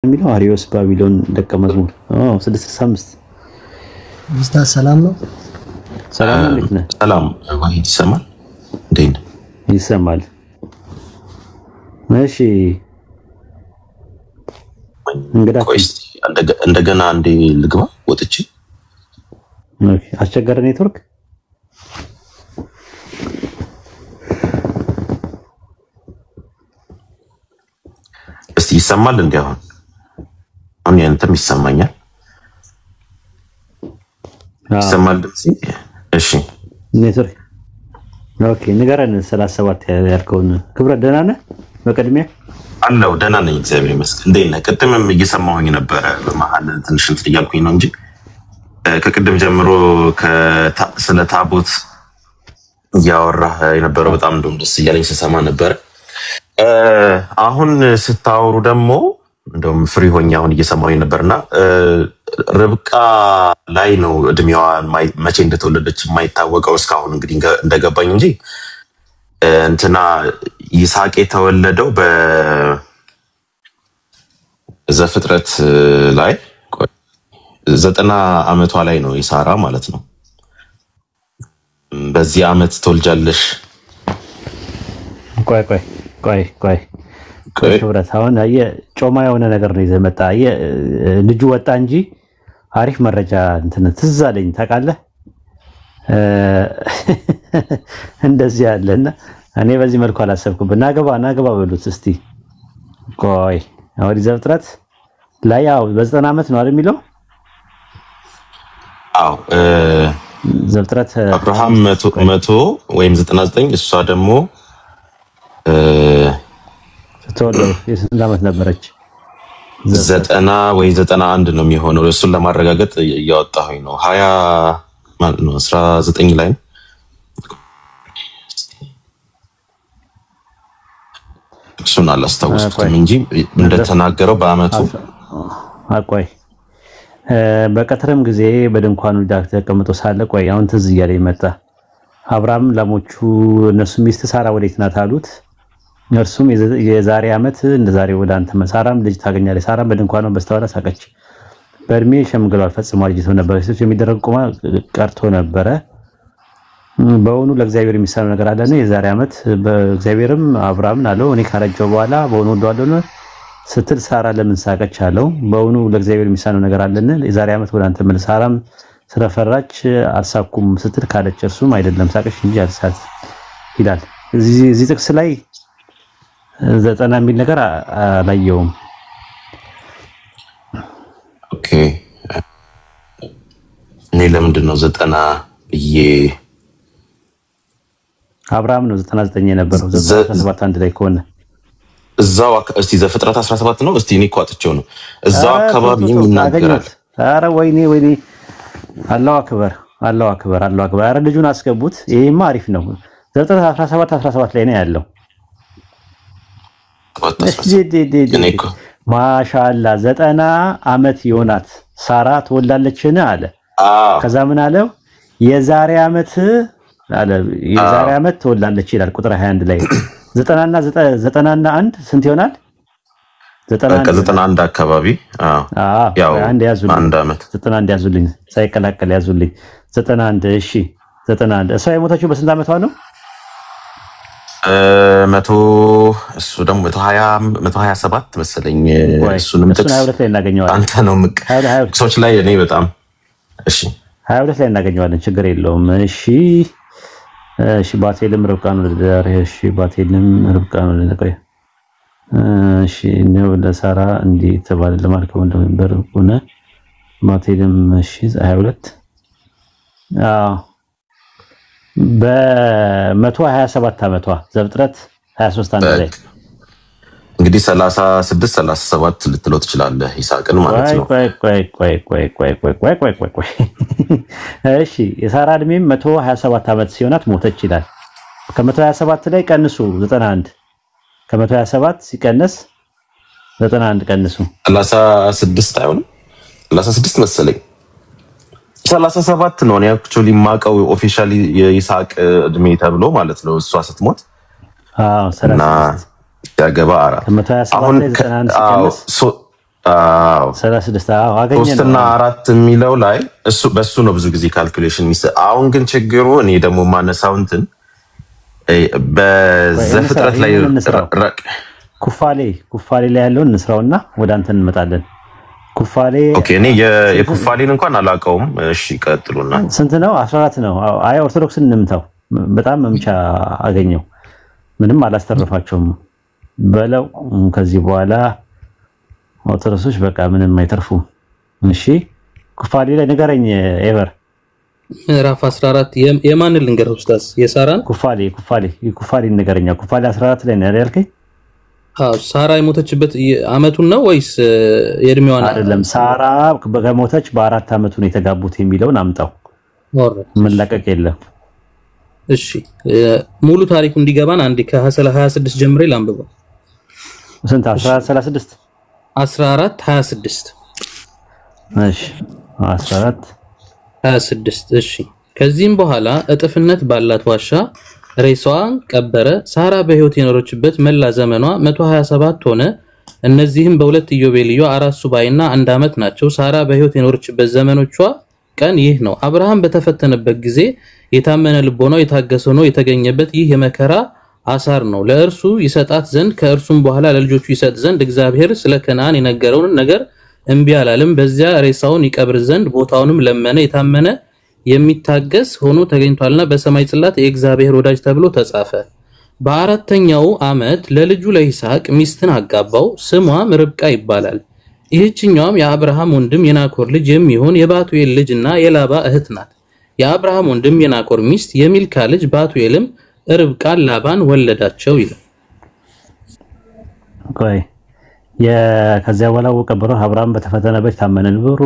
የሚለው አሪዮስ ባቢሎን ደቀ መዝሙር 665 ኡስታዝ ሰላም ነው። ሰላም እንዴት ነህ? ሰላም ወሂድ ይሰማል እንዴት ነህ? ይሰማል። እሺ እንግዲህ ቆይ እንደገና አንዴ ልግባ ወጥቼ። ኦኬ አስቸገረ ኔትወርክ እስቲ ይሰማል እንዴ? አሁን ያንተም ይሰማኛል? ይሰማል ድምጽ? እሺ ኔትወርክ ኦኬ ንገረን። 37 ያልከውን ክብረ ደህና ነህ? በቀድሚያ አለው ደህና ነኝ እግዚአብሔር ይመስገን። እንዴት ነህ? ቅድምም እየሰማሁኝ ነበር በመሃል ትንሽ እንትን እያልኩኝ ነው እንጂ ከቅድም ጀምሮ ስለ ታቦት እያወራህ የነበረው በጣም እንደውም ደስ እያለኝ ስሰማ ነበር። አሁን ስታወሩ ደግሞ እንደውም ፍሪ ሆኜ አሁን እየሰማሁኝ ነበርና ርብቃ ላይ ነው እድሜዋ መቼ እንደተወለደች የማይታወቀው እስካሁን እንግዲህ እንደገባኝ እንጂ እንትና ይስሐቅ የተወለደው በዘፍጥረት ላይ 90 ዓመቷ ላይ ነው የሳራ ማለት ነው። በዚህ ዓመት ትወልጃለሽ። ቆይ ክብረት አሁን ጮማ የሆነ ነገር ነው ይዘህ መጣ። ልጁ ወጣ እንጂ አሪፍ መረጃ እንትን ትዝ አለኝ ታውቃለህ። እንደዚህ ያለና እኔ በዚህ መልኩ አላሰብኩም። ናገባ በሉት እስቲ። ቆይ አሁን ዘፍጥረት ላይ ያው በ90 ዓመት ነው አይደል የሚለው? አዎ ዘፍጥረት አብርሃም 100 ወይም 99 እሷ ደግሞ ተወለደ የስንት ዓመት ነበረች? 90 ወይ 91 ነው የሚሆነው። እሱን ለማረጋገጥ እያወጣሁኝ ነው። 20 ማለት ነው 19 ላይ እሱን አላስታውስኩም እንጂ እንደተናገረው በአመቱ አቆይ በቀትርም ጊዜ በድንኳኑ ዳር ተቀምጦ ሳለ ቆይ አሁን ትዝ እያለኝ መጣ። አብርሃም ላሞቹ እነሱ ሚስት ሳራ ወዴት ናት አሉት። እርሱም የዛሬ ዓመት እንደዛሬ ወደ አንተ ሳራም ልጅ ታገኛለች። ሳራም በድንኳኑ በስተኋላ ሳቀች። በእድሜ ሸምግሏል፣ ፈጽሞ አርጅቶ ነበር። ሴቶች የሚደረግ ቁማ ቀርቶ ነበረ። በእውኑ ለእግዚአብሔር የሚሳነው ነገር አለን? የዛሬ ዓመት በእግዚአብሔርም አብርሃምን አለው እኔ ካረጀው በኋላ በእውኑ ወደዋለሁ ስትል ሳራ ለምን ሳቀች አለው። በእውኑ ለእግዚአብሔር የሚሳነው ነገር አለን? የዛሬ ዓመት ወደ አንተ መልስ። ሳራም ስለፈራች አልሳኩም ስትል ካለች እርሱም አይደለም ሳቀች እንጂ አልሳት ይላል። እዚህ ጥቅስ ላይ 90 የሚል ነገር አላየውም። ኦኬ እኔ ለምንድን ነው 90 ብዬ አብርሃም ነው 99 የነበረው 17 አንድ ላይ ከሆነ እዛው እስቲ ዘፍጥረት 17 ነው። እስቲ እኔ እኮ አጥቼው ነው እዛው አካባቢ የሚናገራል። ኧረ ወይኔ አላሁ አክበር። ኧረ ልጁን አስገቡት። ይሄማ አሪፍ ነው። ዘፍጥረት 17 ላይ ነው ያለው። ማሻአላ 90 ዓመት ይሆናት ሳራ ትወልዳለችን አለ። ከዛ ምን አለው? የዛሬ ዓመት ትወልዳለች ይላል ቁጥር 21 ላይ። 90 እና 1 ስንት ይሆናል? 91 አካባቢ ያው አንድ ያዙልኝ። አንድ ዓመት 91 ያዙልኝ ሳይቀላቀል ያዙልኝ። 91 እሺ 91 እሷ የሞተችው በስንት ዓመቷ ነው? 100 እሱ ደግሞ 127 መሰለኝ። እሱንም ጥቅስ 22 ላይ እናገኘዋለን። አንተ ነው ሰዎች ላይ እኔ በጣም እሺ 22 ላይ እናገኘዋለን። ችግር የለውም። እሺ ባቴልም ርብቃን ወለደ። እሺ ባቴልም ርብቃን ወለደ። እሺ ነው ለሳራ እንዲህ ተባለ ለማለት እንደነበር ሆነ። ባቴልም እሺ 22 በ127 ዓመቷ ዘፍጥረት 23 አንድ ላይ እንግዲህ 36 37 ልትለው ትችላለህ ይስሐቅን ማለት ነው። ቆይ እሺ የሳራ እድሜም 127 ዓመት ሲሆናት ሞተች ይላል። ከ127 ላይ ቀንሱ 91 ከ127 ሲቀነስ 91 ቀንሱ 36 አይሆንም? 36 መሰለኝ 37 ነው። እኔ አክቹሊ ማቀው ኦፊሻሊ የይስሐቅ እድሜ ተብሎ ማለት ነው እሷ ስትሞት። አዎ 36 ያገባ አራ ከ127 ላይ 91 ሲቀነስ አዎ 36 አገኘ ነው 3 እና 4 የሚለው ላይ እሱ በሱ ነው ብዙ ጊዜ ካልኩሌሽን አሁን ግን ችግሩ እኔ ደግሞ ማነሳው እንትን በዘፍጥረት ላይ ኩፋሌ ላይ ያለውን እንስራውና ወደ አንተ እንመጣለን። ኩፋሌ ኦኬ እኔ የኩፋሌን እንኳን አላውቀውም። እሺ ቀጥሉና ስንት ነው? 14 ነው። አይ ኦርቶዶክስን እንምታው በጣም መምቻ አገኘው ምንም አላስተረፋቸውም በለው። ከዚህ በኋላ ኦርቶዶክሶች በቃ ምንም አይተርፉም። እሺ ኩፋሌ ላይ ንገረኝ ኤቨር። ምዕራፍ 14 የማን ልንገረው ኡስታዝ? የሳራን ኩፋሌ ንገረኛ። ኩፋሌ 14 ላይ ነው ያልከኝ? ሳራ የሞተችበት አመቱን ነው ወይስ የእድሜዋን? አይደለም ሳራ በሞተች በአራት አመቱ ነው የተጋቡት የሚለውን አምጣው። መለቀቅ የለም። እሺ ሙሉ ታሪኩ እንዲገባን አንዴ ከ26 ጀምሬ ላንብበው። ስንት 36 14 26 እሺ 14 26 እሺ ከዚህም በኋላ እጥፍነት ባላት ዋሻ ሬሳዋን ቀበረ። ሳራ በህይወት የኖረችበት መላ ዘመኗ 127 ሆነ። እነዚህም በሁለት ኢዮቤልዩ 4 ሱባኤና 1 አመት ናቸው። ሳራ በህይወት የኖረችበት ዘመኖቿ ቀን ይህ ነው። አብርሃም በተፈተነበት ጊዜ የታመነ ልቦናው የታገሰ ነው የተገኘበት ይህ የመከራ አሳር ነው። ለእርሱ ይሰጣት ዘንድ ከእርሱም በኋላ ለልጆቹ ይሰጥ ዘንድ እግዚአብሔር ስለ ከነዓን የነገረውን ነገር እንቢ አላለም። በዚያ ሬሳውን ይቀብር ዘንድ ቦታውንም ለመነ። የታመነ የሚታገስ ሆኖ ተገኝቷልና በሰማይ ጽላት የእግዚአብሔር ወዳጅ ተብሎ ተጻፈ። በአራተኛው አመት ለልጁ ለይስሐቅ ሚስትን አጋባው። ስሟም ርብቃ ይባላል። ይህችኛውም የአብርሃም ወንድም የናኮር ልጅ የሚሆን የባቱኤል ልጅና የላባ እህት ናት። የአብርሃም ወንድም የናኮር ሚስት የሚልካ ልጅ ባቱኤልም ርብቃን ላባን ወለዳቸው ይላል። ቆይ ከዚያ በኋላ ወቀበረ አብርሃም በተፈተነበት ታመነ ንብሩ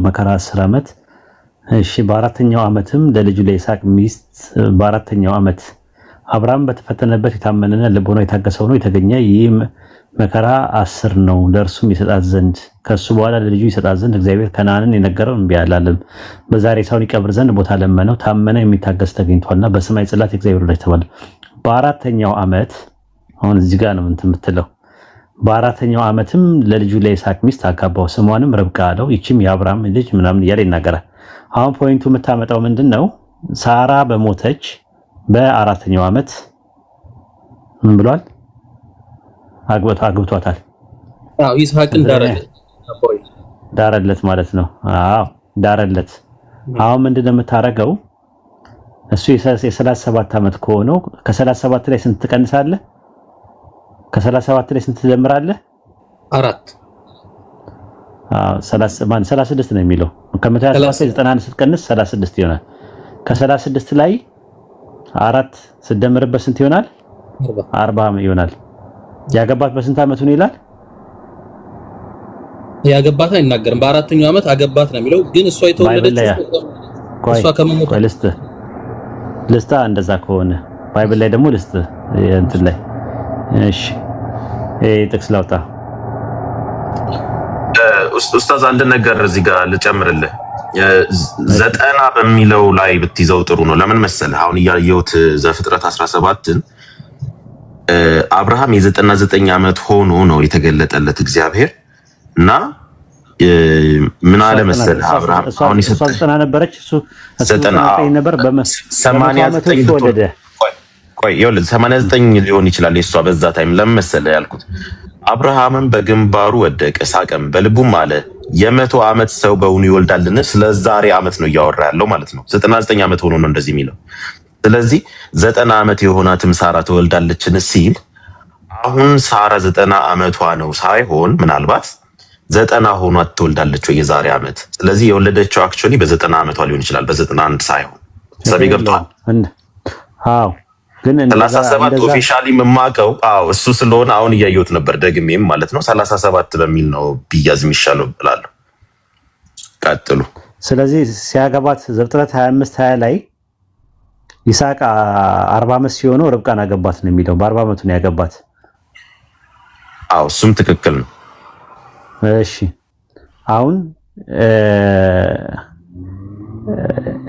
መከራ 10 አመት። እሺ በአራተኛው አመትም ለልጁ ለይስሐቅ ሚስት በአራተኛው አመት አብርሃም በተፈተነበት የታመነና ልቦናው የታገሰው ነው የተገኘ ይህ መከራ 10 ነው። ለእርሱም ይሰጣት ዘንድ ከሱ በኋላ ለልጁ ይሰጣት ዘንድ እግዚአብሔር ከነዓንን የነገረው እንቢ አላለም። በዛሬ ሬሳውን ይቀብር ዘንድ ቦታ ለመነው። ታመነ የሚታገስ ተገኝቷልና በሰማይ ጽላት የእግዚአብሔር ወዳጅ ተባለ። በአራተኛው አመት አሁን እዚህ ጋር ነው እንትን የምትለው። በአራተኛው አመትም ለልጁ ለይስሐቅ ሚስት አጋባው። ስሟንም ርብቃ አለው። ይቺም የአብርሃም ልጅ ምናምን እያለ ይናገራል። አሁን ፖይንቱ የምታመጣው ምንድነው? ሳራ በሞተች በአራተኛው አመት ምን ብሏል? አግብቷታል። አዎ ይስሐቅን ዳረለት ማለት ነው። አዎ ዳረለት። አሁን ምንድነው የምታረገው? እሱ የ37 አመት ከሆነው ከ37 ላይ ስንት ትቀንሳለህ? ከ37 ላይ ስንት ትጀምራለህ? 4 36 ነው የሚለው። ከ191 ስትቀንስ 36 ይሆናል። ከ36 ላይ 4 ስትደምርበት ስንት ይሆናል? 40 ይሆናል። ያገባት በስንት አመቱ ነው ይላል? ያገባት አይናገርም። በአራተኛው አመት አገባት ነው የሚለው። ግን እሷ የተወለደችው እሷ ከመሞቷ ልስታ እንደዛ ከሆነ ባይብል ላይ ደግሞ ልስት እንትን ላይ እሺ ጥቅስ ላውጣ። ኡስታዝ አንድ ነገር እዚህ ጋር ልጨምርልህ። 90 በሚለው ላይ ብትይዘው ጥሩ ነው። ለምን መሰለህ? አሁን ያየሁት ዘፍጥረት 17ን አብርሃም የ99 አመት ሆኖ ነው የተገለጠለት እግዚአብሔር እና ምን አለ መሰለህ? አብርሃም አሁን ይሰጣ 90 ነበረች እሱ 90 ነበር በ89 ተወለደ። ቆይ ይኸውልህ 89 ሊሆን ይችላል የሷ በዛ ታይም። ለምን መሰለህ ያልኩት? አብርሃምም በግንባሩ ወደቀ ሳቀም፣ በልቡም አለ የ100 አመት ሰው በውኑ ይወልዳልን? ስለዛሬ አመት ነው እያወራ ያለው ማለት ነው። 99 አመት ሆኖ ነው እንደዚህ የሚለው። ስለዚህ 90 አመት የሆናትም ሳራ ትወልዳለችን ሲል አሁን ሳራ 90 አመቷ ነው ሳይሆን ምናልባት 90 ሆኗት ትወልዳለች ወይ የዛሬ አመት። ስለዚህ የወለደችው አክቹአሊ በ90 አመቷ ሊሆን ይችላል በ91 ሳይሆን። ሰሚ ገብቷል? አዎ ግን 37 ኦፊሻሊ የማውቀው እሱ ስለሆነ አሁን እያየሁት ነበር ደግሜም ማለት ነው። 37 በሚል ነው ቢያዝ የሚሻለው ብላለሁ። ቀጥሉ። ስለዚህ ሲያገባት ዘፍጥረት 25 20 ላይ ይስሐቅ 40 አመት ሲሆነው ርብቃን አገባት ነው የሚለው። በ40 አመቱ ነው ያገባት። እሱም ትክክል ነው። እሺ አሁን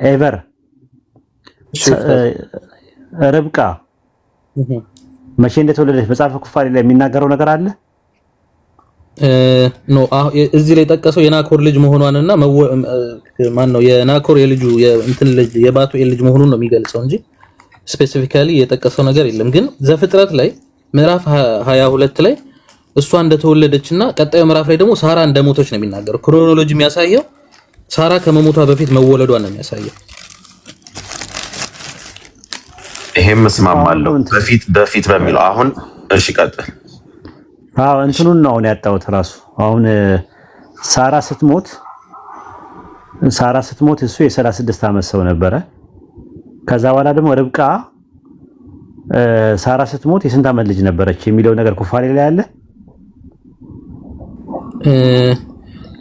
ኤቨር ርብቃ መቼ እንደተወለደች መጽሐፈ ኩፋሌ ላይ የሚናገረው ነገር አለ? ኖ እዚህ ላይ ጠቀሰው የናኮር ልጅ መሆኗንና ማን ነው የናኮር የልጁ የእንትን ልጅ የባቱኤል ልጅ መሆኑን ነው የሚገልጸው እንጂ ስፔሲፊካሊ የጠቀሰው ነገር የለም። ግን ዘፍጥረት ላይ ምዕራፍ 22 ላይ እሷ እንደተወለደችና ቀጣዩ ምዕራፍ ላይ ደግሞ ሳራ እንደሞተች ነው የሚናገረው። ክሮኖሎጂ የሚያሳየው ሳራ ከመሞቷ በፊት መወለዷን ነው የሚያሳየው። ይሄም መስማማለሁ በፊት በሚለው አሁን እሺ ቀጥል። እንትኑን ነው አሁን ያጣሁት ራሱ አሁን ሳራ ስትሞት እሱ የ36 ዓመት ሰው ነበረ። ከዛ በኋላ ደግሞ ርብቃ ሳራ ስትሞት የስንት ዓመት ልጅ ነበረች የሚለው ነገር ኩፋሌ ላይ አለ።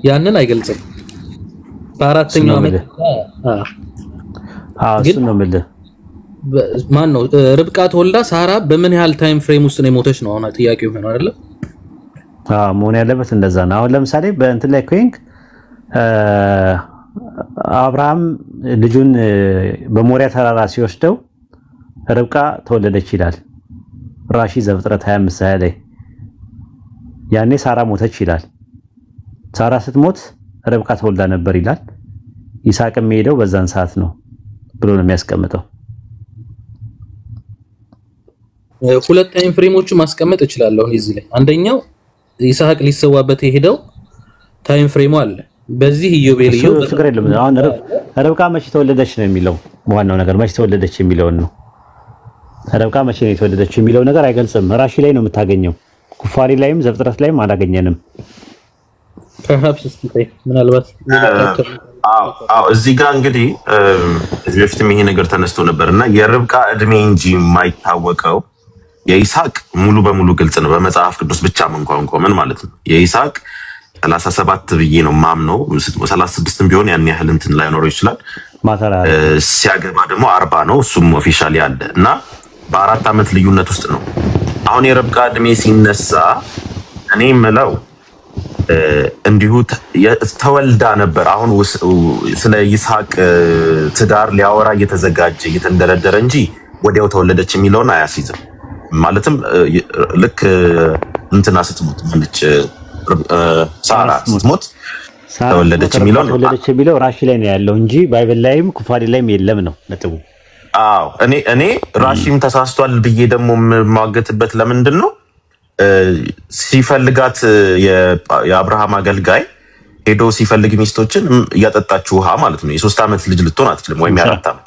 ያንን አይገልጽም። በአራተኛው ዓመት እሱ ነው የምልህ። ማን ነው ርብቃ ተወልዳ ሳራ በምን ያህል ታይም ፍሬም ውስጥ ነው የሞተች ነው አሁን ጥያቄው ሆኖ አይደለ? መሆን ያለበት እንደዛ ነው። አሁን ለምሳሌ በእንትን ላይ ኮይንግ አብርሃም ልጁን በሞሪያ ተራራ ሲወስደው ርብቃ ተወለደች ይላል ራሺ ዘፍጥረት 25 ላይ። ያኔ ሳራ ሞተች ይላል። ሳራ ስትሞት ርብቃ ተወልዳ ነበር ይላል። ይስሐቅም ሄደው በዛን ሰዓት ነው ብሎ ነው የሚያስቀምጠው። ሁለት ታይም ፍሬሞቹ ማስቀመጥ እችላለሁ እዚህ ላይ። አንደኛው ይስሐቅ ሊሰዋበት የሄደው ታይም ፍሬሙ አለ። በዚህ ኢዮቤልዩ ችግር የለም። አሁን ርብቃ መቼ ተወለደች ነው የሚለው ዋናው ነገር። መቼ ተወለደች የሚለው ነው። ርብቃ መቼ ነው የተወለደች የሚለው ነገር አይገልጽም። ራሺ ላይ ነው የምታገኘው። ኩፋሪ ላይም ዘፍጥረት ላይም አላገኘንም። perhaps እስኪ ምናልባት እዚህ ጋር እንግዲህ እዚህ በፊትም ይሄ ነገር ተነስቶ ነበርና የርብቃ እድሜ እንጂ የማይታወቀው የይስሐቅ ሙሉ በሙሉ ግልጽ ነው። በመጽሐፍ ቅዱስ ብቻም እንኳን ቆመን ማለት ነው የይስሐቅ 37 ብዬ ነው ማምነው። 36ም ቢሆን ያን ያህል እንትን ላይኖረው ይችላል። ሲያገባ ደግሞ 40 ነው። እሱም ኦፊሻሊ አለ እና በ4 ዓመት ልዩነት ውስጥ ነው። አሁን የርብቃ እድሜ ሲነሳ እኔ የምለው እንዲሁ ተወልዳ ነበር። አሁን ስለ ይስሐቅ ትዳር ሊያወራ እየተዘጋጀ እየተንደረደረ እንጂ ወዲያው ተወለደች የሚለውን አያስይዝም። ማለትም ልክ እንትና ስትሞት ማለች ሳራ ስትሞት ተወለደች የሚለው ራሺ ላይ ነው ያለው እንጂ ባይብል ላይም ኩፋሪ ላይም የለም ነው ነጥቡ። እኔ ራሺም ተሳስቷል ብዬ ደግሞ የማገትበት ለምንድን ነው ሲፈልጋት የአብርሃም አገልጋይ ሄዶ ሲፈልግ ሚስቶችን እያጠጣችሁ ውሃ ማለት ነው። የ3 ዓመት ልጅ ልትሆን አትችልም ወይም የ4 ዓመት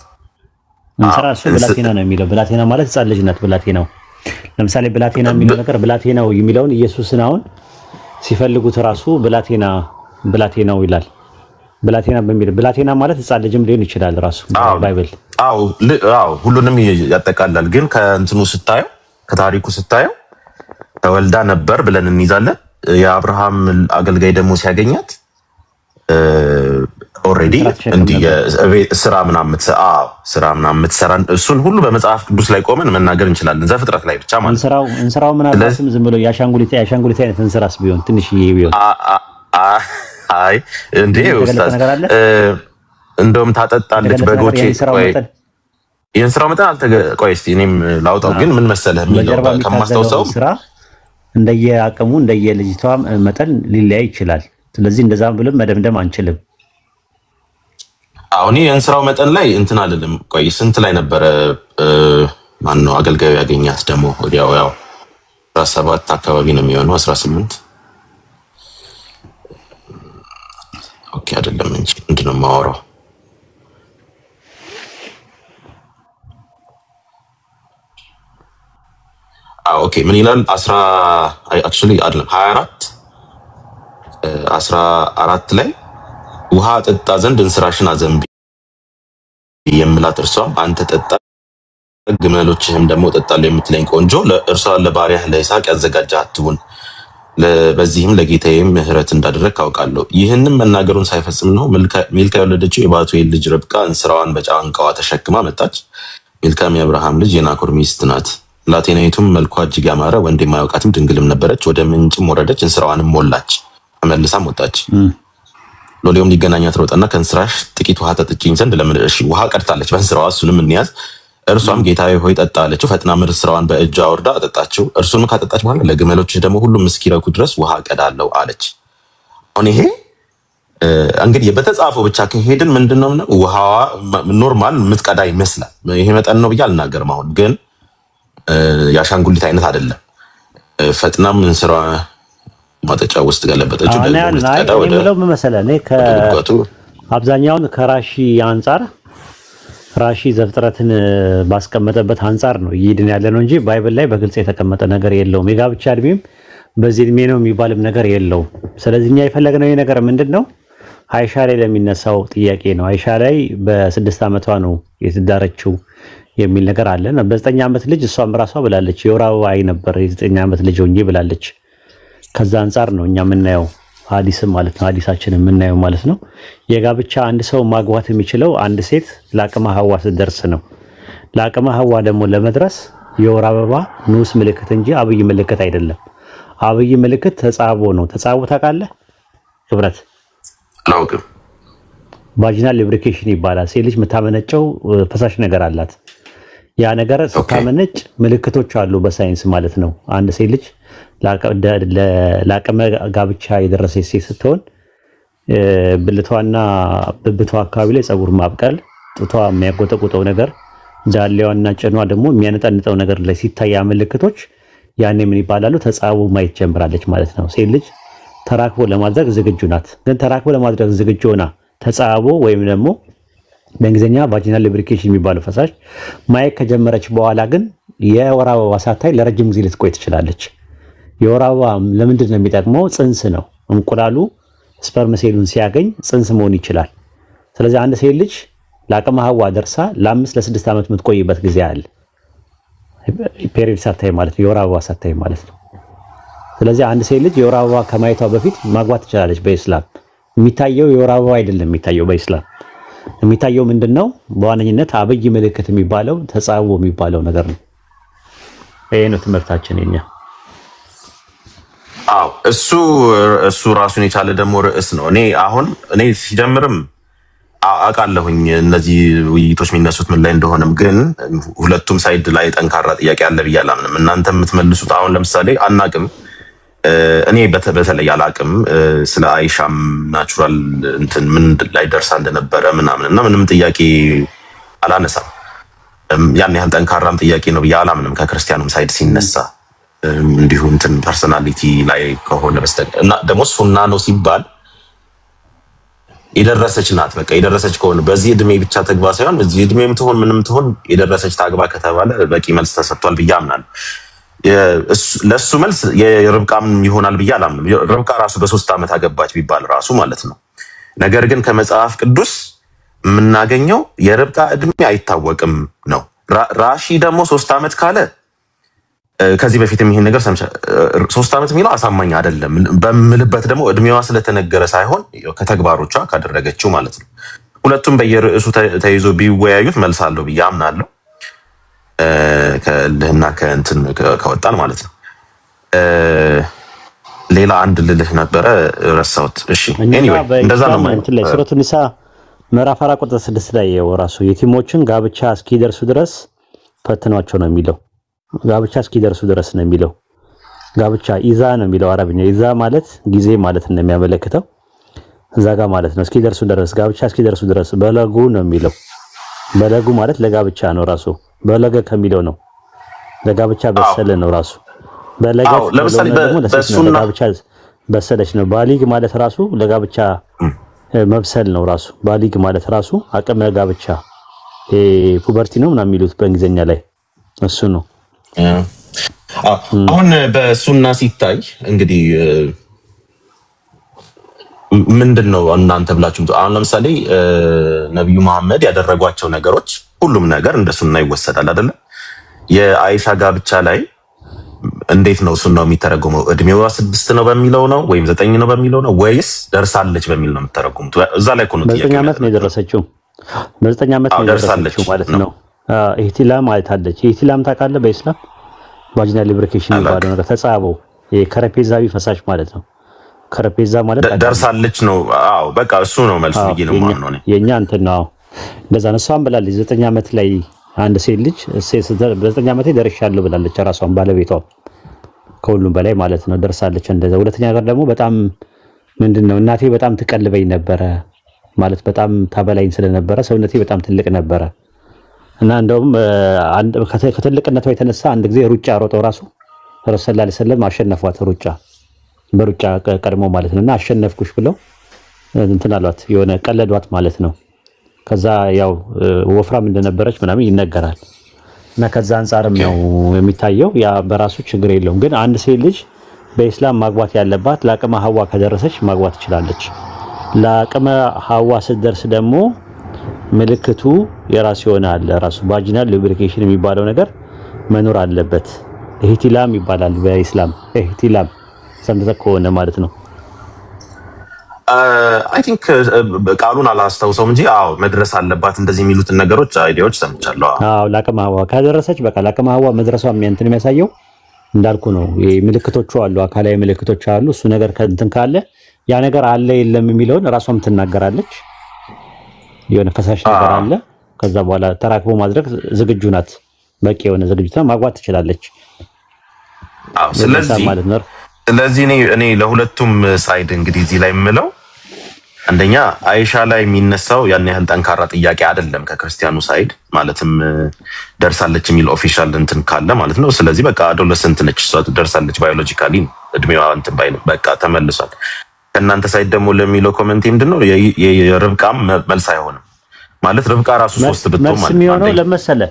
እንስራሱ ብላቴና ነው የሚለው። ብላቴና ማለት ሕፃን ልጅ ናት። ብላቴናው ለምሳሌ ብላቴና የሚለው ነገር ብላቴናው የሚለውን ኢየሱስን አሁን ሲፈልጉት ራሱ ብላቴናው ይላል። ብላቴና በሚል ብላቴና ማለት ሕፃን ልጅም ሊሆን ይችላል ራሱ ባይብል። ሁሉንም ያጠቃልላል። ግን ከእንትኑ ስታየው ከታሪኩ ስታየው ተወልዳ ነበር ብለን እንይዛለን። የአብርሃም አገልጋይ ደግሞ ሲያገኛት ኦሬዲ እንዲህ ስራ ምናምን የምትሰራ እሱን ሁሉ በመጽሐፍ ቅዱስ ላይ ቆመን መናገር እንችላለን። ዘፍጥረት ላይ ብቻ ማለት እንስራው ምናልባትም ዝም ብሎ ያሻንጉሊት አይነት እንስራስ ቢሆን ትንሽዬ ቢሆን አይ እንዴ ኡስታዝ እንደውም ታጠጣለች በጎቼ። የእንስራው መጠን ቆይ እስቲ እኔም ላውጣው። ግን ምን መሰለህ የሚለው ከማስታውሰው ስራ እንደየአቅሙ እንደየልጅቷ መጠን ሊለያይ ይችላል። ስለዚህ እንደዛ ብለን መደምደም አንችልም። አሁን የእንስራው መጠን ላይ እንትን አይደለም። ቆይ ስንት ላይ ነበረ ማን ነው አገልጋዩ ያገኛት? ደግሞ ወዲያው 17 አካባቢ ነው የሚሆነው 18 ኦኬ አይደለም እንጂ ምንድነው የማወራው? ኦኬ ምን ይላል? 24 14 ላይ ውሃ ጠጣ ዘንድ እንስራሽን አዘንቢ የምላት እርሷም አንተ ጠጣ ግመሎችህም ደግሞ ጠጣሉ የምትለኝ ቆንጆ ለእርሷ ለባሪያህ ለይስሐቅ ያዘጋጃት ትሁን፣ በዚህም ለጌታዬም ምሕረት እንዳደረግ አውቃለሁ። ይህንን መናገሩን ሳይፈጽም ነው ሚልካ የወለደችው የባቱኤል ልጅ ርብቃ እንስራዋን በጫንቃዋ ተሸክማ መጣች። ሚልካም የአብርሃም ልጅ የናኮር ሚስት ናት። ብላቴናይቱም መልኳ እጅግ ያማረ ወንድ የማያውቃትም ድንግልም ነበረች። ወደ ምንጭም ወረደች፣ እንስራዋንም ሞላች፣ ተመልሳም ወጣች። ሎሌውም ሊገናኛት ሮጠና ከእንስራሽ ጥቂት ውሃ ጠጥችኝ ዘንድ ለምን? እሺ ውሃ ቀድታለች በእንስራዋ፣ እሱንም እንያዝ። እርሷም ጌታዬ ሆይ ጠጣ አለችው። ፈጥና ስራዋን በእጇ አውርዳ አጠጣችው። እርሱንም ካጠጣች በኋላ ለግመሎችህ ደግሞ ሁሉም እስኪረኩ ድረስ ውሃ ቀዳለው አለች። አሁን ይሄ እንግዲህ በተጻፈው ብቻ ከሄድን ምንድነው ውሃዋ ኖርማል ምትቀዳ ይመስላል። ይሄ መጠን ነው ብዬ አልናገርም። አሁን ግን ያሻንጉሊት አይነት አይደለም። ፈጥናም ስራዋ ማጠጫ ውስጥ ገለበጠችው። ደግሞ ምለው መሰለኔ አብዛኛውን ከራሺ አንፃር ራሺ ዘፍጥረትን ባስቀመጠበት አንፃር ነው ይድን ያለ ነው እንጂ ባይብል ላይ በግልጽ የተቀመጠ ነገር የለውም። የጋብቻ እድሜም በዚህ እድሜ ነው የሚባልም ነገር የለውም። ስለዚህ እኛ የፈለግነው ይሄ ነገር ምንድነው አይሻ ላይ ለሚነሳው ጥያቄ ነው። አይሻ ላይ በ6 ዓመቷ ነው የተዳረችው የሚል ነገር አለ። በ9 ዓመት ልጅ እሷም ራሷ ብላለች የወር አበባ አይ ነበር የ9 ዓመት ልጅ ሆኜ ብላለች። ከዛ አንፃር ነው እኛ የምናየው ሐዲስም ማለት ነው ሐዲሳችን የምናየው ማለት ነው። የጋብቻ አንድ ሰው ማግባት የሚችለው አንድ ሴት ለአቅመ ሐዋ ስትደርስ ነው። ለአቅመ ሐዋ ደግሞ ለመድረስ የወር አበባ ንዑስ ምልክት እንጂ አብይ ምልክት አይደለም። አብይ ምልክት ተጻቦ ነው። ተጻቦ ታውቃለህ ክብረት? አላውቅም። ቫጂናል ሉብሪኬሽን ይባላል። ሴት ልጅ የምታመነጨው ፈሳሽ ነገር አላት። ያ ነገር ስታመነጭ ምልክቶች አሉ በሳይንስ ማለት ነው። አንድ ሴት ልጅ ለአቅመ ጋብቻ የደረሰች ሴት ስትሆን ብልቷና ብብቷ አካባቢ ላይ ፀጉር ማብቀል፣ ጡቷ የሚያጎጠቁጠው ነገር፣ ዳሌዋና ጭኗ ደግሞ የሚያነጠንጠው ነገር ላይ ሲታያ ምልክቶች ያኔ ምን ይባላሉ? ተጻቦ ማየት ጀምራለች ማለት ነው። ሴት ልጅ ተራክቦ ለማድረግ ዝግጁ ናት። ግን ተራክቦ ለማድረግ ዝግጁ ሆና ተጻቦ ወይም ደግሞ በእንግሊዝኛ ቫጂናል ሉብሪኬሽን የሚባለው ፈሳሽ ማየት ከጀመረች በኋላ ግን የወር አበባ ሳታይ ለረጅም ጊዜ ልትቆይ ትችላለች። የወር አበባ ለምንድን ነው የሚጠቅመው? ጽንስ ነው። እንቁላሉ ስፐርም ሴሉን ሲያገኝ ጽንስ መሆን ይችላል። ስለዚህ አንድ ሴት ልጅ ለአቅመ ሐዋ ደርሳ ለ5 ለ6 ዓመት የምትቆይበት ጊዜ አለ። ፔሪድ ሳታይ ማለት ነው፣ የወር አበባ ሳታይ ማለት ነው። ስለዚህ አንድ ሴት ልጅ የወር አበባ ከማየቷ በፊት ማግባት ትችላለች። በኢስላም የሚታየው የወር አበባ አይደለም። የሚታየው በኢስላም የሚታየው ምንድነው? በዋነኝነት አብይ ምልክት የሚባለው ተጻቦ የሚባለው ነገር ነው። ይሄ ነው ትምህርታችን የኛ። አዎ እሱ ራሱን የቻለ ደግሞ ርዕስ ነው። እኔ ሲጀምርም አውቃለሁኝ እነዚህ ውይይቶች የሚነሱት ምን ላይ እንደሆነም፣ ግን ሁለቱም ሳይድ ላይ ጠንካራ ጥያቄ አለ ብዬ አላምንም። እናንተ የምትመልሱት አሁን ለምሳሌ አናቅም፣ እኔ በተለይ አላቅም ስለ አይሻም ናቹራል እንትን ምን ላይ ደርሳ እንደነበረ ምናምን እና ምንም ጥያቄ አላነሳም። ያን ያህል ጠንካራም ጥያቄ ነው ብዬ አላምንም ከክርስቲያኑም ሳይድ ሲነሳ እንዲሁ እንትን ፐርሰናሊቲ ላይ ከሆነ በስተቀር እና ደግሞ ሱና ነው ሲባል የደረሰች ናት። በቃ የደረሰች ከሆነ በዚህ እድሜ ብቻ ተግባ ሳይሆን በዚህ እድሜም ትሆን ምንም ትሆን የደረሰች ታግባ ከተባለ በቂ መልስ ተሰጥቷል ብዬ አምናለሁ። ለሱ መልስ የርብቃም ይሆናል ብዬ አላምንም። ርብቃ ራሱ በ3 ዓመት አገባች ቢባል ራሱ ማለት ነው። ነገር ግን ከመጽሐፍ ቅዱስ የምናገኘው የርብቃ እድሜ አይታወቅም ነው። ራሺ ደግሞ 3 ዓመት ካለ ከዚህ በፊትም ይሄን ነገር ሰምቻ 3 ዓመት የሚለው አሳማኝ አይደለም በምልበት ደግሞ እድሜዋ ስለተነገረ ሳይሆን ከተግባሮቿ ካደረገችው ማለት ነው። ሁለቱም በየርዕሱ ተይዞ ቢወያዩት መልስ አለው ብዬ አምናለሁ። ከልህና ከእንትን ከወጣን ማለት ነው። ሌላ አንድ ልልህ ነበረ ረሳሁት። እሺ ኤኒዌይ እንደዛ ነው ማለት ነው። ሱረቱ ኒሳ ምዕራፍ 4 ቁጥር 6 ላይ የራሱ የቲሞችን ጋብቻ እስኪደርሱ ድረስ ፈትኗቸው ነው የሚለው። ጋብቻ እስኪደርሱ ድረስ ነው የሚለው። ጋብቻ ኢዛ ነው የሚለው አረብኛ። ኢዛ ማለት ጊዜ ማለት ነው የሚያመለክተው እዛ ጋር ማለት ነው። እስኪደርሱ ድረስ ጋብቻ እስኪደርሱ ድረስ በለጉ ነው የሚለው። በለጉ ማለት ለጋብቻ ነው ራሱ። በለገ ከሚለው ነው ለጋብቻ በሰለ ነው ራሱ። በለገ ለምሳሌ በሱና ለጋብቻ በሰለች ነው። ባሊግ ማለት ራሱ ለጋብቻ መብሰል ነው ራሱ። ባሊግ ማለት ራሱ አቅመ ጋብቻ ፑበርቲ ነው ምናምን የሚሉት በእንግሊዘኛ ላይ እሱ ነው። አሁን በሱና ሲታይ እንግዲህ ምንድነው እናንተ ብላችሁ አሁን ለምሳሌ ነብዩ መሐመድ ያደረጓቸው ነገሮች ሁሉም ነገር እንደ ሱና ይወሰዳል አይደለ? የአይሻ ጋብቻ ላይ እንዴት ነው ሱናው የሚተረጎመው? እድሜዋ 6 ነው በሚለው ነው ወይም 9 ነው በሚለው ነው ወይስ ደርሳለች በሚል ነው የምትተረጉሙት? እዛ ላይ እኮ ነው ጥያቄው። በ9 ዓመት ነው የደረሰችው። በ9 ዓመት ነው የደረሰችው ማለት ነው። ኢህቲላም ማለት አለች። ኢህቲላም ታውቃለህ? በኢስላም ቫጂናል ሉብሪኬሽን የሚባለው ነገር ተጻበው የከረፔዛዊ ፈሳሽ ማለት ነው። ከረፔዛ ማለት ደርሳለች ነው። አዎ በቃ እሱ ነው መልሱ ብዬ ነው ማለት ነው። የኛ እንትን ነው እንደዛ ነው። እሷም ብላለች 9 ዓመት ላይ አንድ ሴት ልጅ በ9 ዓመቴ ደርሻለሁ ብላለች ራሷን ባለቤቷ ከሁሉም በላይ ማለት ነው ደርሳለች እንደዛ። ሁለተኛ ነገር ደግሞ በጣም ምንድነው እናቴ በጣም ትቀልበኝ ነበረ ማለት በጣም ታበላኝ ስለነበረ ሰውነቴ በጣም ትልቅ ነበረ እና እንደውም ከትልቅነቷ የተነሳ አንድ ጊዜ ሩጫ ሮጠው ራሱ ረሱል ሰለላሁ ዐለይሂ ወሰለም አሸነፏት በሩጫ ቀድሞ ማለት ነውና አሸነፍኩሽ ብለው እንትን አሏት የሆነ ቀለዷት ማለት ነው። ከዛ ያው ወፍራም እንደነበረች ምናምን ይነገራል እና ከዛ አንፃርም ነው የሚታየው ያ በራሱ ችግር የለውም። ግን አንድ ሴት ልጅ በእስላም ማግባት ያለባት ለአቅመ ሐዋ ከደረሰች ማግባት ትችላለች። ለአቅመ ሐዋ ስትደርስ ደግሞ ምልክቱ የራሱ ይሆናል። ራሱ ቫጂናል ሉብሪኬሽን የሚባለው ነገር መኖር አለበት። ኢህቲላም ይባላል በእስላም ኢህቲላም ሰምተህ ከሆነ ማለት ነው። አይ ቲንክ ቃሉን አላስታውሰውም እንጂ አዎ መድረስ አለባት እንደዚህ የሚሉትን ነገሮች አይዲያዎች ሰምቻለሁ። አዎ ለአቅመ ሐዋ ከደረሰች በቃ ለአቅመ ሐዋ መድረሷ እንትን የሚያሳየው እንዳልኩ ነው። ምልክቶቹ አሉ፣ አካላዊ ምልክቶች አሉ። እሱ ነገር ከእንትን ካለ ያ ነገር አለ የለም የሚለውን ራሷም ትናገራለች። የሆነ ፈሳሽ ነገር አለ ከዛ በኋላ ተራክቦ ማድረግ ዝግጁ ናት። በቂ የሆነ ዝግጁታ ማግባት ትችላለች። አዎ ስለዚህ እኔ ለሁለቱም ሳይድ እንግዲህ እዚህ ላይ የምለው አንደኛ አይሻ ላይ የሚነሳው ያን ያህል ጠንካራ ጥያቄ አይደለም ከክርስቲያኑ ሳይድ ማለትም ደርሳለች የሚል ኦፊሻል እንትን ካለ ማለት ነው። ስለዚህ በቃ አዶለሰንት ነች እሷ ደርሳለች ባዮሎጂካሊ እድሜዋ እንትን ባይ በቃ ተመልሷል። ከእናንተ ሳይድ ደግሞ ለሚለው ኮሜንት ምንድነው የርብቃም መልስ አይሆንም ማለት ርብቃ ራሱ 3 ብትሆን ማለት ነው ለመሰለ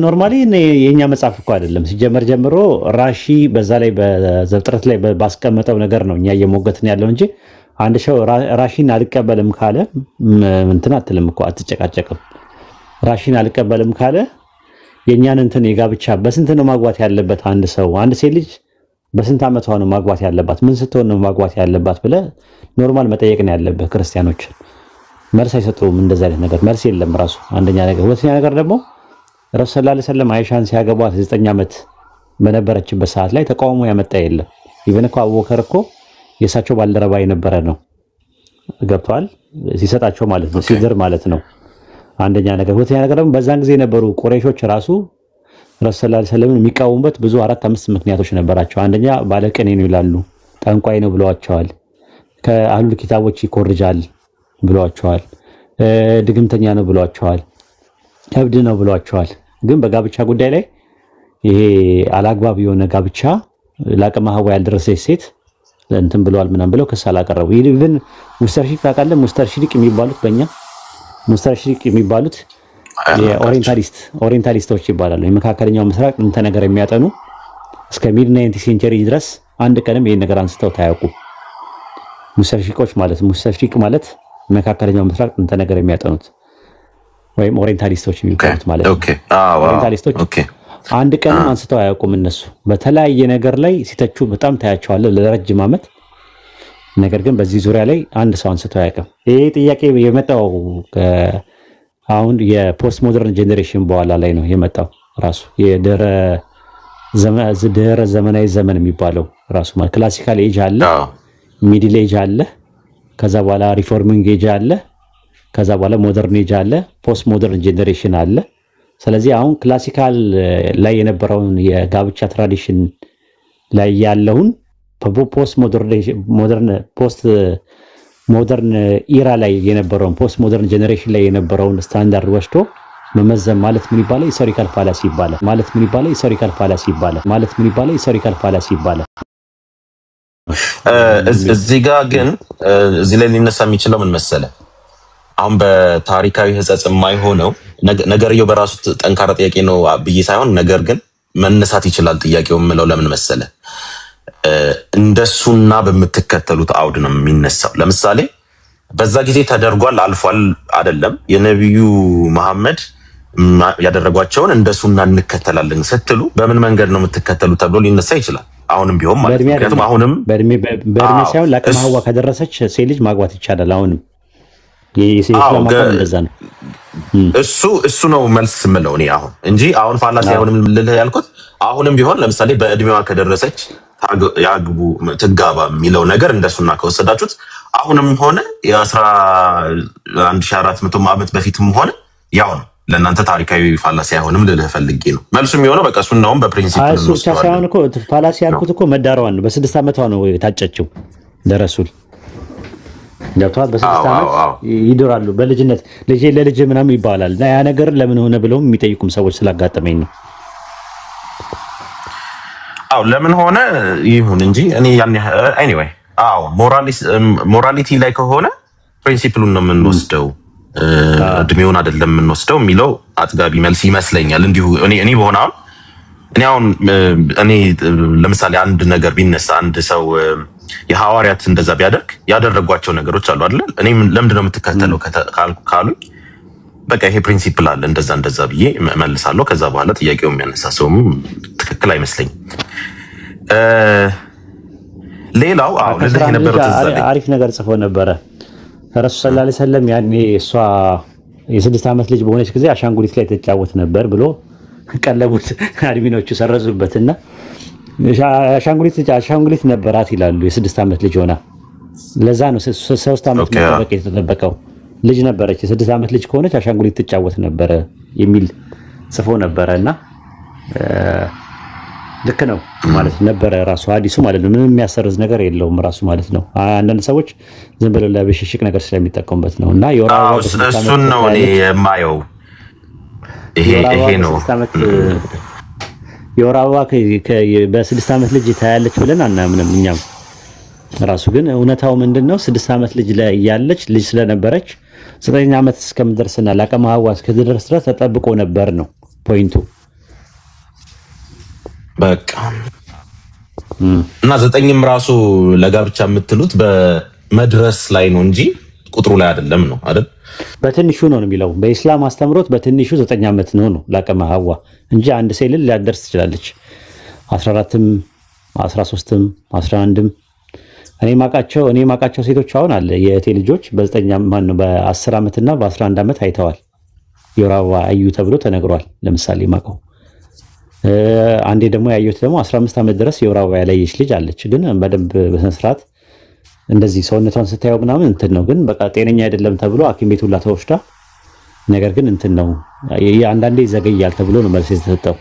ኖርማሊ የኛ መጽሐፍ እኮ አይደለም ሲጀመር ጀምሮ ራሺ በዛ ላይ በዘፍጥረት ላይ ባስቀመጠው ነገር ነው እኛ እየሞገትን ያለው እንጂ አንድ ሰው ራሺን አልቀበልም ካለ እንትን አትልም እኮ አትጨቃጨቅም። ራሺን አልቀበልም ካለ የኛን እንትን የጋብቻ በስንት ነው ማግባት ያለበት አንድ ሰው አንድ ሴት ልጅ በስንት ዓመቷ ነው ማግባት ያለባት ምን ስትሆን ነው ማግባት ያለባት ብለ ኖርማል መጠየቅ ነው ያለበት። ክርስቲያኖች መልስ አይሰጡም እንደዛ አይነት ነገር መልስ የለም ራሱ አንደኛ ነገር። ሁለተኛ ነገር ደግሞ ረሱል ሰለላሁ ዐለይሂ ወሰለም አይሻን ሲያገቧት 9 ዓመት በነበረችበት ሰዓት ላይ ተቃውሞ ያመጣ የለም። ኢቭን እኮ አቡበከር እኮ የሳቸው ባልደረባ የነበረ ነው ገብቷል ሲሰጣቸው ማለት ነው ሲድር ማለት ነው አንደኛ ነገር። ሁለተኛ ነገር ደግሞ በዛን ጊዜ የነበሩ ቁረይሾች ራሱ ረሱል ሰለላሁ ዐለይሂ ወሰለም የሚቃወሙበት ብዙ 4-5 ምክንያቶች ነበራቸው። አንደኛ ባለቅኔ ነው ይላሉ፣ ጠንቋይ ነው ብለዋቸዋል፣ ከአህሉል ኪታቦች ይኮርጃል ብለዋቸዋል፣ ድግምተኛ ነው ብለዋቸዋል፣ እብድ ነው ብለዋቸዋል። ግን በጋብቻ ጉዳይ ላይ ይሄ አላግባብ የሆነ ጋብቻ ለአቅመ ሐዋ ያልደረሰች ሴት እንትን ብለዋል ምናምን ብለው ክስ አላቀረቡ። ኢቭን ሙስተርሺቅ ታውቃለህ? ሙስተርሺቅ የሚባሉት በእኛ ሙስተርሺቅ የሚባሉት ኦሪየንታሊስቶች ይባላሉ። የመካከለኛው ምስራቅ እንተ ነገር የሚያጠኑ እስከ ሚድ 90 ሴንቸሪ ድረስ አንድ ቀንም ይሄን ነገር አንስተው ታያውቁ። ሙስተርሺቆች ማለት ሙስተርሺቅ ማለት መካከለኛው ምስራቅ እንተ ነገር የሚያጠኑት ወይም ኦሪየንታሊስቶች የሚባሉት ማለት ነው። ኦሪየንታሊስቶች አንድ ቀንም አንስተው አያውቁም። እነሱ በተለያየ ነገር ላይ ሲተቹ በጣም ታያቸዋለህ ለረጅም ዓመት። ነገር ግን በዚህ ዙሪያ ላይ አንድ ሰው አንስተው አያውቅም። ይሄ ጥያቄ የመጣው አሁን የፖስት ሞደርን ጄኔሬሽን በኋላ ላይ ነው የመጣው ራሱ የድህረ ዘመናዊ ዘመን የሚባለው ራሱ ማለት ክላሲካል ኤጅ አለ፣ ሚድል ኤጅ አለ፣ ከዛ በኋላ ሪፎርሚንግ ኤጅ አለ፣ ከዛ በኋላ ሞደርን ኤጅ አለ፣ ፖስት ሞደርን ጄኔሬሽን አለ። ስለዚህ አሁን ክላሲካል ላይ የነበረውን የጋብቻ ትራዲሽን ላይ ያለውን ፖስት ሞደርን ኢራ ላይ የነበረውን ፖስት ሞደርን ጄኔሬሽን ላይ የነበረውን ስታንዳርድ ወስዶ መመዘን ማለት ምን ይባላል? ሂስቶሪካል ፋላሲ ይባላል። ማለት ምን ይባላል? ሂስቶሪካል ፋላሲ ይባላል። ማለት ምን ይባላል? ሂስቶሪካል ፋላሲ ይባላል። እዚህ ጋር ግን እዚህ ላይ ሊነሳ የሚችለው ምን መሰለ? አሁን በታሪካዊ ህጸጽ የማይሆነው ነገርየው በራሱ ጠንካራ ጥያቄ ነው ብዬ ሳይሆን ነገር ግን መነሳት ይችላል ጥያቄው የምለው ለምን መሰለ? እንደሱና በምትከተሉት አውድ ነው የሚነሳው። ለምሳሌ በዛ ጊዜ ተደርጓል አልፏል አይደለም የነብዩ መሐመድ ያደረጓቸውን እንደሱና እንከተላለን ስትሉ በምን መንገድ ነው የምትከተሉ ተብሎ ሊነሳ ይችላል። አሁንም ቢሆን ማለት ነው ምክንያቱም አሁንም በእድሜ ሳይሆን ለአቅመ ሐዋ ከደረሰች ሴት ልጅ ማግባት ይቻላል። አሁንም የኢስላም አቋም እንደዛ ነው። እሱ ነው መልስ የምለው እኔ አሁን እንጂ አሁን ፋላሲ አይሆንም ልልህ ያልኩት አሁንም ቢሆን ለምሳሌ በእድሜዋ ከደረሰች ያግቡ ትጋባ የሚለው ነገር እንደሱና ከወሰዳችሁት አሁንም ሆነ የ1400 ዓመት በፊትም ሆነ ያው ነው ለእናንተ ታሪካዊ ፋላሲ አይሆንም ልልህ ፈልጌ ነው። መልሱ የሚሆነው በቃ ሱናውን በፕሪንሲፕል እሱ ብቻ ሳይሆን እኮ ፋላሲ ያልኩት እኮ መዳሯን ነው። በ6 ዓመቷ ነው የታጨችው ለረሱል ገብቷል። በ6 ዓመት ይዶራሉ በልጅነት ልጅ ለልጅ ምናምን ይባላል። እና ያ ነገር ለምን ሆነ ብለው የሚጠይቁም ሰዎች ስላጋጠመኝ ነው። ለምን ሆነ ይሁን እንጂ እኔ ያን ኤኒዌይ ሞራሊቲ ላይ ከሆነ ፕሪንሲፕሉን ነው የምንወስደው፣ እድሜውን አይደለም የምንወስደው የሚለው አጥጋቢ መልስ ይመስለኛል። እንዲሁ እኔ በሆነ እኔ ለምሳሌ አንድ ነገር ቢነሳ አንድ ሰው የሐዋርያት እንደዛ ቢያደርግ ያደረጓቸው ነገሮች አሉ አይደል? እኔ ለምንድን ነው የምትከተለው ካሉኝ በቃ ይሄ ፕሪንሲፕል አለ እንደዛ ብዬ መልሳለሁ። ከዛ በኋላ ጥያቄው የሚያነሳ ሰውም ትክክል አይመስለኝም። ሌላው ለዚህ የነበረው አሪፍ ነገር ጽፎ ነበረ ረሱል ሰለላሁ ዐለይሂ ወሰለም። ያኔ እሷ የ6 ዓመት ልጅ በሆነች ጊዜ አሻንጉሊት ላይ ተጫወት ነበር ብሎ ቀለቡት አድሚኖቹ ሰረዙበትና አሻንጉሊት ነበራት ይላሉ። የ6 ዓመት ልጅ ሆና ለዛ ነው 3 ዓመት መጠበቅ የተጠበቀው። ልጅ ነበረች። የ6 ዓመት ልጅ ከሆነች አሻንጉሊት ትጫወት ነበረ የሚል ጽፎ ነበረና ልክ ነው ማለት ነበረ ራሱ ሐዲሱ ማለት ነው። ምንም የሚያሰርዝ ነገር የለውም ራሱ ማለት ነው። አንዳንድ ሰዎች ዝም ብለው ለብሽሽቅ ነገር ስለሚጠቀሙበት ነውና እሱን ነው እኔ የማየው። ይሄ ነው የወር አበባ በ6 ዓመት ልጅ ታያለች ብለን አናምንም እኛም። ራሱ ግን እውነታው ምንድነው 6 ዓመት ልጅ ላይ ያለች ልጅ ስለነበረች 9 ዓመት እስከምደርስና ለአቅመ ሐዋስ እስከደረስ ድረስ ተጠብቆ ነበር ነው ፖይንቱ። በቃ እና 9ም ራሱ ለጋብቻ የምትሉት በመድረስ ላይ ነው እንጂ ቁጥሩ ላይ አይደለም ነው አይደል? በትንሹ ነው የሚለው በእስላም አስተምሮት በትንሹ 9 ዓመት ነው ለአቅመ ሐዋ እንጂ አንድ ሴት ሊያደርስ ትችላለች 14ም 13ም 11ም። እኔ ማቃቸው ሴቶች አሁን አለ የእቴ ልጆች በ9 ማን ነው በ10 ዓመትና በ11 ዓመት አይተዋል። የወር አበባ አዩ ተብሎ ተነግሯል። ለምሳሌ ማቀው አንዴ ደግሞ ያየሁት ደግሞ 15 ዓመት ድረስ የወር አበባ ያለየች ልጅ አለች። ግን በደንብ በስነ ስርዓት እንደዚህ ሰውነቷን ስታየው ምናምን እንትን ነው፣ ግን በቃ ጤነኛ አይደለም ተብሎ ሐኪም ቤት ሁላ ተወስዳ፣ ነገር ግን እንትን ነው አንዳንዴ ይዘገያል ተብሎ ነው መልስ የተሰጠው።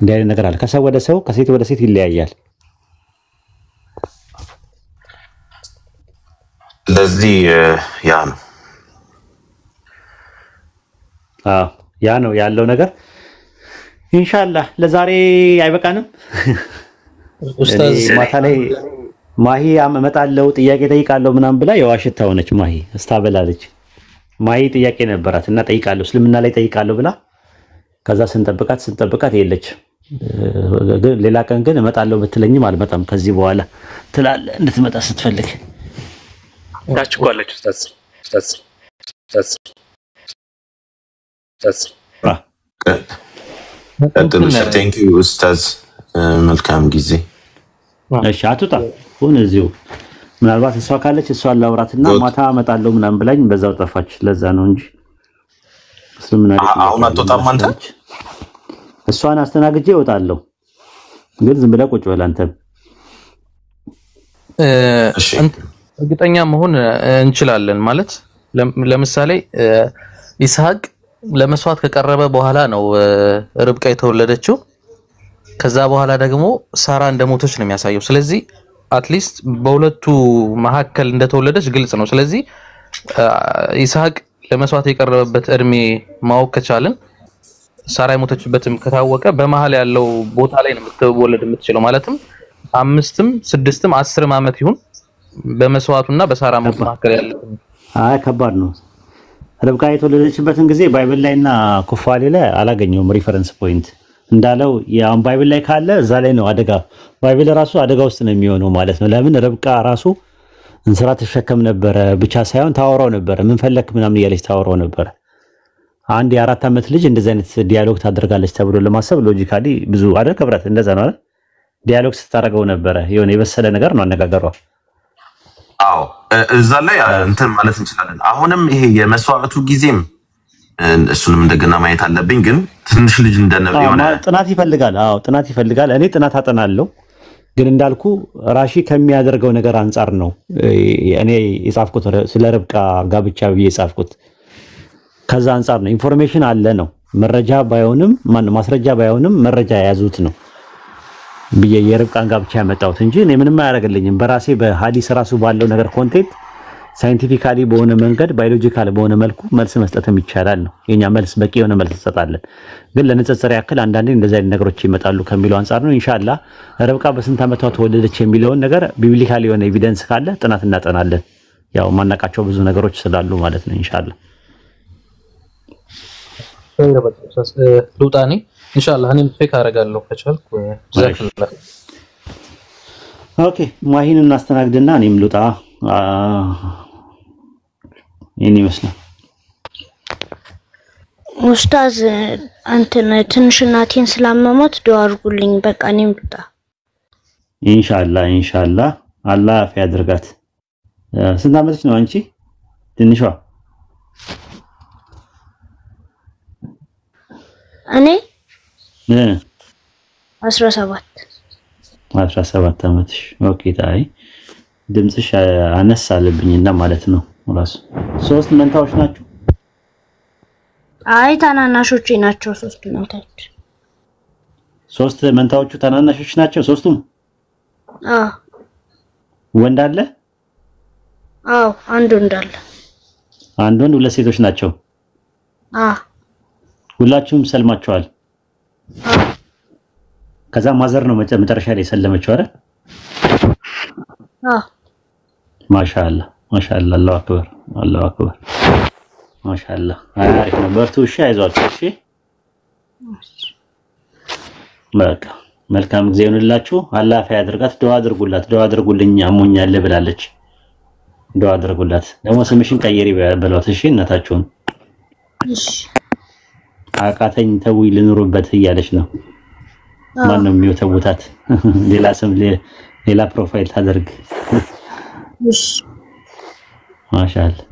እንዲህ አይነት ነገር አለ። ከሰው ወደ ሰው ከሴት ወደ ሴት ይለያያል። ለዚህ ያ ነው ያለው ነገር። ኢንሻአላህ ለዛሬ አይበቃንም። ኡስታዝ ማታ ላይ ማሂ እመጣለሁ ጥያቄ ጠይቃለሁ ምናምን ብላ የዋሽታ ሆነች። ማሂ እስታበላለች። ማሂ ጥያቄ ነበራት እና ጠይቃለሁ እስልምና ላይ ጠይቃለሁ ብላ ከዛ ስንጠብቃት የለች። ሌላ ቀን ግን እመጣለሁ ብትለኝም አልመጣም ከዚህ በኋላ ትላለ እንድትመጣ ስትፈልግ ታችኳለች። ኡስታዝ ቴንክ ዩ ኡስታዝ፣ መልካም ጊዜ። እሺ አትውጣ ሁን እዚሁ። ምናልባት እሷ ካለች እሷን ላውራትና ማታ እመጣለሁ ምናምን ብላኝ በዛው ጠፋች። ለዛ ነው እንጂ እስልምና አሁን አትወጣም አንተ? እሷን አስተናግጄ እወጣለሁ፣ ግን ዝም ብለህ ቁጭ በል አንተም። እርግጠኛ መሆን እንችላለን ማለት ለምሳሌ ይስሐቅ ለመስዋዕት ከቀረበ በኋላ ነው ርብቃ የተወለደችው። ከዛ በኋላ ደግሞ ሳራ እንደሞተች ነው የሚያሳየው። ስለዚህ አትሊስት በሁለቱ መካከል እንደተወለደች ግልጽ ነው። ስለዚህ ይስሐቅ ለመስዋዕት የቀረበበት እድሜ ማወቅ ከቻልን ሳራ የሞተችበትም ከታወቀ በመሃል ያለው ቦታ ላይ ነው የምትወለድ የምትችለው። ማለትም 5ም 6ም 10ም ዓመት ይሁን በመስዋዕቱና በሳራ ሞት መካከል ያለው ከባድ ነው። ርብቃ የተወለደችበትን ጊዜ ባይብል ላይና ኩፋሌ ላይ አላገኘውም ሪፈረንስ ፖይንት። እንዳለው ያን ባይብል ላይ ካለ እዛ ላይ ነው አደጋ። ባይብል ራሱ አደጋ ውስጥ ነው የሚሆነው ማለት ነው። ለምን ርብቃ ራሱ እንስራ ተሸከም ነበረ ብቻ ሳይሆን ታወራው ነበረ። ምን ፈለክ ምናምን እያለች ታወራው ነበረ። አንድ የ4 ዓመት ልጅ እንደዚህ አይነት ዲያሎግ ታደርጋለች ተብሎ ለማሰብ ሎጂካሊ ብዙ አይደል ክብረት እንደዛ ነው አይደል? ዲያሎግ ስታደርገው ነበረ። የሆነ የበሰለ ነገር ነው አነጋገሯ። አዎ እዛ ላይ እንትን ማለት እንችላለን። አሁንም ይሄ የመስዋዕቱ ጊዜም እሱንም እንደገና ማየት አለብኝ። ግን ትንሽ ልጅ እንደነበረ የሆነ ጥናት ይፈልጋል። አዎ ጥናት ይፈልጋል። እኔ ጥናት አጠናለሁ፣ ግን እንዳልኩ ራሺ ከሚያደርገው ነገር አንፃር ነው እኔ የጻፍኩት ስለ ርብቃ ጋብቻ ብዬ የጻፍኩት። ከዛ አንፃር ነው ኢንፎርሜሽን አለ ነው መረጃ ባይሆንም ማስረጃ ባይሆንም መረጃ የያዙት ነው ብዬ የርብቃን ጋብቻ ያመጣሁት እንጂ እኔ ምንም አያደርግልኝም። በራሴ በሐዲስ ራሱ ባለው ነገር ኮንቴንት ሳይንቲፊካሊ በሆነ መንገድ ባዮሎጂካል በሆነ መልኩ መልስ መስጠትም ይቻላል ነው የኛ መልስ በቂ የሆነ መልስ እንሰጣለን። ግን ለንጽጽር ያክል አንዳንዴ እንደዚህ አይነት ነገሮች ይመጣሉ ከሚለው አንፃር ነው። ኢንሻአላህ ርብቃ በስንት ዓመቷ ተወለደች የሚለውን ነገር ቢብሊካሊ የሆነ ኤቪደንስ ካለ ጥናት እናጠናለን። ያው ማናቃቸው ብዙ ነገሮች ስላሉ ማለት ነው ኢንሻአላህ ሉጣኔ ኢንሻአላህ እኔም ፌክ አደርጋለሁ ከቻልኩ ዘክላ ኦኬ ማሂን እናስተናግድና እኔም ሉጣ ይሄን ይመስላል። ኡስታዝ አንተን ትንሽ እናቴን ስላመመት ዱአ አድርጉልኝ። በቃ እኔም ሉጣ ኢንሻአላህ አላህ አፍ ያድርጋት። ስንት ዓመትሽ ነው አንቺ ትንሿ? እኔ 17 ዓመትሽ። ኦኬ ታይ ድምጽሽ አነስ አለብኝና ማለት ነው። ራሱ 3 መንታዎች ናቸው? አይ ታናናሾቼ ናቸው 3 መንታዎች። 3 መንታዎቹ ታናናሾች ናቸው ሶስቱም? አዎ። ወንድ አለ? አዎ አንድ ወንድ አለ። አንድ ወንድ 2 ሴቶች ናቸው? አዎ። ሁላችሁም ሰልማችኋል? አዎ። ከዛ ማዘር ነው መጨረሻ ላይ ሰለመችው አይደል? አዎ። ማሻአላህ አላሁ አክበር ማሻአላህ። አሪፍ ነው። በርቱ። እሺ አይዟችሁ። እሺ በቃ መልካም ጊዜ ይሁንላችሁ። አላህ አፍ ያድርጋት። ዱአ አድርጉላት። ዱአ አድርጉልኝ አሞኛል ብላለች። ዱአ አድርጉላት። ደግሞ ስምሽን ቀይሪ በሏት። እሺ እናታችሁን እሺ አቃተኝ ተው ልኑርበት እያለች ነው። ማንንም የሚወተውታት ሌላ ስም ሌላ ፕሮፋይል ታደርግ። እሺ ማሻአላህ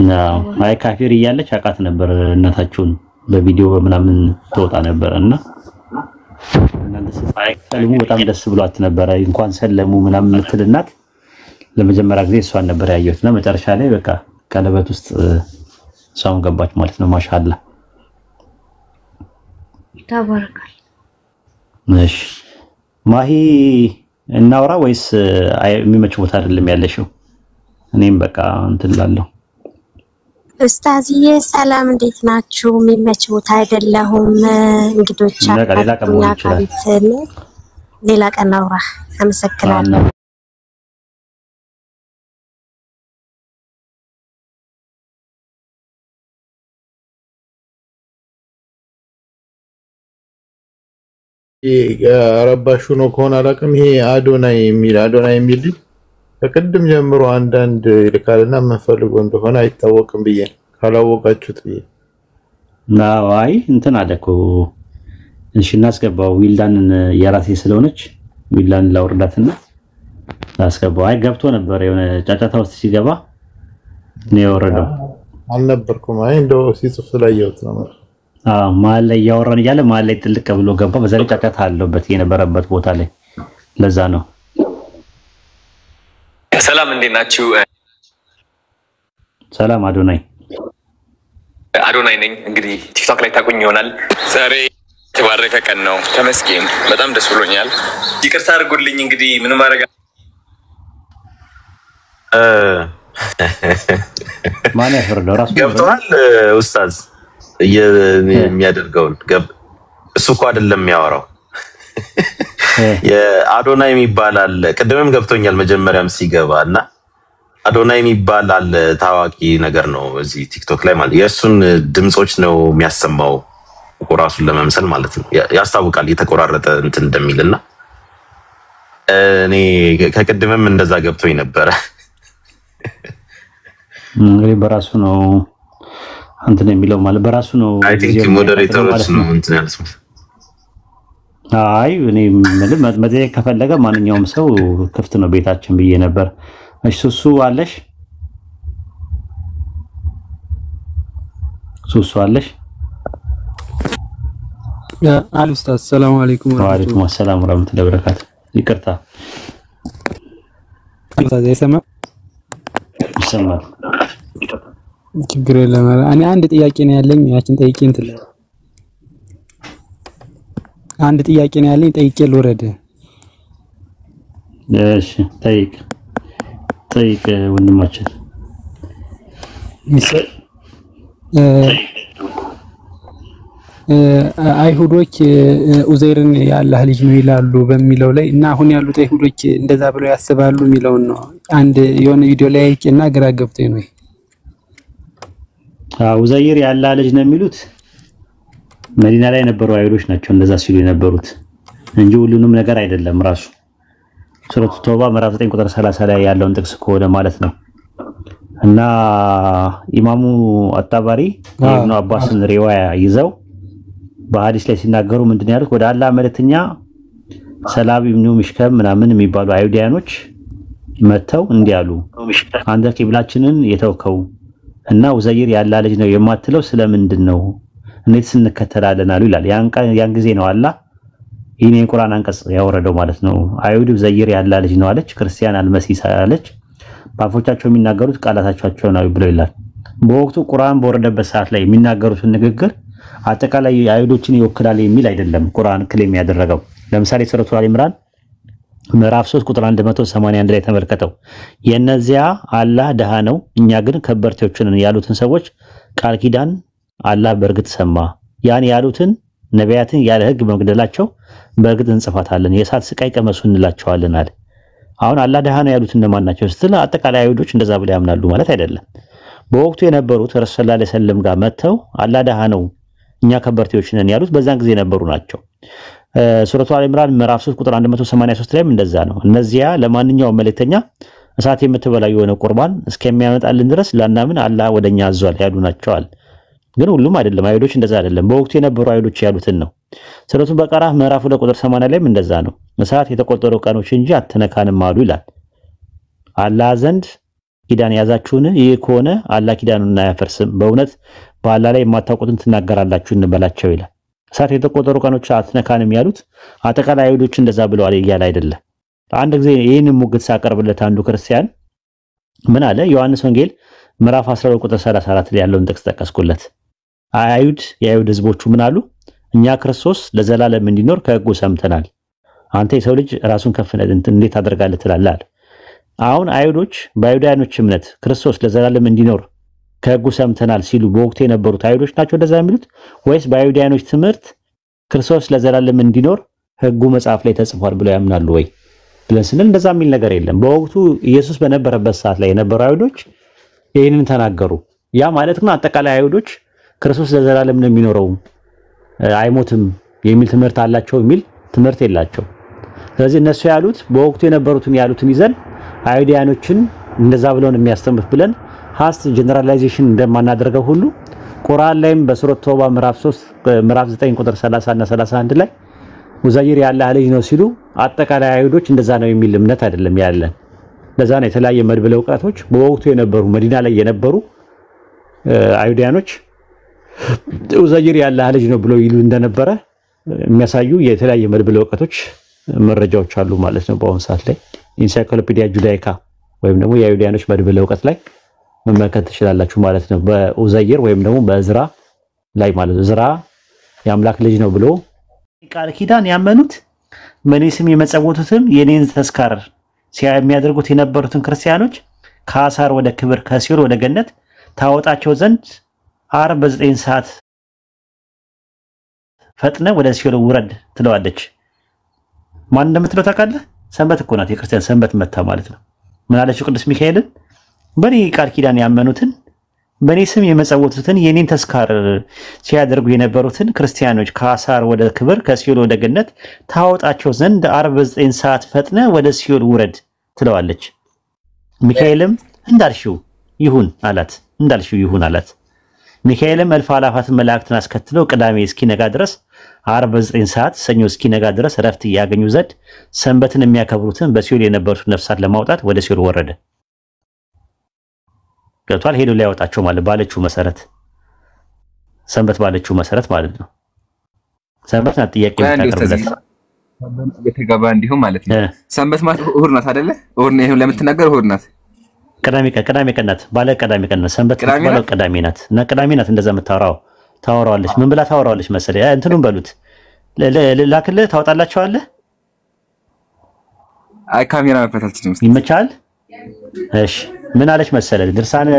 ነው። አይ ካፊር እያለች አቃት ነበር እናታችሁን በቪዲዮ ምናምን ተወጣ ነበርና እናንተ ሰልሙ በጣም ደስ ብሏት ነበር። እንኳን ሰለሙ ምናምን ምትልናት ለመጀመሪያ ጊዜ እሷን ነበር ያየሁትና መጨረሻ ላይ በቃ ቀለበት ውስጥ እሷም ገባች ማለት ነው። ማሻአላህ ተባረካል። እሺ ማሂ እናውራ ወይስ የሚመች ቦታ አይደለም ያለሽው? እኔም በቃ እንትን ላለሁ። ኡስታዝዬ ሰላም እንዴት ናችሁ? የሚመች ቦታ አይደለሁም። እንግዶች ሌላ ቀን አውራ። አመሰግናለሁ። ረባሹ ነው ከሆነ አላውቅም። ይሄ አዶናይ የሚል ከቅድም ጀምሮ አንዳንድ ይልካልና የምንፈልገው እንደሆነ አይታወቅም ብዬ ካላወቃችሁት ብዬ አይ እንትን አለኮ እሺ እናስገባው። ዊልዳንን የራሴ ስለሆነች ዊልዳን ላውርዳትና ላስገባው። አይ ገብቶ ነበር የሆነ ጫጫታ ውስጥ ሲገባ ነው የወረደው። አልነበርኩም። አይ እንደው ሲጽፍ ስላየሁት ነው። መሀል ላይ እያወራን እያለ መሀል ላይ ጥልቅ ብሎ ገባ። በዛ ላይ ጫጫታ አለበት የነበረበት ቦታ ላይ ለዛ ነው። ሰላም እንዴት ናችሁ? ሰላም አዶናይ ነኝ። እንግዲህ ቲክቶክ ላይ ታቁኝ ይሆናል። ዛሬ የተባረከ ቀን ነው። ተመስገን። በጣም ደስ ብሎኛል። ይቅርታ አድርጉልኝ። እንግዲህ ምንም ማድረግ ማን ያፈርደው ራሱ ገብቷል። ኡስታዝ የሚያደርገውን እሱ እኮ አይደለም የሚያወራው። የአዶናይ የሚባል አለ። ቅድምም ገብቶኛል መጀመሪያም ሲገባ እና አዶናይ የሚባል አለ። ታዋቂ ነገር ነው እዚህ ቲክቶክ ላይ ማለት የእሱን ድምጾች ነው የሚያሰማው ራሱን ለመምሰል ማለት ነው። ያስታውቃል የተቆራረጠ እንትን እንደሚልና እኔ ከቅድምም እንደዛ ገብቶኝ ነበረ። እንግዲህ በራሱ ነው እንትን የሚለው ማለት በራሱ ነው። አይ ቲንክ ሞዴሬተሮች ነው እንትን ያልስም። አይ እኔ መጠየቅ ከፈለገ ማንኛውም ሰው ክፍት ነው ቤታችን ብዬ ነበር። እሺ ሱሱ አለሽ? ሱሱ አለሽ? አሉ ኡስታዝ ሰላም አለይኩም ወአለይኩም ሰላም ወራህመቱላሂ ወበረካቱ። ይቅርታ ኡስታዝ ይሰማል? ይሰማል። ችግር የለም። እኔ አንድ ጥያቄ ነው ያለኝ ያችን ጠይቄ እንትን አንድ ጥያቄ ነው ያለኝ ጠይቄ ልወረድ። እሺ ጠይቅ ወንድማችን። አይሁዶች ኡዘይርን የአላህ ልጅ ነው ይላሉ በሚለው ላይ እና አሁን ያሉት አይሁዶች እንደዛ ብለው ያስባሉ የሚለው ነው። አንድ የሆነ ቪዲዮ ላይ አይቄና ግራ ገብቶኝ ነው። ኡዘይር የአላህ ልጅ ነው የሚሉት መዲና ላይ የነበሩ አይሁዶች ናቸው እንደዛ ሲሉ የነበሩት እንጂ ሁሉንም ነገር አይደለም። ራሱ ሱረቱ ተውባ ምዕራፍ 9 ቁጥር 30 ላይ ያለውን ጥቅስ ከሆነ ማለት ነው። እና ኢማሙ አጣባሪ ኢብኑ አባስን ሪዋያ ይዘው በሐዲስ ላይ ሲናገሩ ምንድነው ያሉት? ወደ አላህ መልእክተኛ ሰላም ኢብኑ ሚሽከም ምናምን የሚባሉ አይሁዳኖች መተው እንዲያሉ አንተ ቂብላችንን የተውከው እና ኡዘይር የአላህ ልጅ ነው የማትለው ስለምንድን ነው? እንዴት እንከተላለን አሉ ይላል። ያን ጊዜ ነው አላህ ይሄን የቁርአን አንቀጽ ያወረደው ማለት ነው። አይሁድ ኡዘይር የአላህ ልጅ ነው አለች፣ ክርስቲያን አልመሲህ አለች። ባፎቻቸው የሚናገሩት ቃላታቸው ነው ብሎ ይላል። በወቅቱ ቁርአን በወረደበት ሰዓት ላይ የሚናገሩትን ንግግር አጠቃላይ አይሁዶችን ይወክላል የሚል አይደለም ቁርአን ክሌም ያደረገው። ለምሳሌ ሱረቱ አሊ ኢምራን ምዕራፍ 3 ቁጥር 181 ላይ ተመልከተው። የነዚያ አላህ ደሃ ነው እኛ ግን ከበርቴዎችን ያሉትን ሰዎች ቃል ኪዳን አላህ በእርግጥ ሰማ። ያን ያሉትን ነቢያትን ያለ ህግ መግደላቸው በእርግጥ እንጽፋታለን፣ የእሳት ስቃይ ቀመሱ እንላቸዋለን አለ። አሁን አላህ ደሃ ነው ያሉት እነማን ናቸው ስትል አጠቃላይ አይሁዶች እንደዛ ብለው ያምናሉ ማለት አይደለም። በወቅቱ የነበሩት ረሱል ሰለላሁ ዐለይሂ ወሰለም ጋር መተው አላህ ደሃ ነው እኛ ከበርቴዎች ነን ያሉት በዛን ጊዜ የነበሩ ናቸው። ሱረቱ አሊ ኢምራን ምዕራፍ 3 ቁጥር 183 ላይም እንደዛ ነው። እነዚያ ለማንኛውም መልእክተኛ እሳት የምትበላ የሆነ ቁርባን እስከሚያመጣልን ድረስ ላናምን አላህ ወደኛ አዟል ያሉ ናቸዋል። ግን ሁሉም አይደለም፣ አይሁዶች እንደዛ አይደለም። በወቅቱ የነበሩ አይሁዶች ያሉትን ነው። ሱረቱ በቀራ ምዕራፍ 2 ቁጥር 80 ላይም እንደዛ ነው። እሳት የተቆጠሩ ቀኖች እንጂ አትነካንም አሉ ይላል። አላህ ዘንድ ኪዳን ያዛችሁን? ይህ ከሆነ አላህ ኪዳኑን አያፈርስም። በእውነት በአላህ ላይ የማታውቁትን ትናገራላችሁ እንበላቸው ይላል። እሳት የተቆጠሩ ቀኖች አትነካንም ያሉት አጠቃላይ አይሁዶች እንደዛ ብለዋል እያለ አይደለም። አንድ ጊዜ ይህንን ሙግት ሳቀርብለት አንዱ ክርስቲያን ምን አለ? ዮሐንስ ወንጌል ምዕራፍ 12 ቁጥር 34 ላይ ያለውን ጥቅስ ጠቀስኩለት። የአይሁድ ህዝቦቹ ምን አሉ? እኛ ክርስቶስ ለዘላለም እንዲኖር ከሕጉ ሰምተናል፣ አንተ የሰው ልጅ ራሱን ከፍ እንዴት አደርጋለህ ትላለህ? አሁን አይሁዶች በአይሁዳኖች እምነት ክርስቶስ ለዘላለም እንዲኖር ከሕጉ ሰምተናል ሲሉ በወቅቱ የነበሩት አይሁዶች ናቸው እንደዛ የሚሉት ወይስ በአይሁዳኖች ትምህርት ክርስቶስ ለዘላለም እንዲኖር ሕጉ መጽሐፍ ላይ ተጽፏል ብለው ያምናሉ ወይ ብለን ስንል እንደዛ የሚል ነገር የለም። በወቅቱ ኢየሱስ በነበረበት ሰዓት ላይ የነበሩ አይሁዶች ይህንን ተናገሩ። ያ ማለት ግን አጠቃላይ አይሁዶች ክርስቶስ ለዘላለም ነው የሚኖረው አይሞትም የሚል ትምህርት አላቸው የሚል ትምህርት የላቸው። ስለዚህ እነሱ ያሉት በወቅቱ የነበሩትን ያሉትን ይዘን አይሁዳኖችን እንደዛ ብለው ነው የሚያስተምሩት ብለን ሃስት ጀነራላይዜሽን እንደማናደርገው ሁሉ ቁርአን ላይም በሱረቱ ተውባ ምዕራፍ 9 ቁጥር 30 እና 31 ላይ ኡዘይር የአላህ ልጅ ነው ሲሉ አጠቃላይ አይሁዶች እንደዛ ነው የሚል እምነት አይደለም ያለን። ለዛ ነው የተለያየ መድብለ ዕውቀቶች በወቅቱ የነበሩ መዲና ላይ የነበሩ አይሁዳኖች ኡዘይር የአላህ ልጅ ነው ብሎ ይሉ እንደነበረ የሚያሳዩ የተለያየ መድብለ ዕውቀቶች መረጃዎች አሉ ማለት ነው። በአሁኑ ሰዓት ላይ ኢንሳይክሎፒዲያ ጁዳይካ ወይም ደግሞ የአይሁዳኖች መድብለ ዕውቀት ላይ መመልከት ትችላላችሁ ማለት ነው። በኡዘይር ወይም ደግሞ በእዝራ ላይ ማለት ነው። እዝራ የአምላክ ልጅ ነው ብሎ ቃል ኪዳን ያመኑት በእኔ ስም የመጸወቱትም የኔን ተስካር የሚያደርጉት የነበሩትን ክርስቲያኖች ከአሳር ወደ ክብር ከሲኦል ወደ ገነት ታወጣቸው ዘንድ ዓርብ በ9 ሰዓት ፈጥነ ወደ ሲኦል ውረድ ትለዋለች። ማን እንደምትለው ታውቃለህ? ሰንበት እኮ ናት። የክርስቲያን ሰንበት መታ ማለት ነው። ምን አለችው ቅዱስ ሚካኤልን? በኔ ቃል ኪዳን ያመኑትን በኔ ስም የመጸወቱትን የኔን ተስካር ሲያደርጉ የነበሩትን ክርስቲያኖች ከአሳር ወደ ክብር ከሲኦል ወደ ገነት ታወጣቸው ዘንድ ዓርብ በ9 ሰዓት ፈጥነ ወደ ሲኦል ውረድ ትለዋለች። ሚካኤልም እንዳልሽው ይሁን አላት። እንዳልሽው ይሁን አላት። ሚካኤልም እልፍ አእላፋት መላእክትን አስከትለው ቅዳሜ እስኪነጋ ድረስ ዓርብ በ9 ሰዓት ሰኞ እስኪነጋ ድረስ ረፍት ያገኙ ዘንድ ሰንበትን የሚያከብሩትን በሲኦል የነበሩትን ነፍሳት ለማውጣት ወደ ሲኦል ወረደ። ገብቷል? ሄዶ ሊያወጣቸው ማለት ባለችው መሰረት ሰንበት ባለችው መሰረት ማለት ነው። ሰንበት ናት ጥያቄ የምታቀርብለት የተገባ እንዲሁም ማለት ነው። ሰንበት ማለት እሑድ ናት አይደለ? እሑድ ነው። ይሄን ለምትናገር እሑድ ናት። ቅዳሜ ቀን ናት። ባለ ቅዳሜ ቀን ናት። ሰንበት ባለ ቅዳሜ ናት እና ቅዳሜ ናት እንደዛ የምታወራው ታወራዋለች። ምን ብላ ታወራዋለች መሰለኝ? እንትኑን በሉት ላክልህ ታወጣላችኋለህ። አይ ካሜራ መክፈት አልችልም። ይመቻል። እሺ ምን አለች መሰለህ? ድርሳነ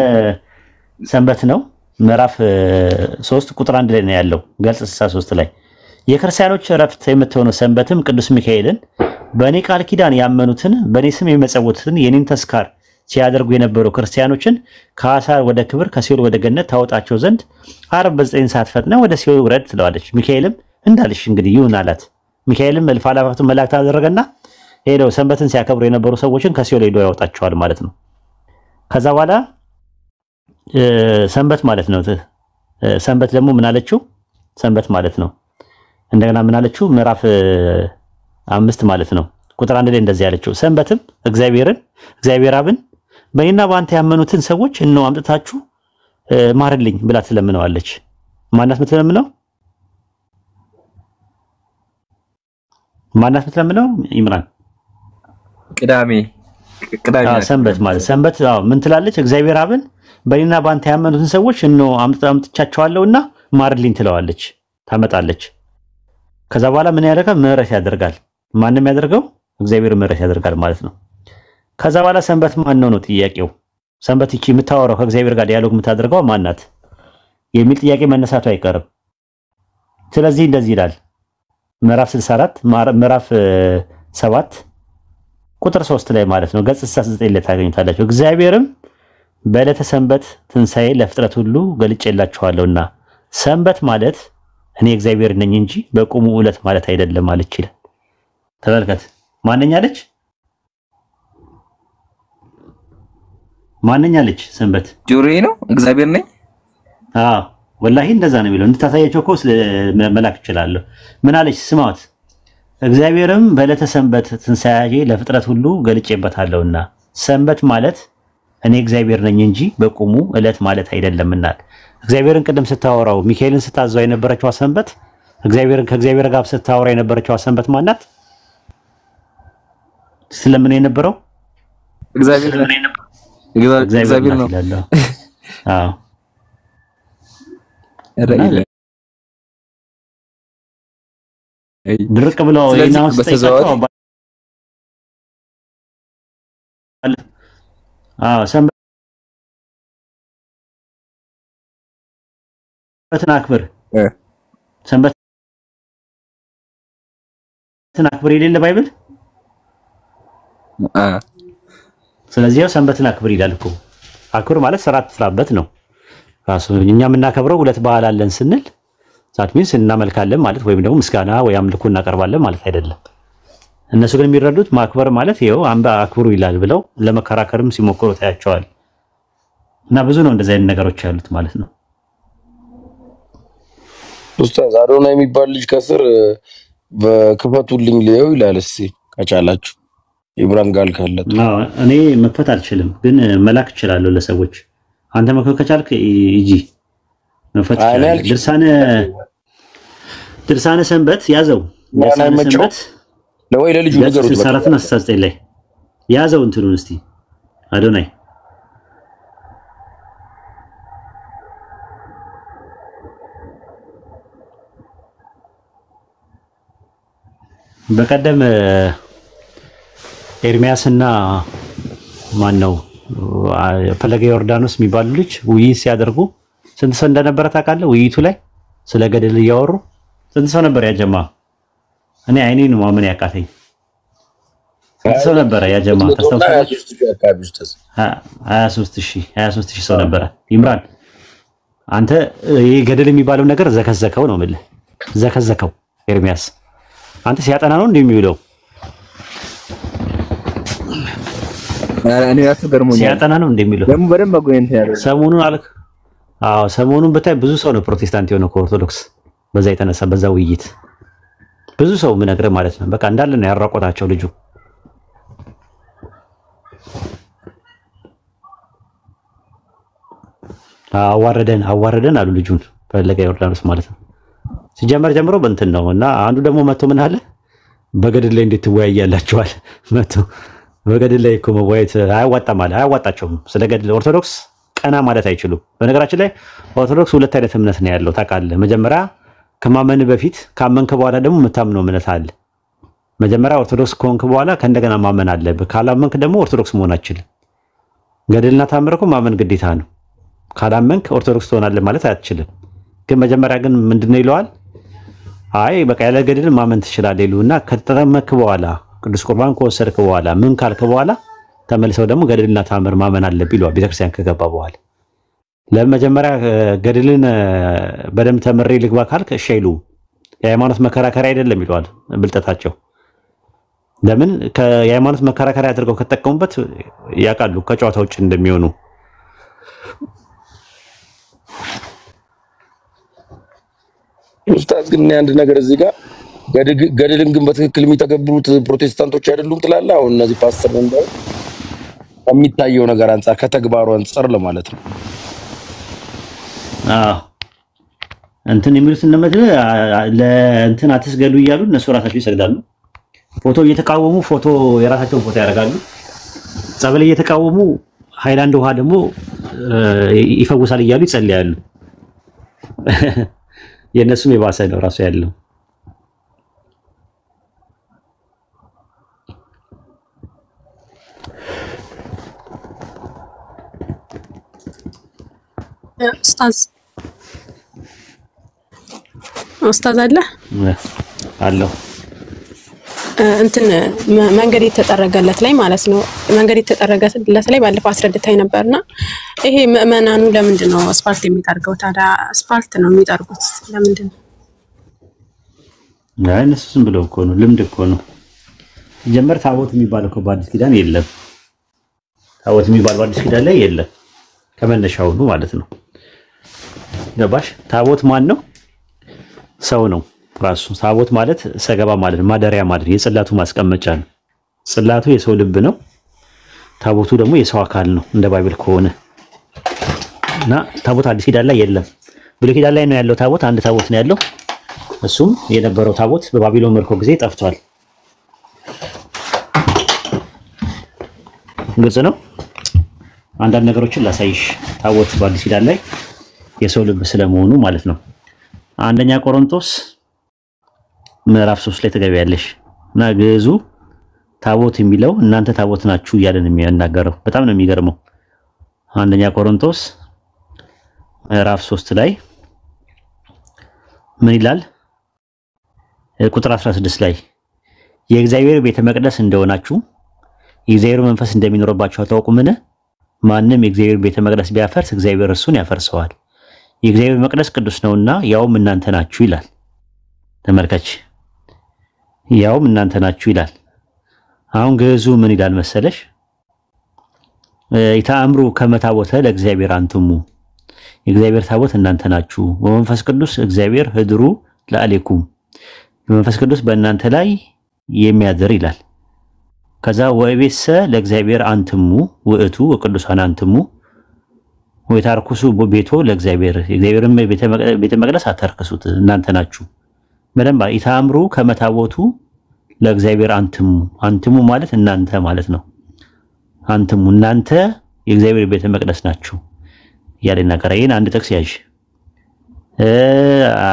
ሰንበት ነው ምዕራፍ 3 ቁጥር 1 ላይ ነው ያለው። ገልጽ 63 ላይ የክርስቲያኖች ዕረፍት የምትሆነው ሰንበትም ቅዱስ ሚካኤልን በእኔ ቃል ኪዳን ያመኑትን በእኔ ስም የሚመጸውቱትን የኔን ተስካር ሲያደርጉ የነበሩ ክርስቲያኖችን ከአሳር ወደ ክብር ከሲኦል ወደ ገነት ታወጣቸው ዘንድ ዓርብ በ9 ሰዓት ፈጥና ወደ ሲኦል ውረድ ትለዋለች። ሚካኤልም እንዳልሽ እንግዲህ ይሁን አላት። ሚካኤልም እልፍ አእላፋቱን መላእክት አደረገና ሄደው ሰንበትን ሲያከብሩ የነበሩ ሰዎችን ከሲኦል ሄዶ ያወጣቸዋል ማለት ነው። ከዛ በኋላ ሰንበት ማለት ነው። ሰንበት ደግሞ ምን አለችው? ሰንበት ማለት ነው እንደገና ምን አለችው? ምዕራፍ 5 ማለት ነው ቁጥር 1 ላይ እንደዚህ ያለችው ሰንበትም እግዚአብሔር አብን በእኔና በአንተ ያመኑትን ሰዎች እነሆ አምጥታችሁ ማርልኝ ብላ ትለምነዋለች። ማናት የምትለምነው? ኢምራን ቅዳሜ ሰንበት ማለት ሰንበት ምን ትላለች? እግዚአብሔር አብን በእኔና በአንተ ያመኑትን ሰዎች እነሆ አምጥቻቸዋለሁና ማርልኝ ትለዋለች፣ ታመጣለች። ከዛ በኋላ ምን ያደርጋል? ምህረት ያደርጋል። ማንም ያደርገው እግዚአብሔር ምህረት ያደርጋል ማለት ነው። ከዛ በኋላ ሰንበት ማን ነው ጥያቄው። ሰንበት እቺ የምታወራው ከእግዚአብሔር ጋር ዲያሎግ የምታደርገው ማናት የሚል ጥያቄ መነሳቱ አይቀርም። ስለዚህ እንደዚህ ይላል ምዕራፍ 64 ምዕራፍ 7 ቁጥር 3 ላይ ማለት ነው ገጽ 69 ላይ ታገኙታላችሁ። እግዚአብሔርም በዕለተ ሰንበት ትንሣኤ ለፍጥረት ሁሉ ገልጬላችኋለሁና ሰንበት ማለት እኔ እግዚአብሔር ነኝ እንጂ በቁሙ ዕለት ማለት አይደለም ማለት ይችላል። ተመልከት። ማንኛለች ሰንበት ጆሮዬ ነው እግዚአብሔር ነኝ። ወላሂ እንደዛ ነው የሚለው። እንድታሳያቸው እኮ መላክ እችላለሁ። ምን አለች? ስማት። እግዚአብሔርም በዕለተ ሰንበት ትንሣኤ ለፍጥረት ሁሉ ገልጬበታለሁና ሰንበት ማለት እኔ እግዚአብሔር ነኝ እንጂ በቁሙ ዕለት ማለት አይደለምና። እግዚአብሔርን ቅድም ስታወራው ሚካኤልን ስታዘው የነበረችው ሰንበት ከእግዚአብሔር ጋር ስታወራ የነበረችው ሰንበት ማናት? ስለምን የነበረው እግዚአብሔር ነው። አዎ ድርቅ ብለው ይናውስ ተይዛው ሰንበትን አክብር የሌለ ባይብል ስለዚህ ያው ሰንበትን አክብር ይላል እኮ። አክብር ማለት ስራ ትስራበት ነው ራሱ። እኛ የምናከብረው ሁለት በዓል አለን ስንል ዛት ሚንስ እናመልካለን ማለት ወይም ደግሞ ምስጋና ወይ አምልኮ እናቀርባለን ማለት አይደለም። እነሱ ግን የሚረዱት ማክበር ማለት ይኸው አክብሩ ይላል ብለው ለመከራከርም ሲሞክሩ ታያቸዋል። እና ብዙ ነው እንደዚህ አይነት ነገሮች ያሉት ማለት ነው። ኡስታዝ አዶና የሚባል ልጅ ከስር በክፈቱልኝ ሊየው ይላል። እስቲ ከቻላችሁ ኢብራሂም ጋር ካለት እኔ መክፈት አልችልም፣ ግን መላክ እችላለሁ ለሰዎች። አንተ መክፈት ከቻልክ ይጂ መክፈት ይችላል። ድርሳነ ሰንበት ያዘው። ድርሳነ ሰንበት ለወይ ለልጁ ነገሩት 64 ላይ ያዘው እንትኑን እስቲ አዶናይ በቀደም ኤርሚያስና ማን ነው ፈለገ ዮርዳኖስ የሚባሉ ልጅ ውይይት ሲያደርጉ ስንት ሰው እንደነበረ ታውቃለህ? ውይይቱ ላይ ስለ ገደል እያወሩ ስንት ሰው ነበር ያጀማ? እኔ አይኔን ማመን ያቃተኝ። ስንት ሰው ነበር ያጀማ? ተስተውላለህ? 23000 ሰው ነበረ። ኢምራን አንተ ይሄ ገደል የሚባለው ነገር ዘከዘከው ነው የምልህ። ዘከዘከው ኤርሚያስ አንተ ሲያጠና ነው እንደሚውለው እኔ ራሱ ገርሞኛል። ሲያጠና ነው እንደሚውለው ደግሞ በደንብ አጎኝተ ያለው ሰሞኑን አልክ። ሰሞኑን ብታይ ብዙ ሰው ነው ፕሮቴስታንት የሆነው ከኦርቶዶክስ በዛ የተነሳ በዛ ውይይት ብዙ ሰው ምን ነገር ማለት ነው። በቃ እንዳለ ነው ያራቆታቸው ልጁ። አዋረደን አሉ ልጁን ፈለገ ዮርዳኖስ ማለት ነው። ሲጀመር ጀምሮ በእንትን ነው እና አንዱ ደግሞ መጥቶ ምን አለ በገድል ላይ እንዴት ትወያያላችኋል? መጥቶ በገድል ላይ እኮ መዋየት አያዋጣም አለ። አያዋጣቸውም። ስለ ገድል ኦርቶዶክስ ቀና ማለት አይችሉም። በነገራችን ላይ ኦርቶዶክስ ሁለት አይነት እምነት ነው ያለው ታውቃለህ። መጀመሪያ ከማመን በፊት ካመንክ በኋላ ደግሞ የምታምነው እምነት አለ። መጀመሪያ ኦርቶዶክስ ከሆንክ በኋላ ከእንደገና ማመን አለብህ። ካላመንክ ደግሞ ኦርቶዶክስ መሆን አትችልም። ገድልና ተአምር እኮ ማመን ግዴታ ነው። ካላመንክ ኦርቶዶክስ ትሆናለህ ማለት አትችልም። ግን መጀመሪያ ግን ምንድነው ይለዋል? አይ በቃ ያለ ገድል ማመን ትችላለህ ይሉና ከተጠመቅክ በኋላ ቅዱስ ቁርባን ከወሰድክ በኋላ ምን ካልክ በኋላ ተመልሰው ደግሞ ገድልና ተአምር ማመን አለብህ ይለዋል። ቤተክርስቲያን ከገባ በኋላ ለመጀመሪያ ገድልን በደንብ ተምሬ ልግባ ካልክ እሺ አይሉም። የሃይማኖት መከራከሪያ አይደለም ይለዋል ብልጠታቸው። ለምን የሃይማኖት መከራከሪያ አድርገው ከተጠቀሙበት ያውቃሉ ከጨዋታ ውጭ እንደሚሆኑ። ኡስታዝ ግን አንድ ነገር እዚህ ጋር ገድልን ግን በትክክል የሚተገብሩት ፕሮቴስታንቶች አይደሉም ትላለህ? አሁን እነዚህ ፓስተር እንደው የሚታየው ነገር አንፃር ከተግባሩ አንፃር ለማለት ነው። እንትን የሚሉት እንደመድለ ለእንትን አትስገዱ እያሉ እነሱ ራሳቸው ይሰግዳሉ። ፎቶ እየተቃወሙ ፎቶ የራሳቸውን ፎቶ ያደርጋሉ። ጸበል እየተቃወሙ ሃይላንድ ውሃ ደግሞ ይፈውሳል እያሉ ይጸልያሉ። የነሱም የባሰ ነው ራሱ ያለው። ኡስታዝ አለሁ እንትን መንገድ የተጠረገለት ላይ ማለት ነው። መንገድ የተጠረገለት ላይ ባለፈው አስረድታይ ነበርና ይሄ ምእመናኑ ለምንድን ነው አስፋልት የሚጠርገው? ታዲያ አስፋልት ነው የሚጠርጉት ለምንድን ነው? እነሱ ዝም ብለው እኮ ነው፣ ልምድ እኮ ነው። ጀመር ታቦት የሚባለው እኮ በአዲስ ኪዳን የለም። ታቦት የሚባለው በአዲስ ኪዳን ላይ የለም ከመነሻው ነው ማለት ነው። ገባሽ? ታቦት ማን ነው? ሰው ነው ራሱ። ታቦት ማለት ሰገባ ማለት ማደሪያ ማለት የጽላቱ ማስቀመጫ ነው። ጽላቱ የሰው ልብ ነው። ታቦቱ ደግሞ የሰው አካል ነው እንደ ባይብል ከሆነ እና ታቦት አዲስ ኪዳን ላይ የለም። ብሉይ ኪዳን ላይ ነው ያለው ታቦት። አንድ ታቦት ነው ያለው። እሱም የነበረው ታቦት በባቢሎን ምርኮ ጊዜ ጠፍቷል። ግልጽ ነው። አንዳንድ ነገሮችን ላሳይሽ። ታቦት በአዲስ ኪዳን ላይ የሰው ልብ ስለመሆኑ ማለት ነው። አንደኛ ቆሮንቶስ ምዕራፍ 3 ላይ ተገቢያለሽ እና ግዕዙ ታቦት የሚለው እናንተ ታቦት ናችሁ እያለን የሚያናገረው በጣም ነው የሚገርመው። አንደኛ ቆሮንቶስ ምዕራፍ 3 ላይ ምን ይላል? ቁጥር 16 ላይ የእግዚአብሔር ቤተ መቅደስ እንደሆናችሁ የእግዚአብሔር መንፈስ እንደሚኖርባችሁ አታውቁምን? ማንም የእግዚአብሔር ቤተ መቅደስ ቢያፈርስ እግዚአብሔር እርሱን ያፈርሰዋል። የእግዚአብሔር መቅደስ ቅዱስ ነውና ያውም እናንተ ናችሁ ይላል። ተመልከች፣ ያውም እናንተ ናችሁ ይላል። አሁን ግዕዙ ምን ይላል መሰለሽ? ይታምሩ ከመታቦተ ለእግዚአብሔር አንትሙ፣ የእግዚአብሔር ታቦት እናንተ ናችሁ። ወመንፈስ ቅዱስ እግዚአብሔር ህድሩ ለአሌኩም፣ መንፈስ ቅዱስ በእናንተ ላይ የሚያድር ይላል። ከዛ ወይቤሰ ለእግዚአብሔር አንትሙ ውእቱ ወቅዱሳን አንትሙ ወይታርኩሱ ቤቶ ለእግዚአብሔር፣ የእግዚአብሔርን ቤተ መቅደስ አታርክሱት እናንተ ናችሁ። በደንብ ይታምሩ ከመታቦቱ ለእግዚአብሔር አንትሙ፣ አንትሙ ማለት እናንተ ማለት ነው። አንትሙ እናንተ የእግዚአብሔር ቤተ መቅደስ ናችሁ እያለ ይናገራል። ይሄን አንድ ጥቅስ ያዥ።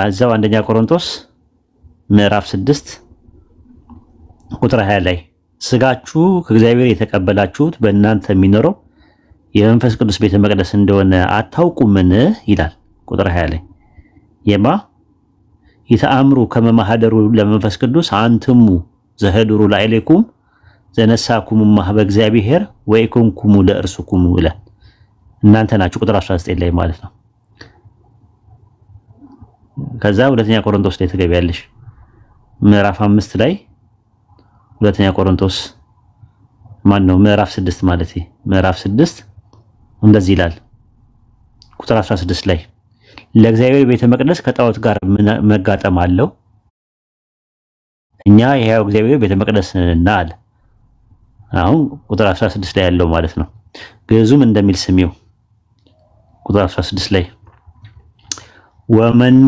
እዛው አንደኛ ቆሮንቶስ ምዕራፍ 6 ቁጥር 20 ላይ ስጋችሁ ከእግዚአብሔር የተቀበላችሁት በእናንተ የሚኖረው የመንፈስ ቅዱስ ቤተ መቅደስ እንደሆነ አታውቁምን ይላል። ቁጥር 20 ላይ የማ ይተአምሩ ከመማህደሩ ለመንፈስ ቅዱስ አንትሙ ዘህድሩ ላይሌኩም ዘነሳኩም ማህበ እግዚአብሔር ወይኩምኩሙ ለእርሱኩም ይላል። እናንተ ናችሁ ቁጥር 19 ላይ ማለት ነው። ከዛ ሁለተኛ ቆሮንቶስ ላይ ተገቢያለሽ ምዕራፍ 5 ላይ ሁለተኛ ቆሮንቶስ ነው ምዕራፍ 6 ማለት ምዕራፍ 6 እንደዚህ ይላል ቁጥር 16 ላይ ለእግዚአብሔር ቤተ መቅደስ ከጣዖት ጋር መጋጠም አለው፣ እኛ የሕያው እግዚአብሔር ቤተ መቅደስ ነን አለ። አሁን ቁጥር 16 ላይ ያለው ማለት ነው። ግዕዙም እንደሚል ስሚው ቁጥር 16 ላይ ወመኑ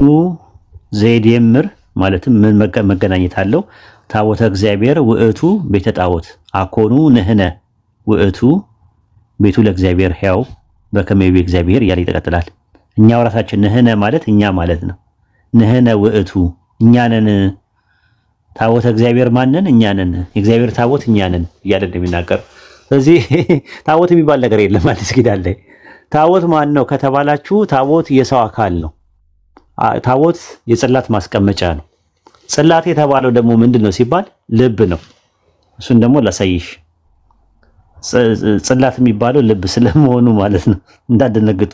ዘይደምር ማለትም ምን መገናኘት አለው? ታቦተ እግዚአብሔር ውእቱ ቤተ ጣዖት አኮኑ ንህነ ውእቱ ቤቱ ለእግዚአብሔር ሕያው በከመ ይቤ እግዚአብሔር እያለ ይቀጥላል። እኛው ራሳችን ንህነ ማለት እኛ ማለት ነው። ንህነ ውእቱ እኛ ነን። ታቦተ እግዚአብሔር ማንን? እኛ ነን። የእግዚአብሔር ታቦት እኛ ነን እያለ እንደሚናገር። ስለዚህ ታቦት የሚባል ነገር የለም አዲስ ኪዳን ላይ። ታቦት ማን ነው ከተባላችሁ ታቦት የሰው አካል ነው። ታቦት የጽላት ማስቀመጫ ነው። ጽላት የተባለው ደግሞ ምንድነው ሲባል ልብ ነው። እሱን ደግሞ ላሳይሽ። ጽላት የሚባለው ልብ ስለመሆኑ ማለት ነው። እንዳደነግጡ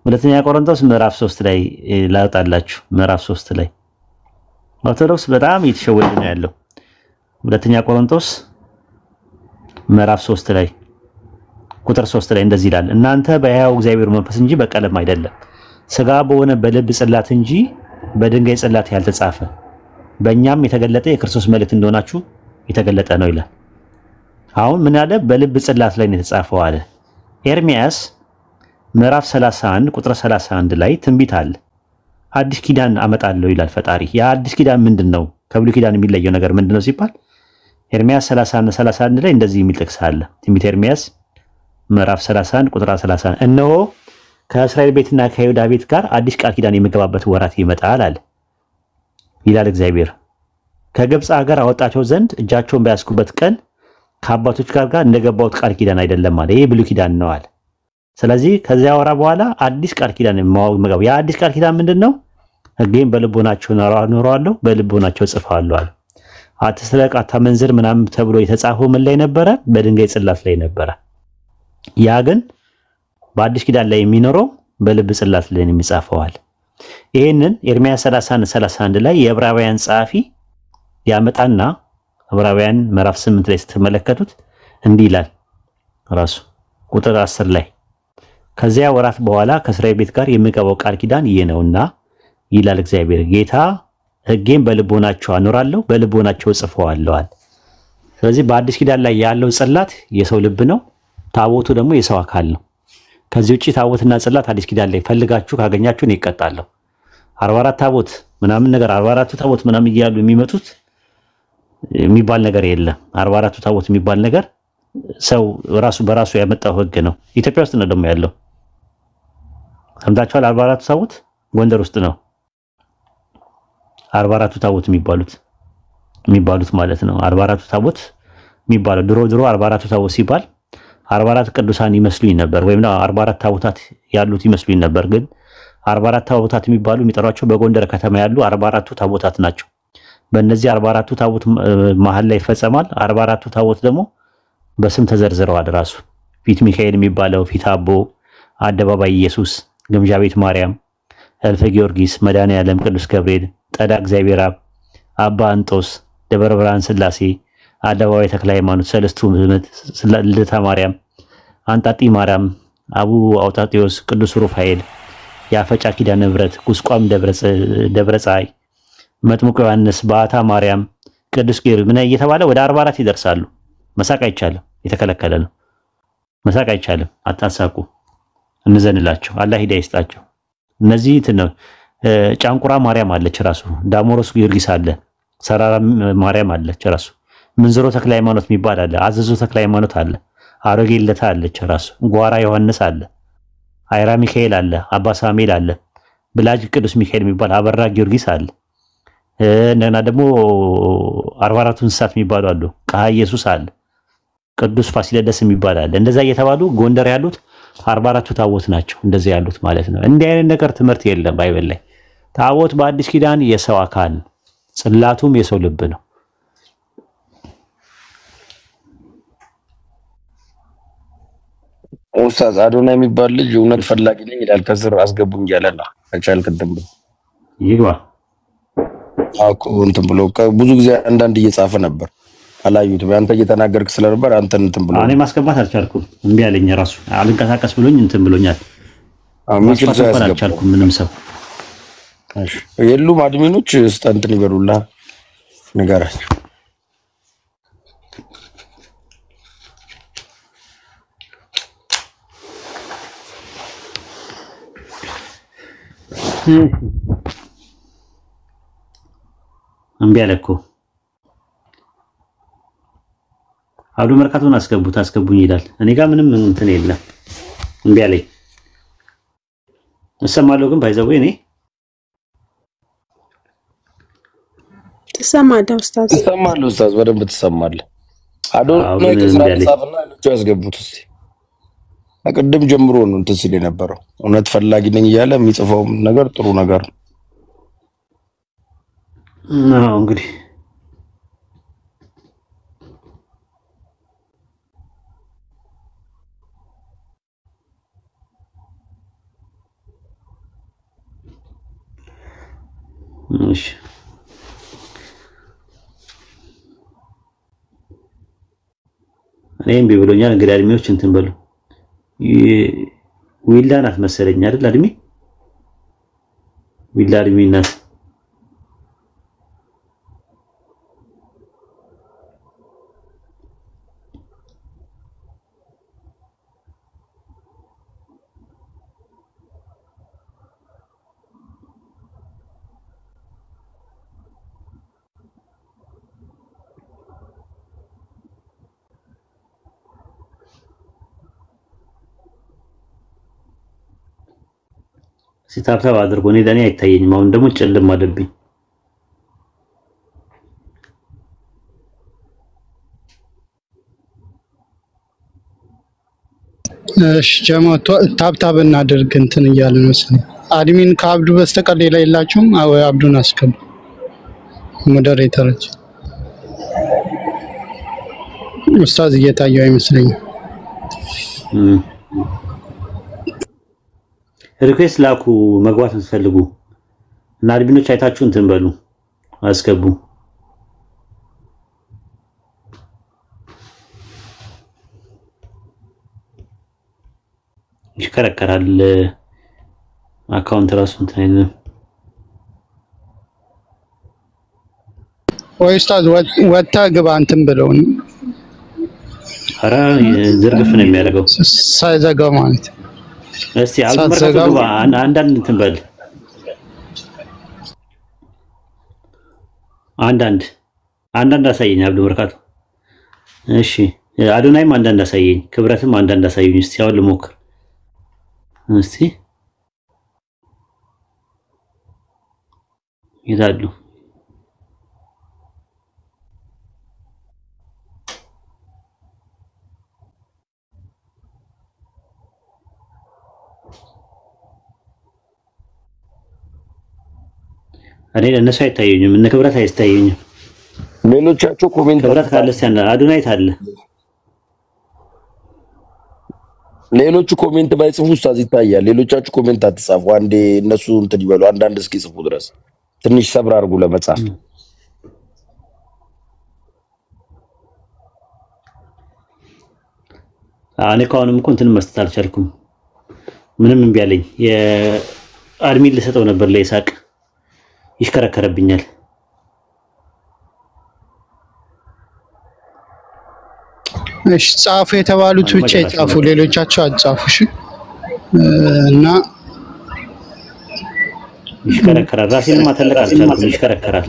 ሁለተኛ ቆሮንቶስ ምዕራፍ 3 ላይ ላውጣላችሁ። ምዕራፍ 3 ላይ ኦርቶዶክስ በጣም እየተሸወደ ነው ያለው። ሁለተኛ ቆሮንቶስ ምዕራፍ 3 ላይ ቁጥር 3 ላይ እንደዚህ ይላል፣ እናንተ በሕያው እግዚአብሔር መንፈስ እንጂ በቀለም አይደለም፣ ሥጋ በሆነ በልብ ጽላት እንጂ በድንጋይ ጽላት ያልተጻፈ በእኛም የተገለጠ የክርስቶስ መልእክት እንደሆናችሁ የተገለጠ ነው ይላል። አሁን ምን አለ? በልብ ጽላት ላይ ነው የተጻፈው አለ። ኤርሚያስ ምዕራፍ 31 ቁጥር 31 ላይ ትንቢት አለ። አዲስ ኪዳን አመጣለሁ ይላል ፈጣሪ። ያ አዲስ ኪዳን ምንድነው? ከብሉይ ኪዳን የሚለየው ነገር ምንድነው ሲባል ኤርሚያስ 31 ላይ እንደዚህ የሚል ጥቅስ አለ። ትንቢት ኤርሚያስ ምዕራፍ 31 ቁጥር 31 እነሆ ከእስራኤል ቤትና ከይሁዳ ቤት ጋር አዲስ ቃል ኪዳን የሚገባበት ወራት ይመጣል አለ ይላል እግዚአብሔር። ከግብፅ ሀገር አወጣቸው ዘንድ እጃቸውን በያዝኩበት ቀን ከአባቶች ጋር እንደገባሁት ቃል ኪዳን አይደለም አለ። ይሄ ብሉይ ኪዳን ነው አለ። ስለዚህ ከዚያ ወራ በኋላ አዲስ ቃል ኪዳን የማወቅ ያ አዲስ ቃል ኪዳን ምንድነው? ሕጌን በልቦናቸው ኖረዋለሁ፣ በልቦናቸው ጽፈዋለሁ አለ። አትስረቅ፣ አታመንዝር ምናምን ተብሎ የተጻፈው ምን ላይ ነበረ? በድንጋይ ጽላት ላይ ነበረ። ያ ግን በአዲስ ኪዳን ላይ የሚኖረው በልብ ጽላት ላይ የሚጻፈው አለ። ይሄንን ኤርሚያስ 31 ላይ የዕብራውያን ጸሐፊ ያመጣና ዕብራውያን ምዕራፍ 8 ላይ ስትመለከቱት እንዲህ ይላል ራሱ ቁጥር 10 ላይ ከዚያ ወራት በኋላ ከእስራኤል ቤት ጋር የሚገባው ቃል ኪዳን ይሄ ነውና ይላል እግዚአብሔር፣ ጌታ ሕጌን በልቦናቸው አኖራለሁ፣ በልቦናቸው ጽፈዋለሁ አለ። ስለዚህ በአዲስ ኪዳን ላይ ያለው ጽላት የሰው ልብ ነው። ታቦቱ ደግሞ የሰው አካል ነው። ከዚህ ውጪ ታቦትና ጽላት አዲስ ኪዳን ላይ ፈልጋችሁ ካገኛችሁ ነው ይቀጣለሁ። 44 ታቦት ምናምን ነገር 44ቱ ታቦት ምናምን እያሉ የሚመጡት የሚባል ነገር የለም። 44ቱ ታቦት የሚባል ነገር ሰው ራሱ በራሱ ያመጣው ሕግ ነው። ኢትዮጵያ ውስጥ ነው ደግሞ ያለው። ሰምታችኋል? 44ቱ ታቦት ጎንደር ውስጥ ነው 44ቱ ታቦት የሚባሉት ማለት ነው። 44ቱ ታቦት የሚባለው ድሮ 44ቱ ታቦት ሲባል 44 ቅዱሳን ይመስሉኝ ነበር፣ ወይም 44 ታቦታት ያሉት ይመስሉኝ ነበር። ግን 44 ታቦታት የሚባሉ የሚጠሯቸው በጎንደር ከተማ ያሉ 44ቱ ታቦታት ናቸው። በእነዚህ 44ቱ ታቦት መሃል ላይ ይፈጸማል። 44ቱ ታቦት ደግሞ በስም ተዘርዝረዋል። ራሱ ፊት ሚካኤል የሚባለው፣ ፊት አቦ፣ አደባባይ ኢየሱስ፣ ግምጃ ቤት ማርያም፣ እልፈ ጊዮርጊስ፣ መድኃኔዓለም፣ ቅዱስ ገብርኤል፣ ጠዳ እግዚአብሔር አብ፣ አባ አንጦስ፣ ደብረ ብርሃን ስላሴ፣ አደባባይ ተክለ ሃይማኖት፣ ሰለስቱ ምዕት፣ ልደታ ማርያም፣ አንጣጢ ማርያም፣ አቡ አውጣጢዮስ፣ ቅዱስ ሩፋኤል፣ የአፈጫ ኪዳነ ምሕረት፣ ቁስቋም ደብረ ፀሐይ፣ መጥምቁ ዮሐንስ፣ ባታ ማርያም፣ ቅዱስ ጊዮርጊስ ምን እየተባለ ወደ 44 ይደርሳሉ። መሳቅ አይቻልም፣ የተከለከለ ነው። መሳቅ አይቻልም። አታሳቁ፣ እንዘንላቸው። አላህ ሂዳያ ይስጣቸው። እነዚህ ጫንቁራ ማርያም አለች ራሱ፣ ዳሞሮስ ጊዮርጊስ አለ፣ ሰራራ ማርያም አለች ራሱ፣ ምንዝሮ ተክለ ሃይማኖት የሚባል አለ፣ አዘዞ ተክለ ሃይማኖት አለ፣ አሮጌ ለታ አለች ራሱ፣ ጓራ ዮሐንስ አለ፣ አይራ ሚካኤል አለ፣ አባ ሳሙኤል አለ፣ ብላጅ ቅዱስ ሚካኤል የሚባል አበራ ጊዮርጊስ አለ። እንደገና ደግሞ 44ቱ እንስሳት የሚባሉ አሉ፣ ቃ ኢየሱስ አለ፣ ቅዱስ ፋሲለደስ የሚባል አለ። እንደዛ እየተባሉ ጎንደር ያሉት 44ቱ ታቦት ናቸው። እንደዚህ ያሉት ማለት ነው። እንዲህ አይነት ነገር ትምህርት የለም ባይበል ላይ። ታቦት በአዲስ ኪዳን የሰው አካል፣ ጽላቱም የሰው ልብ ነው። ኡስታዝ አዶና የሚባል ልጅ እውነት ፈላጊ ነኝ ይላል። ከስር አስገቡኝ እያለ ነው። አቻልክ እንትን ብሎ ይግባ አውቁ እንትን ብሎ ብዙ ጊዜ አንዳንድ እየጻፈ ነበር። አላዩትም። አንተ እየተናገርክ ስለነበር አንተ እንትን ብሎ እኔ ማስገባት አልቻልኩም። እምቢ አለኝ ራሱ አልንቀሳቀስ ብሎኝ እንትን ብሎኛል። ሚችል ሰው አልቻልኩም። ምንም ሰው የሉም። አድሚኖች እንትን ይበሉላ ንገራቸው። እምቢ አለ እኮ አብዱ መርካቶን አስገቡኝ ይላል። እኔ ጋር ምንም እንትን የለም። እምቢ አለኝ። እሰማለሁ ግን ባይዘው እኔ ትሰማለህ ኡስታዝ? ትሰማለህ ኡስታዝ? በደንብ ትሰማለህ። አዶናይ ከስራ ጻፍና ሌሎቹ ያስገቡት እስቲ። ከቅድም ጀምሮ ነው እንትን ሲል የነበረው። እውነት ፈላጊ ነኝ እያለ የሚጽፈው ነገር ጥሩ ነገር ነው። እንግዲህ እሺ እኔም ቢብሎኛል። እንግዲህ አድሚዎች እንትን በሉ። ዊላ ናት መሰለኝ አይደል? አድሚ ዊላ አድሚ ናት። ሲታብታብ አድርጎ እኔ ለኔ አይታየኝም። አሁን ደግሞ ጨልም አለብኝ። እሺ ጀማዓ ታብታብ እናድርግ እንትን እያልን መሰለኝ። አድሚን ከአብዱ በስተቀር ሌላ የላችሁም? አዎ አብዱን አስገቡ። ሞዴሬተሮች ኡስታዝ እየታየው አይመስለኝም። ሪኩዌስት ላኩ መግባት የምትፈልጉ እና አድሚኖች አይታችሁ እንትን በሉ አስገቡ። ይከረከራል አካውንት ራሱ እንትን አይደለም ወይ ኡስታዝ ወጣ ግባ እንትን ብለውን ኧረ ዝርግፍ ነው የሚያደርገው ሳይዘጋው ማለት እስቲ አብዱ መርካቶ ግባ አንዳንድ እንትን በል አንዳንድ አሳየኝ አብዱ መርካቶ። እሺ አዶናይም አንዳንድ አሳየኝ፣ ክብረትም አንዳንድ አሳየኝ። እስቲ አሁን ልሞክር እስቲ ይላሉ። እኔ ለነሱ አይታየኝም፣ እነ ክብረት አይታየኝም። ሌሎቻችሁ ኮሜንት ክብረት ካለስ ያለ አዶናይ ታለ ሌሎቹ ኮሜንት ባይጽፉ ኡስታዝ ይታያል። ሌሎቻችሁ ኮሜንት አትጻፉ። አንዴ እነሱ እንትን ይበሉ። አንዳንድ እስኪ ጽፉ ድረስ ትንሽ ሰብር አድርጉ ለመጻፍ። እኔ ከአሁንም እኮ እንትን መስጠት አልቻልኩም። ምንም እምቢ አለኝ። የአድሚን ልሰጠው ነበር ለይሳቅ ይሽከረከረብኛል። እሺ ጻፉ የተባሉት ብቻ ይጻፉ፣ ሌሎቻቸው አጻፉ። እሺ እና ይሽከረከራል። ራሴን ማተለቅ አልቻልኩም። ይሽከረከራል።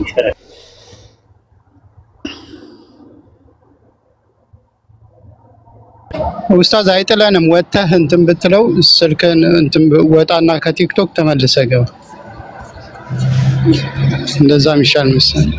ኡስታዝ አይጥለንም። ወጥተህ እንትን ብትለው ስልክን እንትን ወጣና ከቲክቶክ ተመልሰህ ገባ። እንደዛም ይሻል መሰለኝ።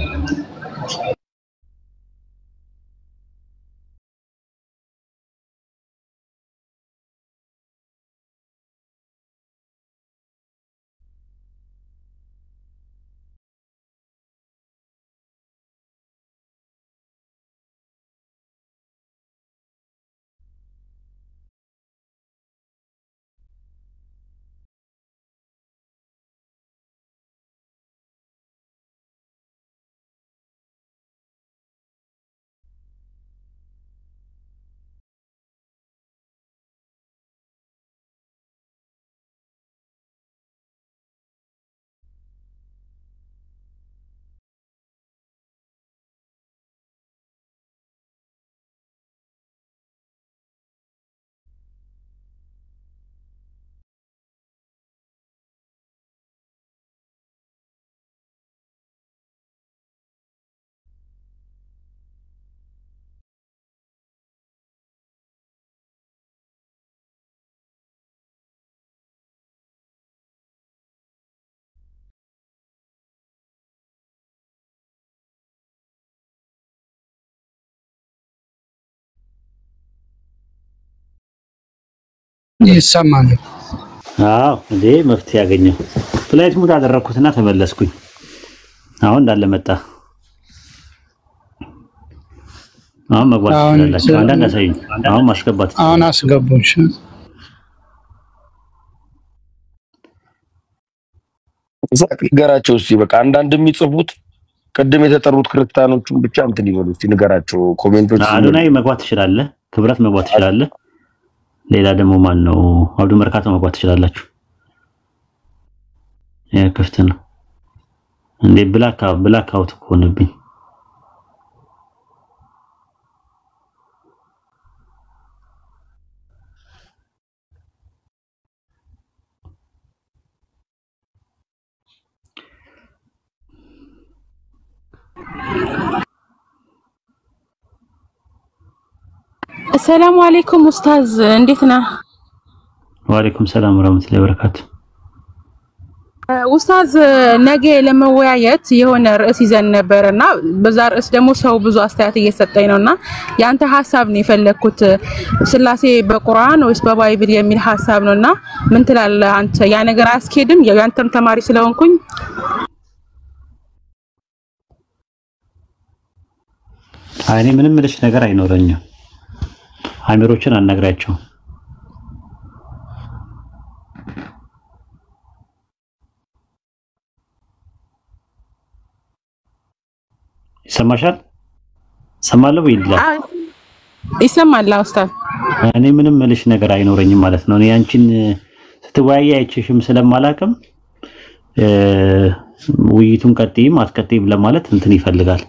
ይሰማል። አዎ እንዴ መፍትሄ ያገኘው ፍላይት ሙድ አደረኩትና ተመለስኩኝ። አሁን እንዳለ መጣ። አሁን መግባት ትችላላችሁ። አንዳንድ አሳይኝ። አሁን ማስገባት አሁን አስገቡሽ። ንገራቸው እስቲ በቃ አንዳንድ የሚጽፉት ቅድም የተጠሩት ክርስቲያኖቹን ብቻ እንትን ይበሉ እስቲ ንገራቸው። ኮሜንቶች አዶናይ መግባት ትችላለህ፣ ክብረት መግባት ትችላለህ። ሌላ ደግሞ ማን ነው? አብዱ መርካቶ መግባት ትችላላችሁ። ያ ክፍት ነው እንዴ? ብላክ አውት ሆነብኝ። ሰላም አለይኩም ኡስታዝ እንዴት ነህ? ወአለይኩም ሰላም ወራህመቱላሂ ወበረካቱ። ኡስታዝ ነገ ለመወያየት የሆነ ርዕስ ይዘን ነበርና በዛ ርዕስ ደግሞ ሰው ብዙ አስተያየት እየሰጠኝ ነውና ያንተ ሐሳብ ነው የፈለኩት። ስላሴ በቁርአን ወይስ በባይብል የሚል ሐሳብ ነውና ምን ትላለህ አንተ? ያ ነገር አስኬድም? ያንተም ተማሪ ስለሆንኩኝ እኔ ምንም ምልሽ ነገር አይኖረኝም። አሚሮችን አናግራቸው። ይሰማሻል? ሰማለው ይላ ይሰማል ኡስታዝ። እኔ ምንም ምልሽ ነገር አይኖረኝም ማለት ነው። እኔ አንቺን ስትወያይ አይችሽም ስለማላቅም ውይይቱን ቀጥይም አትቀጥይም ለማለት እንትን ይፈልጋል።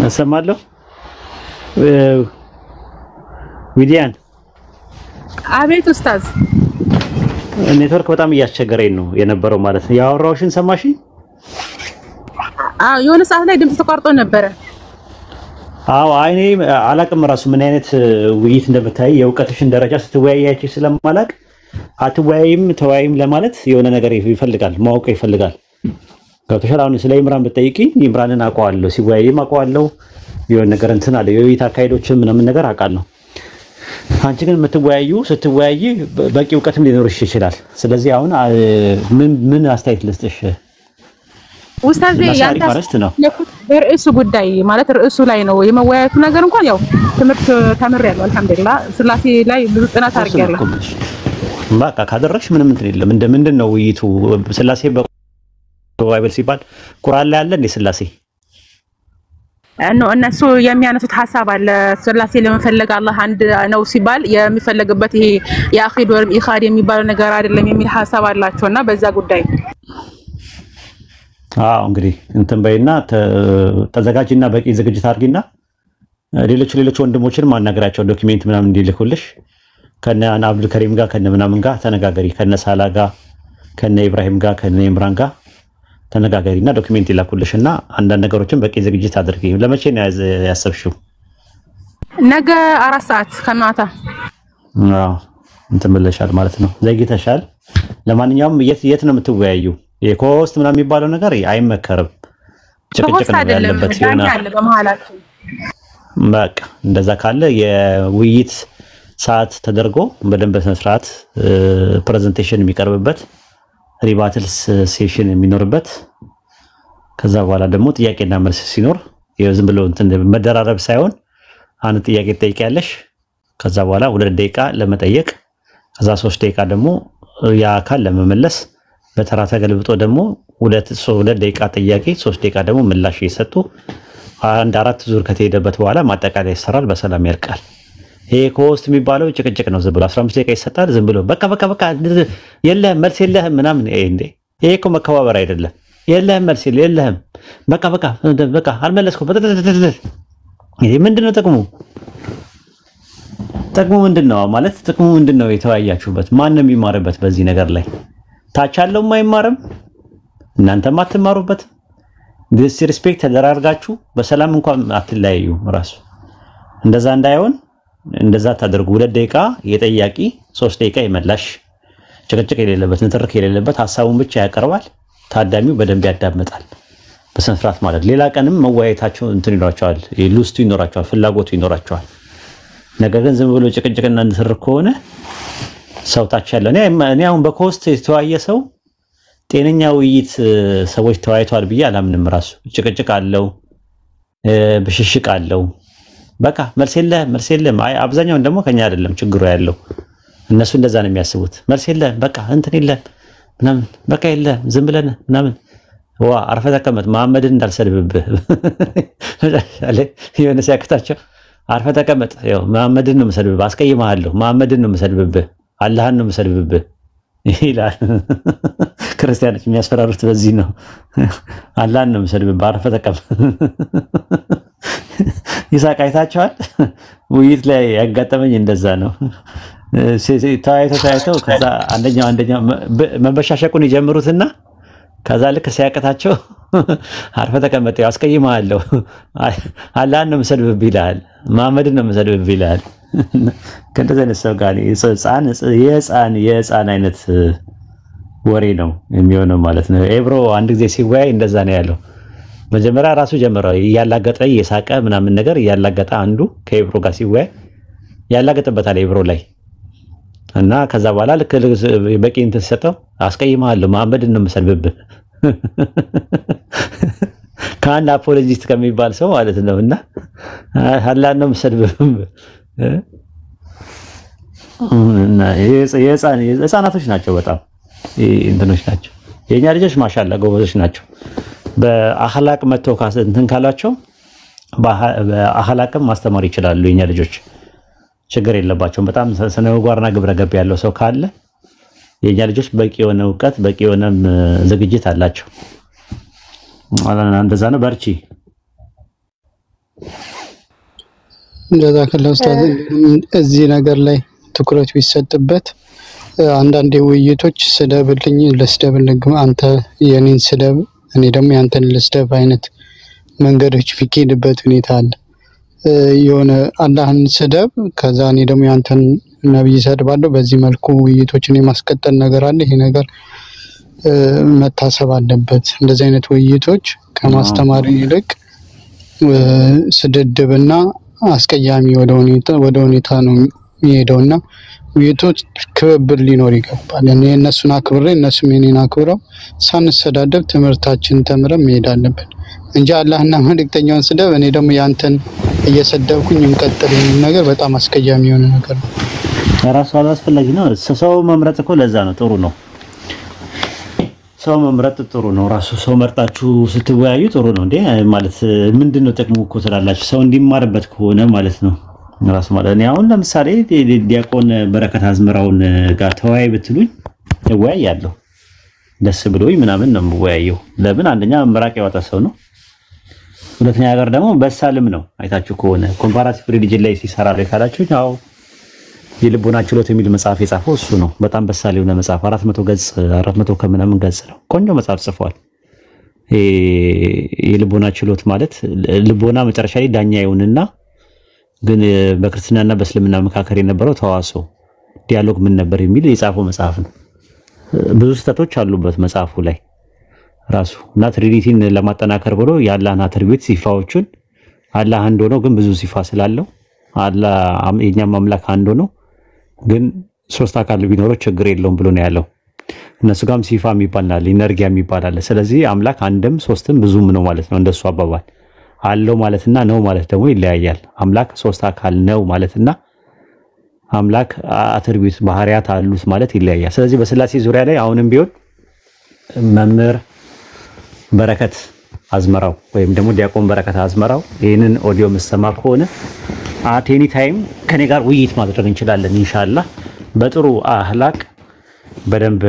እሰማለሁ። ዊዲያን አቤት ኡስታዝ። ኔትወርክ በጣም እያስቸገረኝ ነው የነበረው ማለት ነው። ያወራውሽን ሰማሽኝ? አዎ የሆነ ሰዓት ላይ ድምጽ ተቋርጦ ነበረ። አዎ አይኔ አላቅም ራሱ ምን አይነት ውይይት እንደምታይ የእውቀትሽን ደረጃ ስትወያያች ስለማላቅ አትወያይም ተወያይም ለማለት የሆነ ነገር ይፈልጋል፣ ማወቅ ይፈልጋል። ገብቶሻል? አሁን ስለ ኢምራን ብትጠይቂኝ ኢምራንን አውቀዋለሁ፣ ሲወያይም አውቀዋለሁ፣ የሆነ ነገር እንትን አለ የውይይት አካሄዶችን ምናምን ነገር አውቃለሁ። አንቺ ግን ስትወያይ በቂ እውቀትም ሊኖርሽ ይችላል። ስለዚህ አሁን ምን አስተያየት ልስጥሽ? ኡስታዝ ያንተ በርዕሱ ጉዳይ ማለት ርዕሱ ላይ ነው የመወያየቱ ነገር እንኳን ያው ትምህርት ተምሬያለሁ አልሐምዱሊላህ። ስላሴ ላይ ብዙ ጥናት አድርጌያለሁ። በቃ ካደረግሽ ምንም እንትን የለም። ምንድን ነው ውይይቱ? ስላሴ በባይብል ሲባል ቁርአን ላይ አለ እንዴ ስላሴ? እነሱ የሚያነሱት ሐሳብ አለ። ስላሴ ለመፈለግ አላህ አንድ ነው ሲባል የሚፈለግበት ይሄ የአኺድ ወይም ኢኻድ የሚባለው ነገር አይደለም የሚል ሐሳብ አላቸውና በዛ ጉዳይ እንግዲህ እንትን በይና ተዘጋጅና በቂ ዝግጅት አድርጊና ሌሎች ወንድሞችን ማናገራቸው ዶክሜንት ምናምን እንዲልኩልሽ ከነ አብዱል ከሪም ጋር ከነ ምናምን ጋር ተነጋገሪ፣ ከነ ሳላ ጋር ከነ ኢብራሂም ጋር ከነ ኢምራን ጋር ተነጋገሪና ዶክሜንት ይላኩልሽና አንዳንድ ነገሮችን በቂ ዝግጅት አድርጊ። ለመቼ ነው ያሰብሽው? ነገ 4 ሰዓት ከማታ። እንትን ብለሻል ማለት ነው፣ ዘግይተሻል። ለማንኛውም የት ነው የምትወያዩ? የኮስት ምናምን የሚባለው ነገር አይመከርም። ጭቅጭቅ ነው ያለበት ይሆናል በመሃላችን። በቃ እንደዛ ካለ የውይይት ሰዓት ተደርጎ በደንብ በስነ ስርዓት ፕሬዘንቴሽን የሚቀርብበት ሪባትል ሴሽን የሚኖርበት ከዛ በኋላ ደግሞ ጥያቄና መልስ ሲኖር ዝም ብሎ እንትን መደራረብ ሳይሆን አንድ ጥያቄ ትጠይቂያለሽ፣ ከዛ በኋላ 2 ደቂቃ ለመጠየቅ ከዛ 3 ደቂቃ ደግሞ ያ አካል ለመመለስ በተራ ተገልብጦ ደግሞ 2 ደቂቃ ጥያቄ 3 ደቂቃ ደግሞ ምላሽ እየሰጡ 4 ዙር ከተሄደበት በኋላ ማጠቃለያ ይሰራል፣ በሰላም ያልቃል። ይሄ ኮስት የሚባለው ጭቅጭቅ ነው። ዝም ብሎ 15 ደቂቃ ይሰጣል። ዝም ብሎ በቃ የለህም መልስ የለህም ምናምን። ይሄ እኮ መከባበር አይደለም። የለህም መልስ የለህም በቃ አልመለስኩም። ይሄ ምንድነው ጥቅሙ? ጥቅሙ ምንድነው ማለት ጥቅሙ ምንድነው? የተወያያችሁበት ማንም የሚማርበት በዚህ ነገር ላይ ታች ያለውም አይማርም፣ እናንተም አትማሩበት። ዲስሪስፔክት ተደራርጋችሁ በሰላም እንኳን አትለያዩ። ራሱ እንደዛ እንዳይሆን እንደዛ ታደርጉ። 2 ደቂቃ የጠያቂ 3 ደቂቃ የመላሽ ጭቅጭቅ የሌለበት ንትርክ የሌለበት ሐሳቡን ብቻ ያቀርባል። ታዳሚው በደንብ ያዳምጣል በስነ ስርዓት ማለት። ሌላ ቀንም መወያየታቸው እንትን ይኖራቸዋል፣ ሉስቱ ይኖራቸዋል፣ ፍላጎቱ ይኖራቸዋል። ነገር ግን ዝም ብሎ ጭቅጭቅና ንትርክ ከሆነ ሰው ታች ያለው እኔ አሁን በኮስት የተወያየ ሰው ጤነኛ ውይይት ሰዎች ተወያይተዋል ብዬ አላምንም። ራሱ ጭቅጭቅ አለው፣ ብሽሽቅ አለው። በቃ መልስ የለም። አይ አብዛኛውን ደግሞ ከኛ አይደለም ችግሩ ያለው፣ እነሱ እንደዛ ነው የሚያስቡት። መልስ የለም በቃ እንትን የለም ምናምን በቃ የለም ዝም ብለን ምናምን። አርፈህ ተቀመጥ መሐመድን እንዳልሰድብብህ የሆነ ሲያቅታቸው አርፈህ ተቀመጥ፣ ያው መሐመድን ነው የምሰድብብህ፣ አስቀይምሃለሁ፣ መሐመድን ነው የምሰድብብህ፣ አላህን ነው የምሰድብብህ ይላል። ክርስቲያኖች የሚያስፈራሩት በዚህ ነው። አላህን ነው የምሰድብብህ፣ አርፈህ ተቀመጥ። ይሳቅ አይታችኋል? ውይይት ላይ ያጋጠመኝ እንደዛ ነው። ተወያይተው ከዛ አንደኛው መበሻሸቁን ይጀምሩትና ከዛ ልክ ሲያቀታቸው አርፈህ ተቀመጥ፣ አስቀይምሃለሁ፣ አላህን ነው የምሰድብብህ ይላል፣ መሐመድን ነው የምሰድብብህ ይላል። ከእንደዚህ አይነት ሰው ጋር የህፃን አይነት ወሬ ነው የሚሆነው ማለት ነው። ኤብሮ አንድ ጊዜ ሲወያይ እንደዛ ነው ያለው። መጀመሪያ ራሱ ጀመረው እያላገጠ እየሳቀ ምናምን ነገር እያላገጠ አንዱ ከኤብሮ ጋር ሲወያይ ያላገጠበታል ኤብሮ ላይ እና ከዛ በኋላ ልክ በቂ እንትን ሲሰጠው አስቀይምሃለሁ፣ መሐመድን ነው የምሰድብብህ ከአንድ አፖሎጂስት ከሚባል ሰው ማለት ነው። እና አላህን ነው የምሰድብብህ እና የህፃናቶች ናቸው፣ በጣም እንትኖች ናቸው። የኛ ልጆች ማሻአላ ጎበዞች ናቸው። በአኽላቅ መተው እንትን ካላቸው በአኽላቅም ማስተማር ይችላሉ። የኛ ልጆች ችግር የለባቸውም። በጣም ስነ ምግባርና ግብረ ገብ ያለው ሰው ካለ የኛ ልጆች በቂ የሆነ እውቀት በቂ የሆነ ዝግጅት አላቸው። እንደዛ ነው። በርቺ። እንደዛ ከለ ኡስታዝ እዚህ ነገር ላይ ትኩረት ቢሰጥበት አንዳንድ ውይይቶች ስደብልኝ ልስደብልኝ፣ አንተ የኔን ስደብ እኔ ደግሞ ያንተን ልስደብ አይነት መንገዶች ቢኬድበት ሁኔታ አለ። የሆነ አላህን ስደብ ከዛ እኔ ደግሞ ያንተን ነብይ ሰድባለሁ። በዚህ መልኩ ውይይቶችን የማስቀጠል ነገር አለ። ይሄ ነገር መታሰብ አለበት። እንደዚህ አይነት ውይይቶች ከማስተማር ይልቅ ስድድብና አስቀያሚ ወደ ሁኔታ ነው የሚሄደውና ውይይቶች ክብብር ሊኖር ይገባል። እኔ እነሱን አክብሬ እነሱም የኔን አክብረው ሳንሰዳደብ ትምህርታችን ተምረን መሄድ አለብን እንጂ አላህና መልእክተኛውን ስደብ እኔ ደግሞ ያንተን እየሰደብኩኝ እንቀጥል የሚል ነገር በጣም አስቀያሚ የሆነ ነገር ነው። ራሱ አላስፈላጊ ነው። ሰው መምረጥ እኮ ለዛ ነው ጥሩ ነው። ሰው መምረጥ ጥሩ ነው። ራሱ ሰው መርጣችሁ ስትወያዩ ጥሩ ነው እንዴ ማለት ምንድነው ጥቅሙ እኮ ትላላችሁ። ሰው እንዲማርበት ከሆነ ማለት ነው። ራሱ ማለት እኔ አሁን ለምሳሌ ዲያቆን በረከት አዝመራውን ጋር ተወያይ ብትሉኝ እወያያለሁ። ደስ ብሎኝ ምናምን ነው የምወያየው። ለምን አንደኛ ምራቅ ያወጣ ሰው ነው፣ ሁለተኛ ነገር ደግሞ በሳልም ነው። አይታችሁ ከሆነ ኮምፓራቲቭ ሪሊጅን ላይ ሲሰራ ላይ ካላችሁ ያው የልቦና ችሎት የሚል መጽሐፍ የጻፈው እሱ ነው። በጣም በሳል የሆነ መጽሐፍ 400 ገጽ 400 ከምናምን ገጽ ነው። ቆንጆ መጽሐፍ ጽፏል። የልቦና ችሎት ማለት ልቦና መጨረሻ ላይ ዳኛ ይሁንና ግን በክርስትናና በእስልምና መካከል የነበረው ተዋሶ ዲያሎግ ምን ነበር የሚል የጻፈው መጽሐፍ ነው። ብዙ ስህተቶች አሉበት መጽሐፉ ላይ ራሱ እና ትሪኒቲን ለማጠናከር ብሎ የአላህን አትሪቢዩት ሲፋዎችን አላህ አንድ ሆኖ ግን ብዙ ሲፋ ስላለው አላህ የኛም አምላክ አንድ ሆኖ ግን ሶስት አካል ቢኖረው ችግር የለውም ብሎ ነው ያለው። እነሱ ጋርም ሲፋ የሚባል ኢነርጊያ የሚባል አለ። ስለዚህ አምላክ አንድም ሶስትም ብዙም ነው ማለት ነው እንደሱ አባባል። አለው ማለትና ነው ማለት ደግሞ ይለያያል። አምላክ ሶስት አካል ነው ማለትና አምላክ አትሪቢዩት ባህሪያት አሉት ማለት ይለያያል። ስለዚህ በስላሴ ዙሪያ ላይ አሁንም ቢሆን መምህር በረከት አዝመራው ወይም ደግሞ ዲያቆን በረከት አዝመራው ይሄንን ኦዲዮ መሰማ ከሆነ አት ኤኒ ታይም ከኔ ጋር ውይይት ማድረግ እንችላለን ኢንሻአላህ በጥሩ አህላቅ በደንብ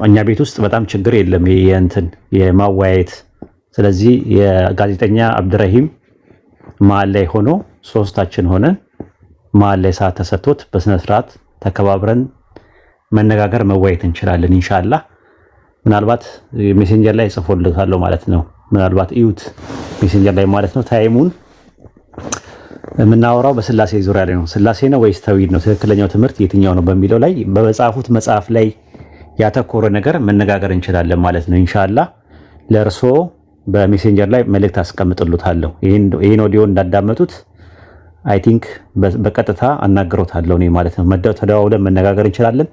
እኛ ቤት ውስጥ በጣም ችግር የለም የእንትን የማዋያየት ስለዚህ የጋዜጠኛ አብዱራሂም መሀል ላይ ሆኖ ሶስታችን ሆነን መሀል ላይ ሰዓት ተሰጥቶት በስነ ስርዓት ተከባብረን መነጋገር መዋየት እንችላለን ኢንሻአላህ ምናልባት ሜሴንጀር ላይ ጽፎልታለሁ ማለት ነው ምናልባት እዩት ሜሴንጀር ላይ ማለት ነው ታይሙን የምናወራው በስላሴ ዙሪያ ላይ ነው ስላሴ ነው ወይስ ተውሂድ ነው ትክክለኛው ትምህርት የትኛው ነው በሚለው ላይ በመጻፉት መጽሐፍ ላይ ያተኮረ ነገር መነጋገር እንችላለን ማለት ነው ኢንሻአላህ ለርሶ በሜሴንጀር ላይ መልእክት አስቀምጥሉታለሁ ይሄን ኦዲዮ እንዳዳመጡት አይ ቲንክ በቀጥታ አናግሮታለሁ እኔ ማለት ነው ተደዋውለን መነጋገር እንችላለን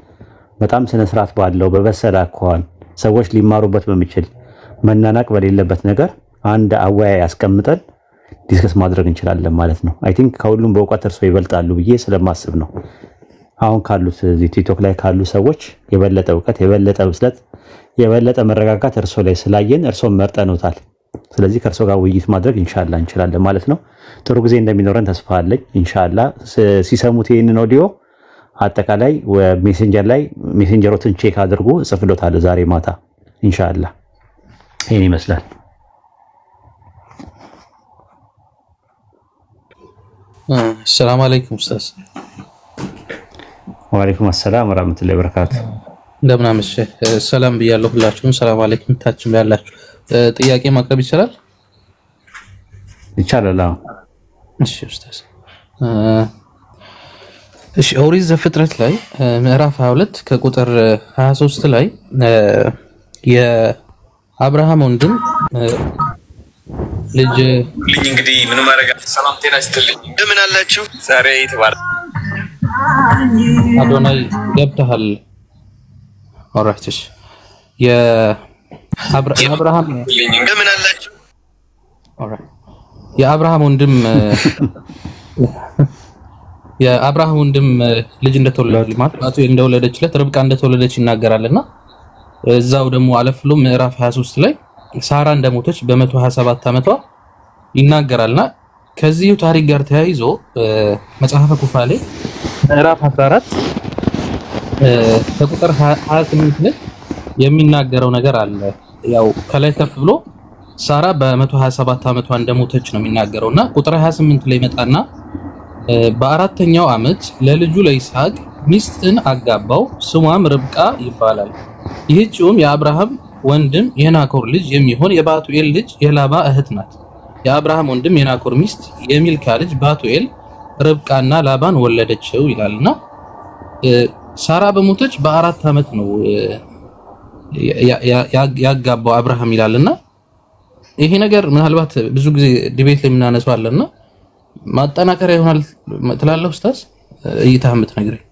በጣም ስነ ስርዓት ባለው በበሰለ አኳኋን ሰዎች ሊማሩበት በሚችል መናናቅ በሌለበት ነገር አንድ አወያይ አስቀምጠን ዲስከስ ማድረግ እንችላለን ማለት ነው አይ ቲንክ ከሁሉም በእውቀት እርሶ ይበልጣሉ ብዬ ስለማስብ ነው አሁን ካሉት እዚህ ቲክቶክ ላይ ካሉ ሰዎች የበለጠ እውቀት የበለጠ ብስለት የበለጠ መረጋጋት እርሶ ላይ ስላየን እርሶ መርጠኖታል ስለዚህ ከእርሶ ጋር ውይይት ማድረግ ኢንሻአላህ እንችላለን ማለት ነው ጥሩ ጊዜ እንደሚኖረን ተስፋ አለኝ ኢንሻአላህ ሲሰሙት ይሄንን ኦዲዮ አጠቃላይ ሜሴንጀር ላይ ሜሴንጀሮትን ቼክ አድርጉ ጽፍሎታል ዛሬ ማታ ኢንሻአላህ ይሄን ይመስላል ሰላም አለይኩም ኡስታዝ ወአለይኩም ሰላም ወራህመቱላሂ ወበረካቱ እንደምን አመሸህ ሰላም ብያለሁ ሁላችሁም ሰላም አለይኩም ታችም ያላችሁ ጥያቄ ማቅረብ ይችላል ይቻላል እሺ ኡስታዝ እሺ ኦሪት ዘፍጥረት ላይ ምዕራፍ 22 ከቁጥር 23 ላይ የአብርሃም ወንድም ልጅ እንግዲህ ምን ማረጋ ሰላም ጤና ይስጥልኝ እንደምን አላችሁ ዛሬ ተባረክ አዶናይ ገብተሃል ኦራይትሽ የአብርሃም እንደምን አላችሁ ኦራይት የአብርሃም ወንድም ልጅ እንደተወለደ ማለት እንደወለደችለት ርብቃ እንደተወለደች ይናገራልና እዛው ደግሞ አለፍሎ ምዕራፍ 23 ላይ ሳራ እንደሞተች በ127 ዓመቷ ይናገራልና ከዚሁ ታሪክ ጋር ተያይዞ መጽሐፈ ኩፋሌ ምዕራፍ 14 ከቁጥር 28 ላይ የሚናገረው ነገር አለ ያው ከላይ ከፍ ብሎ ሳራ በ127 ዓመቷ እንደሞተች ነው የሚናገረውና ቁጥር 28 ላይ መጣና በአራተኛው ዓመት ለልጁ ለይስሐቅ ሚስትን አጋባው ስሟም ርብቃ ይባላል ይህችውም የአብርሃም ወንድም የናኮር ልጅ የሚሆን የባቱኤል ልጅ የላባ እህት ናት የአብርሃም ወንድም የናኮር ሚስት የሚልካ ልጅ ባቱኤል ርብቃና ላባን ወለደችው ይላልና ሳራ በሞተች በ4 ዓመት ነው ያጋባው አብርሃም ይላልና ይሄ ነገር ምናልባት ብዙ ጊዜ ዲቤት ላይ ምናነሳው አለና ማጠናከሪያ ይሆናል ትላለህ ኡስታዝ እይታህ የምትነግረኝ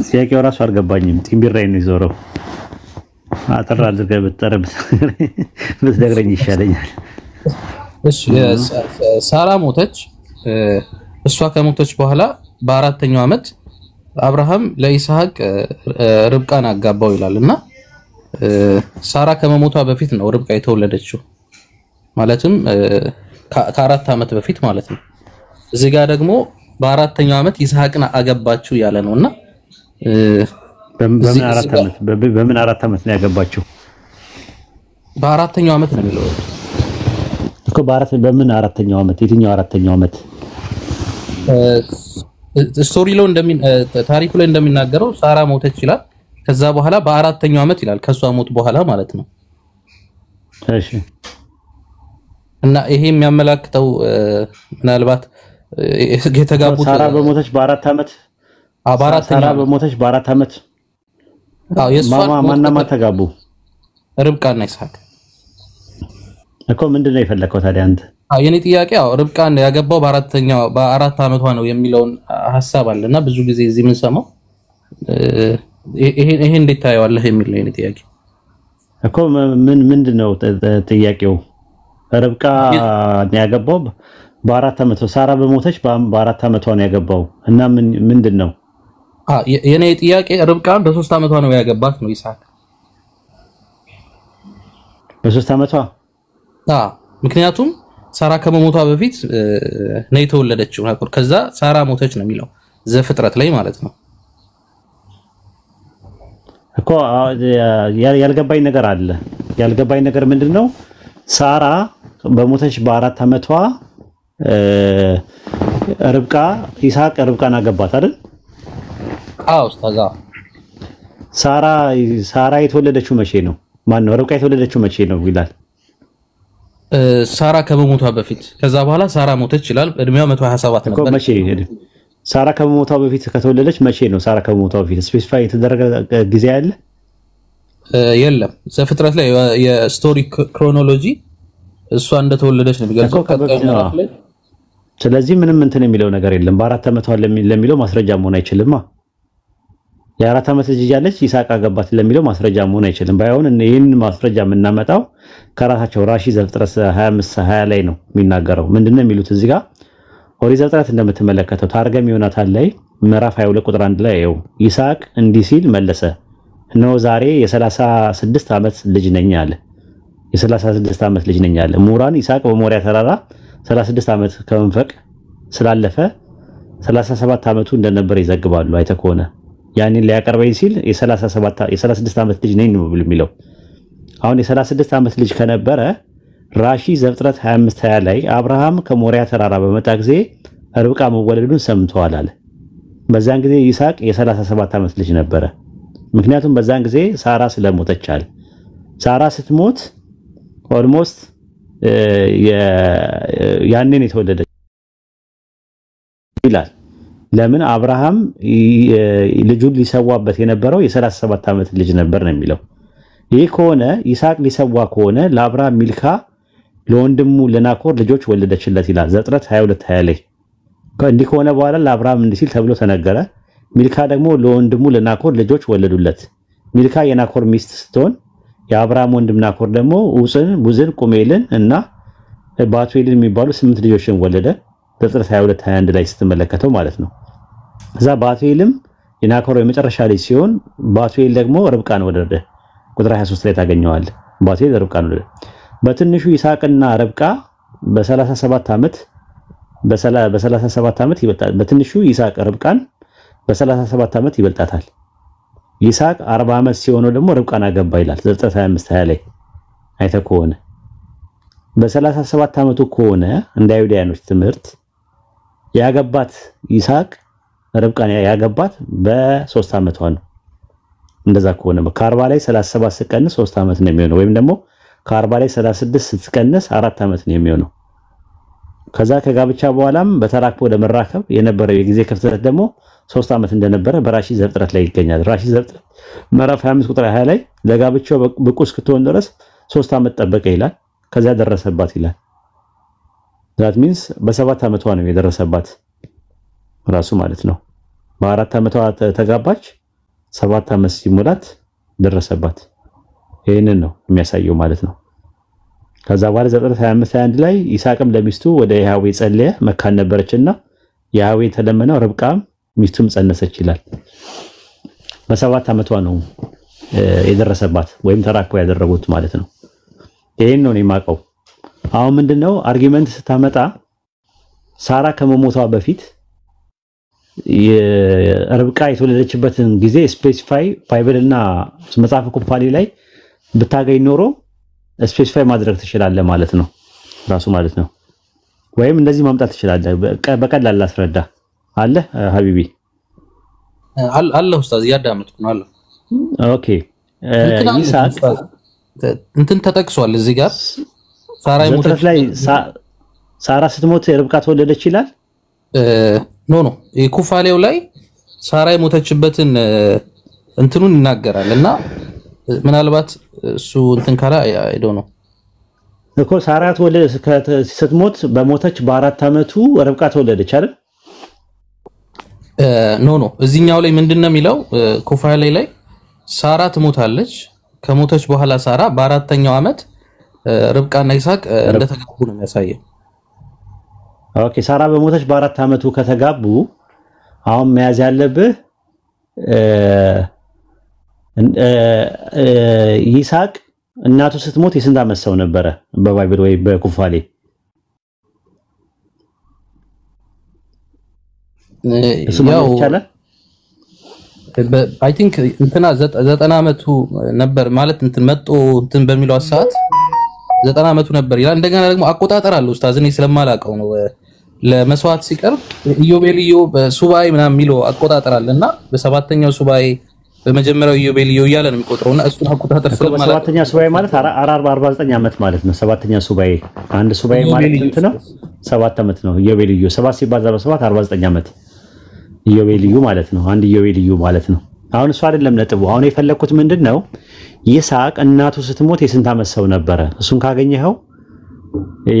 ጥያቄው ራሱ አልገባኝም ቲምቢራይ ነው ይዞረው አጥራ አድርገህ ብትነግረኝ ይሻለኛል እሺ ሳራ ሞተች እሷ ከሞተች በኋላ በአራተኛው ዓመት አብርሃም ለይስሐቅ ርብቃን አጋባው ይላልና ሳራ ከመሞቷ በፊት ነው ርብቃ የተወለደችው ማለትም ከ4 ዓመት በፊት ማለት ነው እዚህ ጋር ደግሞ በአራተኛው ዓመት ይስሐቅን አገባችው ያለ ነውና በምን 4 ዓመት ነው ያገባችው በአራተኛው ዓመት ነው የሚለው እኮ በምን አራተኛው ዓመት የትኛው አራተኛው ዓመት ስቶሪ ላይ ታሪኩ ላይ እንደሚናገረው ሳራ ሞተች ይላል ከዛ በኋላ በአራተኛው ዓመት ይላል ከሷ ሞት በኋላ ማለት ነው እሺ እና ይሄ የሚያመላክተው ምናልባት የተጋቡት ሳራ በሞተች በ4 ዓመት ሳራ በሞተች በ4 ዓመት ማማ ተጋቡ ርብቃና ይስሐቅ እኮ ምንድነው የፈለከው ታዲያ አንተ የኔ ጥያቄ ርብቃን ያገባው በ4 ዓመቷ ነው የሚለውን ሐሳብ አለና ብዙ ጊዜ እዚህ ምን ሰማው ይሄ እንዴት ታየዋለህ የሚል ነው የኔ ጥያቄ እኮ ምንድነው ጥያቄው ርብቃ ያገባው በ4 ዓመቷ ሳራ በሞተች በ4 ዓመቷ ነው ያገባው እና ምንድነው የኔ ጥያቄ ርብቃን በ3 ዓመቷ ነው ያገባት ነው ይስሐቅ በ3 ዓመቷ ምክንያቱም ሳራ ከመሞቷ በፊት ነው የተወለደችው ናኮር ከዛ ሳራ ሞተች ነው የሚለው ዘፍጥረት ላይ ማለት ነው እኮ ያልገባኝ ነገር አለ ያልገባኝ ነገር ምንድነው ሳራ በሞተች በ4 ዓመቷ ርብቃ ይስሐቅ ርብቃን አገባት አይደል ኡስታዝ ሳራ የተወለደችው መቼ ነው ማን ነው ርብቃ የተወለደችው መቼ ነው ይላል ሳራ ከመሞቷ በፊት ከዛ በኋላ ሳራ ሞተች ይላል እድሜዋ 127 ነበር እኮ መቼ ሳራ ከመሞቷ በፊት ከተወለደች መቼ ነው ሳራ ከመሞቷ በፊት ስፔሲፋይ የተደረገ ጊዜ አለ የለም ዘፍጥረት ላይ የስቶሪ ክሮኖሎጂ እሷ እንደተወለደች ነው የሚገልጸው ስለዚህ ምንም እንትን የሚለው ነገር የለም በ4 ዓመቷ ለሚለው ማስረጃ መሆን አይችልም የ4 ዓመት ልጅ ያለች ይስሐቅ አገባት ለሚለው ማስረጃ መሆን አይችልም ባይሆን ይሄን ማስረጃ የምናመጣው ከራሳቸው ራሺ ዘፍጥረት 25:20 ላይ ነው የሚናገረው ምንድነው የሚሉት እዚህ ጋር ኦሪት ዘፍጥረት እንደምትመለከተው ታርገም ዮናታን ላይ ምዕራፍ 22 ቁጥር 1 ላይ ይስሐቅ እንዲህ ሲል መለሰ ነው ዛሬ የ36 ዓመት ልጅ ነኝ አለ የ36 ዓመት ልጅ ነኝ አለ ሙራን ይስሐቅ በሞሪያ ተራራ 36 ዓመት ከመንፈቅ ስላለፈ 37 ዓመቱ እንደነበር ይዘግባሉ አይተኮነ ያንን ሊያቀርበኝ ሲል የ36 ዓመት ልጅ ነኝ ነው የሚለው አሁን የ36 ዓመት ልጅ ከነበረ ራሺ ዘፍጥረት 25:20 ላይ አብርሃም ከሞሪያ ተራራ በመጣ ጊዜ ርብቃ መወለዱን ሰምቷል አለ በዛን ጊዜ ይስሐቅ የ37 ዓመት ልጅ ነበረ ምክንያቱም በዛን ጊዜ ሳራ ስለሞተች አለ ሳራ ስትሞት ኦልሞስት ያንን የተወለደ ይላል ለምን አብርሃም ልጁን ሊሰዋበት የነበረው የ37 ዓመት ልጅ ነበር ነው የሚለው ይሄ ከሆነ ይስሐቅ ሊሰዋ ከሆነ ለአብርሃም ሚልካ ለወንድሙ ለናኮር ልጆች ወለደችለት ይላል ዘፍጥረት 22:20 ላይ እንዲህ ከሆነ በኋላ ለአብርሃም እንዲህ ሲል ተብሎ ተነገረ ሚልካ ደግሞ ለወንድሙ ለናኮር ልጆች ወለዱለት ሚልካ የናኮር ሚስት ስትሆን የአብርሃም ወንድም ናኮር ደግሞ ቡዝን ቁሜልን እና ባቱኤልን የሚባሉ 8 ልጆችን ወለደ ዘፍጥረት 22:21 ላይ ስትመለከተው ማለት ነው እዛ ባቱኤልም የናኮር የመጨረሻ ልጅ ሲሆን ባቱኤል ደግሞ ርብቃን ወለደ ቁጥር 23 ላይ ታገኘዋል ባቱኤል ርብቃን ወለደ በትንሹ ይስሐቅና ርብቃ በ37 ዓመት በ37 ዓመት ይበልጣል በትንሹ ይስሐቅ ርብቃን በ37 ዓመት ይበልጣታል ይስሐቅ 40 ዓመት ሲሆነው ደግሞ ርብቃን አገባ ይላል ዘፍጥረት 25:20 ላይ አይተኮነ በ37 ዓመቱ ከሆነ እንደ አይሁዳውያኖች ትምህርት ያገባት ይስሐቅ ርብቃን ያገባት በ3 ዓመቷ ነው እንደዛ ከሆነ ከ40 ላይ 37 ሲቀንስ 3 ዓመት ነው የሚሆነው ወይም ደግሞ ከ40 ላይ 36 ሲቀንስ 4 ዓመት ነው የሚሆነው ከዛ ከጋብቻ በኋላም በተራክቦ ለመራከብ የነበረው የጊዜ ክፍተት ደግሞ 3 ዓመት እንደነበረ በራሺ ዘፍጥረት ላይ ይገኛል ራሺ ዘፍጥረት ምዕራፍ 25 ቁጥር 20 ላይ ለጋብቻው ብቁ እስክትሆን ድረስ 3 ዓመት ጠበቀ ይላል ከዛ ደረሰባት ይላል that means በ7 ዓመቷ ነው የደረሰባት ራሱ ማለት ነው በ4 ዓመቷ ተጋባች 7 ዓመት ሲሞላት ደረሰባት ይሄንን ነው የሚያሳየው ማለት ነው ከዛ በኋላ ዘፍጥረት 25:21 ላይ ይስሐቅም ለሚስቱ ወደ ያህዌ ጸለየ መካን ነበረችና ያህዌ ተለመነው ርብቃም ሚስቱም ጸነሰች ይላል በ7 ዓመቷ ነው የደረሰባት ወይም ተራክቦ ያደረጉት ማለት ነው ይሄን ነው የማቀው አሁን ምንድነው አርጊመንት ስታመጣ ሳራ ከመሞቷ በፊት የርብቃ የተወለደችበትን ጊዜ ስፔሲፋይ ባይብልና መጽሐፈ ኩፋሌ ላይ ብታገኝ ኖሮ ስፔሲፋይ ማድረግ ትችላለህ ማለት ነው ራሱ ማለት ነው ወይም እንደዚህ ማምጣት ትችላለህ በቀላል ላስረዳ አለ ሀቢቢ አለ ኡስታዝ ያዳምጥኩ ነው አለ ኦኬ ይስሐቅ እንትን ተጠቅሷል እዚህ ጋር ሳራ ሞተች ላይ ሳራ ስትሞት ርብቃ ተወለደች ይላል ኖ የኩፋሌው ላይ ሳራ የሞተችበትን እንትኑን ይናገራልና ምናልባት እሱ እንትን ካላ አይ ዶንት ኖ እኮ ሳራ ስትሞት በሞተች በ4 ዓመቱ ርብቃ ተወለደች አይደል ኖ እዚህኛው ላይ ምንድነው የሚለው ኩፋሌ ላይ ሳራ ትሞታለች ከሞተች በኋላ ሳራ በ4ኛው ዓመት ርብቃና ይስሐቅ እንደተጋቡ ነው የሚያሳየው ኦኬ ሳራ በሞተች በ4 ዓመቱ ከተጋቡ አሁን መያዝ ያለብህ ይስሐቅ እናቱ ስትሞት የስንት ዓመት ሰው ነበረ በባይብል ወይ በኩፋሌ? ያው አይ ቲንክ እንትና 90 ዓመቱ ነበር ማለት እንትን መጦ እንትን በሚለው ሰዓት 90 ዓመቱ ነበር ይላል። እንደገና ደግሞ አቆጣጠር አለው ኡስታዝ እኔ ስለማላቀው ነው ለመስዋዕት ሲቀርብ ኢዮቤልዩ በሱባኤ ምናምን የሚለው አቆጣጠር አለና በሰባተኛው ሱባኤ በመጀመሪያው ኢዮቤልዩ እያለ ነው የሚቆጥረውና እሱን አቆጣጠር ስለማላቀው ሰባተኛው ሱባኤ ማለት 49 ዓመት ማለት ነው። ሰባተኛው ሱባኤ አንድ ሱባኤ ማለት እንትን ነው 7 ዓመት ነው። ኢዮቤልዩ 7 ሲባዛ በ7 49 ዓመት ኢዮቤልዩ ማለት ነው። አንድ ኢዮቤልዩ ማለት ነው። አሁን እሱ አይደለም ነጥቡ። አሁን የፈለኩት ምንድነው ይስሐቅ እናቱ ስትሞት የስንት ዓመት ሰው ነበረ? እሱን ካገኘኸው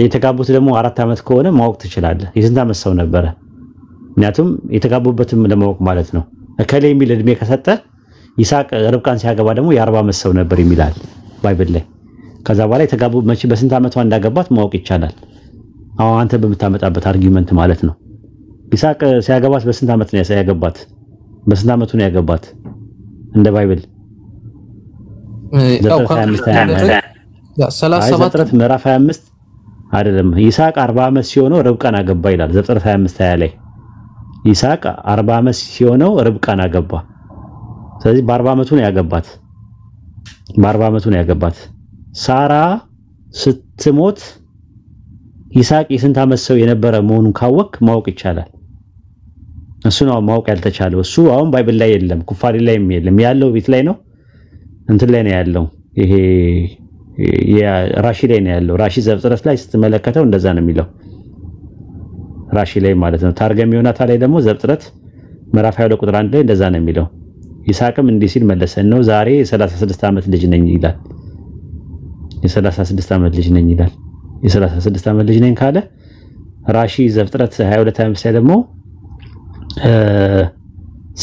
የተጋቡት ደግሞ 4 ዓመት ከሆነ ማወቅ ትችላለህ። የስንት ዓመት ሰው ነበረ? ምክንያቱም የተጋቡበትም ለማወቅ ማለት ነው። እከሌ የሚል እድሜ ከሰጠ ይስሐቅ ርብቃን ሲያገባ ደግሞ የ40 ዓመት ሰው ነበር ይላል ባይብል ላይ። ከዛ በኋላ የተጋቡ መቼ በስንት ዓመቷ እንዳገባት ማወቅ ይቻላል። አሁን አንተ በምታመጣበት አርጊመንት ማለት ነው። ይስሐቅ ሲያገባት በስንት ዓመት ነው ያገባት? በስንት ዓመቱ ነው ያገባት እንደ ባይብል? ዘፍጥረት ምዕራፍ 25 አይደለም ይስሐቅ 40 ዓመት ሲሆነው ርብቃን አገባ ይላል። ዘፍጥረት 25 ላይ ይስሐቅ 40 ዓመት ሲሆነው ርብቃን አገባ። ስለዚህ በ40 ዓመቱ ነው ያገባት። በ40 ዓመቱ ነው ያገባት። ሳራ ስትሞት ይስሐቅ የስንት ዓመት ሰው የነበረ መሆኑን ካወቅ ማወቅ ይቻላል። እሱ ነው ማወቅ ያልተቻለው። እሱ አሁን ባይብል ላይ የለም፣ ኩፋሌ ላይ የለም። ያለው ቤት ላይ ነው እንትን ላይ ነው ያለው። ይሄ ራሺ ላይ ነው ያለው። ራሺ ዘፍጥረት ላይ ስትመለከተው እንደዛ ነው የሚለው ራሺ ላይ ማለት ነው። ታርገም ዮናታ ላይ ደግሞ ዘፍጥረት ምዕራፍ 22 ቁጥር 1 ላይ እንደዛ ነው የሚለው። ይስሐቅም እንዲህ ሲል መለሰ፣ ነው ዛሬ የ36 ዓመት ልጅ ነኝ ይላል። የ36 ዓመት ልጅ ነኝ ይላል። የ36 ዓመት ልጅ ነኝ ካለ ራሺ ዘፍጥረት 22:25 ላይ ደግሞ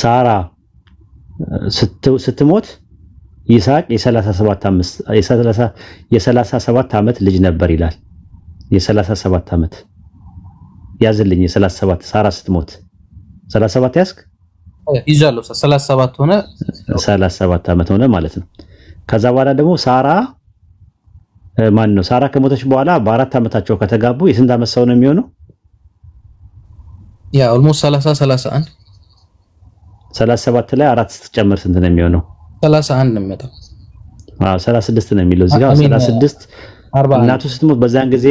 ሳራ ስትሞት ይስሐቅ የ37 ዓመት ልጅ ነበር ይላል። የ37 ዓመት ያዝልኝ። የ37 ሳራ ስትሞት 37 ያስክ ይዛለው 37 ሆነ 37 ዓመት ሆነ ማለት ነው። ከዛ በኋላ ደግሞ ሳራ ማን ነው ሳራ ከሞተች በኋላ በ4 ዓመታቸው ከተጋቡ የስንት ዓመት ሰው ነው የሚሆነው? ያ ኦልሞስት 31 37 ላይ 4 ስትጨምር ስንት ነው የሚሆነው? 31 ነው የሚመጣው። 36 ነው የሚለው እዚህ ጋር 36 እናቱ ስትሞት በዛን ጊዜ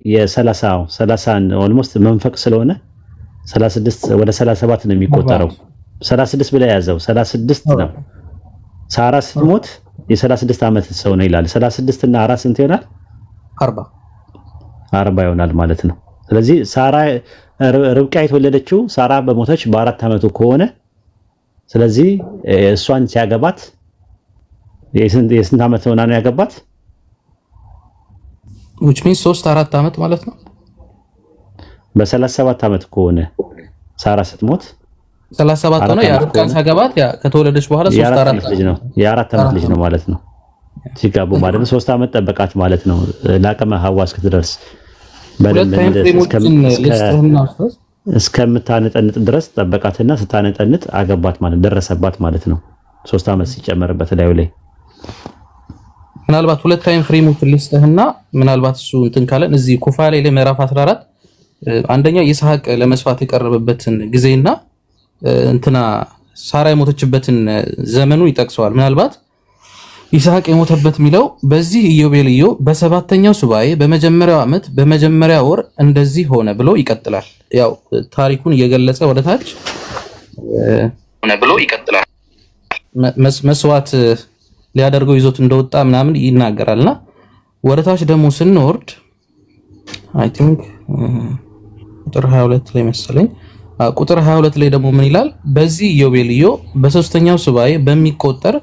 የ30 ኦልሞስት መንፈቅ ስለሆነ 36 ወደ 37 ነው የሚቆጠረው። 36 ብለ ያዘው 36 ነው። ሳራ ስትሞት የ36 ዓመት ሰው ነው ይላል። 36 እና 4 ስንት ይሆናል? 40 ይሆናል ማለት ነው። ስለዚህ ሳራ ርብቃ የተወለደችው ሳራ በሞተች በ4 ዓመቱ ከሆነ ስለዚህ እሷን ሲያገባት የስንት ዓመት ሆና ነው ያገባት? which means 3-4 ዓመት ማለት ነው። በ37 ዓመት ከሆነ ሳራ ስትሞት 37 ነው ርብቃን ሲያገባት ያ ከተወለደች በኋላ 3-4 ልጅ ነው የ4 ዓመት ልጅ ነው ማለት ነው። ሲጋቡ ማለት ነው 3 ዓመት ጠበቃት ማለት ነው ለአቅመ ሐዋ እስክትደርስ እስከምታነጠንጥ ድረስ ጠበቃትና ስታነጠንጥ አገባት ማለት ደረሰባት ማለት ነው። 3 ዓመት ሲጨመርበት ላዩ ላይ ምናልባት ሁለት ታይም ፍሬሞች ልስጥህና ምናልባት እሱ እንትን ካለን እዚህ ኩፋሌ ላይ ምዕራፍ 14 አንደኛ ይስሐቅ ለመስዋዕት የቀረበበትን ጊዜና እንትና ሳራ የሞተችበትን ዘመኑን ይጠቅሰዋል። ምናልባት ይስሐቅ የሞተበት የሚለው በዚህ ኢዮቤልዩ በሰባተኛው ሱባኤ በመጀመሪያው ዓመት በመጀመሪያው ወር እንደዚህ ሆነ ብሎ ይቀጥላል። ያው ታሪኩን እየገለጸ ወደታች ሆነ ብሎ ይቀጥላል። መስዋዕት ሊያደርገው ይዞት እንደወጣ ምናምን ይናገራልና ወደታች ደግሞ ስንወርድ አይ ቲንክ ቁጥር 22 ላይ መሰለኝ ቁጥር 22 ላይ ደግሞ ምን ይላል? በዚህ ኢዮቤልዩ በሶስተኛው ሱባኤ በሚቆጠር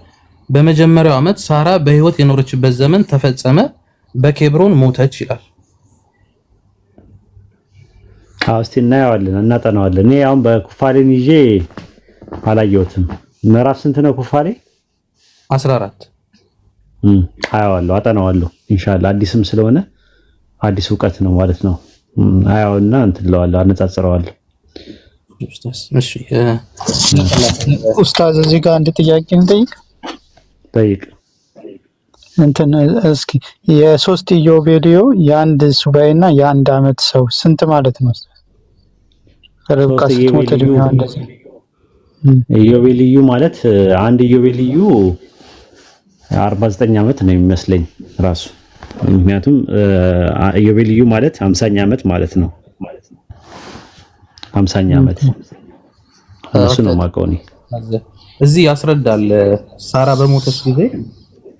በመጀመሪያው ዓመት ሳራ በህይወት የኖረችበት ዘመን ተፈጸመ፣ በኬብሮን ሞተች ይላል። እስቲ እናየዋለን እናጠናዋለን። እኔ አሁን በኩፋሌን ይዤ አላየሁትም። ምዕራፍ ስንት ነው ኩፋሌ? 14 አያዋለሁ አጠናዋለሁ ኢንሻአላህ። አዲስም ስለሆነ አዲስ ዕውቀት ነው ማለት ነው። አያውና እንትን ለዋለሁ አነጻጽረዋለሁ። እሺ ኡስታዝ እዚህ ጋር አንድ ጥያቄ እንጠይቅ። ጠይቅ። እንትን እስኪ የሶስት ኢዮቤልዩ የአንድ ሱባኤና የአንድ አመት ሰው ስንት ማለት ነው? ርብቃ ስትሞት እድሜዋ እንደዚህ ኢዮቤልዩ ማለት አንድ ኢዮቤልዩ 49 አመት ነው የሚመስለኝ ራሱ። ምክንያቱም ኢዮቤልዩ ማለት 50ኛ አመት ማለት ነው። 50ኛ አመት እሱ ነው ማቀው ነው። እዚህ ያስረዳል። ሳራ በሞተች ጊዜ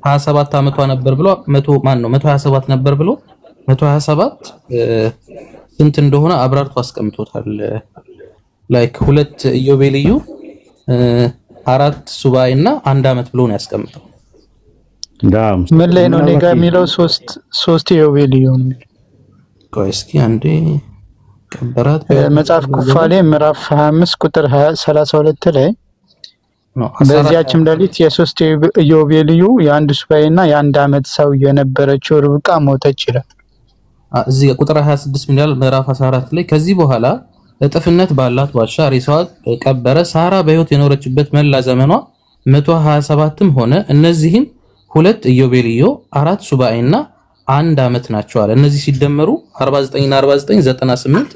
27 አመቷ ነበር ብሎ 127 ነበር ብሎ 127 ስንት እንደሆነ አብራርቶ አስቀምጦታል። ላይክ ሁለት ኢዮቤልዩ 4 ሱባኤና 1 አመት ብሎ ነው ያስቀምጠው። ምን ላይ ነው ነገ የሚለው? ሶስት ኢዮቤልዩ ነው። ቆይ እስኪ አንዴ ቀበራት መጽሐፍ ኩፋሌ ምዕራፍ 25 ቁጥር 32 ላይ በዚያችም ሌሊት የሶስት ኢዮቤልዩ የአንድ ሱባኤና የአንድ አመት ሰው የነበረችው ርብቃ ሞተች ይላል። እዚህ ቁጥር 26 ምን ይላል? ምዕራፍ 14 ላይ ከዚህ በኋላ እጥፍነት ባላት ዋሻ ሬሳዋ ቀበረ። ሳራ በህይወት የኖረችበት መላ ዘመኗ 127ም ሆነ። እነዚህም 2 ኢዮቤልዩ 4 ሱባኤና 1 አመት ናቸው አለ። እነዚህ ሲደመሩ 49 እና 49 98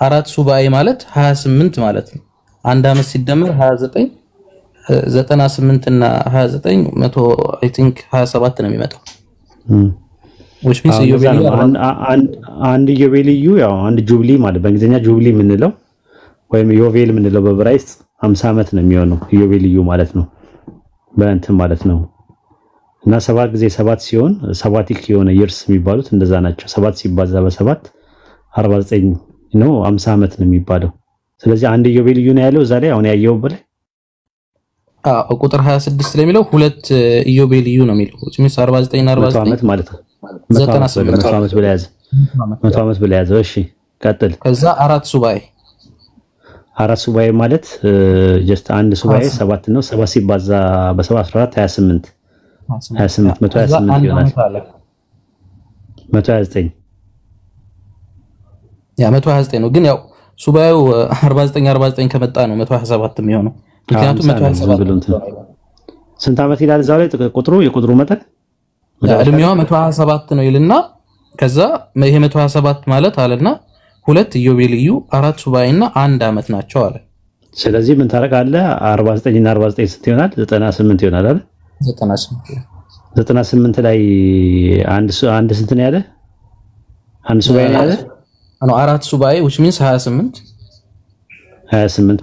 4 ሱባኤ ማለት 28 ማለት ነው። 1 አመት ሲደመር 29 98 እና 29 100 አይ ቲንክ 27 ነው የሚመጣው። which means ኢዮቤልዩ አንድ ኢዮቤልዩ ያው አንድ ጁብሊ ማለት በእንግሊዝኛ ጁብሊ የምንለው ወይም ዮቬል የምንለው በዕብራይስጥ 50 አመት ነው የሚሆነው ኢዮቤልዩ ማለት ነው በእንትን ማለት ነው። እና 7 ጊዜ 7 ሲሆን ሰባቲክ የሆነ ይርስ የሚባሉት እንደዛ ናቸው። 7 ሲባዛ በ7 49 ነው 50 አመት ነው የሚባለው። ስለዚህ አንድ ኢዮቤልዩ ነው ያለው እዛ ላይ አሁን ያየው በላይ ቁጥር 26 ላይ የሚለው 2 ኢዮቤልዩ ነው የሚለው which means 49 እና 49 አመት ማለት ነው። 98 አመት በላይ ያዘ 100 አመት በላይ ያዘ። እሺ ቀጥል። ከዛ 4 ሱባኤ 4 ሱባኤ ማለት ጀስት አንድ ሱባኤ 7 ነው። 7 ሲባዛ በ7 14 28 128 ይሆናል። 129 ያ 129 ነው። ግን ያው ሱባኤው 49 ከመጣ ነው 127 የሚሆነው። ምክንያቱም 127 ስንት አመት ይላል እዛው ላይ ቁጥሩ የቁጥሩ መጠን እድሜዋ 127 ነው ይልና ከዛ ይሄ 127 ማለት አለና 2 ኢዮቤልዩ 4 ሱባኤና 1 አመት ናቸው አለ። ስለዚህ ምን ታረጋለህ? 49 እና 49 ስንት ይሆናል? 98 ይሆናል አይደል? 98 ላይ አንድ ስንት ነው ያለ? አንድ ሱባኤ ነው ያለ? 4 ሱባኤ which means 28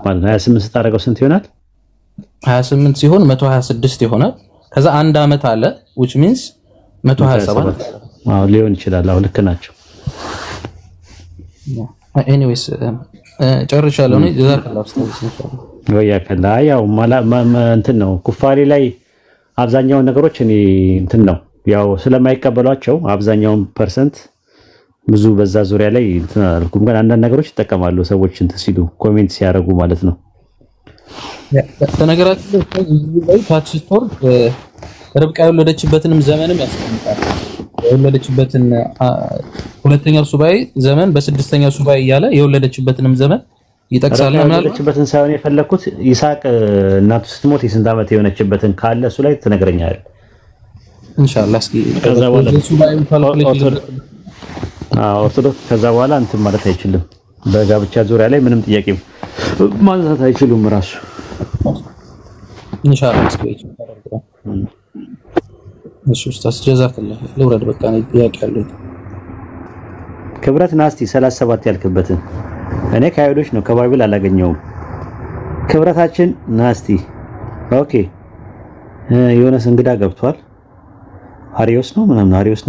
ማለት ነው። 28 ስታረጋው ስንት ይሆናል? 28 ሲሆን 126 ይሆናል። ከዛ 1 አመት አለ which means 127 ሊሆን ይችላል። አዎ ልክ ናቸው። anyways ጨርሻለሁ ነው ጀዛከላህ ወያከላ ያው እንትን ነው ኩፋሌ ላይ አብዛኛውን ነገሮች እኔ እንትን ነው ያው ስለማይቀበሏቸው አብዛኛውን ፐርሰንት ብዙ በዛ ዙሪያ ላይ እንትን አልኩም። ግን አንዳንድ ነገሮች ይጠቀማሉ ሰዎች እንትን ሲሉ ኮሜንት ሲያደርጉ ማለት ነው። ተነገራችሁ ላይ ታች ስቶር ርብቃ የወለደችበትንም ዘመንም ያስቀምጣል። የወለደችበትን ሁለተኛው ሱባኤ ዘመን በስድስተኛው ሱባኤ እያለ የወለደችበትንም ዘመን ይጠቅሳል። ማለት የወለደችበትን ሳይሆን የፈለኩት ይስሐቅ እናቱ ስትሞት የስንት ዓመት የሆነችበትን ካለ እሱ ላይ ትነግረኛለህ ኢንሻአላህ። እስኪ ከዛ በኋላ ሱባኤው ካልኩሌት ኦርቶዶክስ ከዛ በኋላ እንትን ማለት አይችልም። በጋብቻ ዙሪያ ላይ ምንም ጥያቄ ማንሳት አይችሉም ራሱ ኢንሻአላህ። እስኪ እሺ ኡስታዝ ጀዛከላህ ለውረድ በቃ ነው ጥያቄ አለኝ። ክብረት ናስቲ 37 ያልክበትን እኔ ከአይሁዶች ነው ከባይብል አላገኘውም። ክብረታችን ናስቲ ኦኬ የሆነስ እንግዳ ገብቷል። አሪዮስ ነው ምናምን አሪዮስ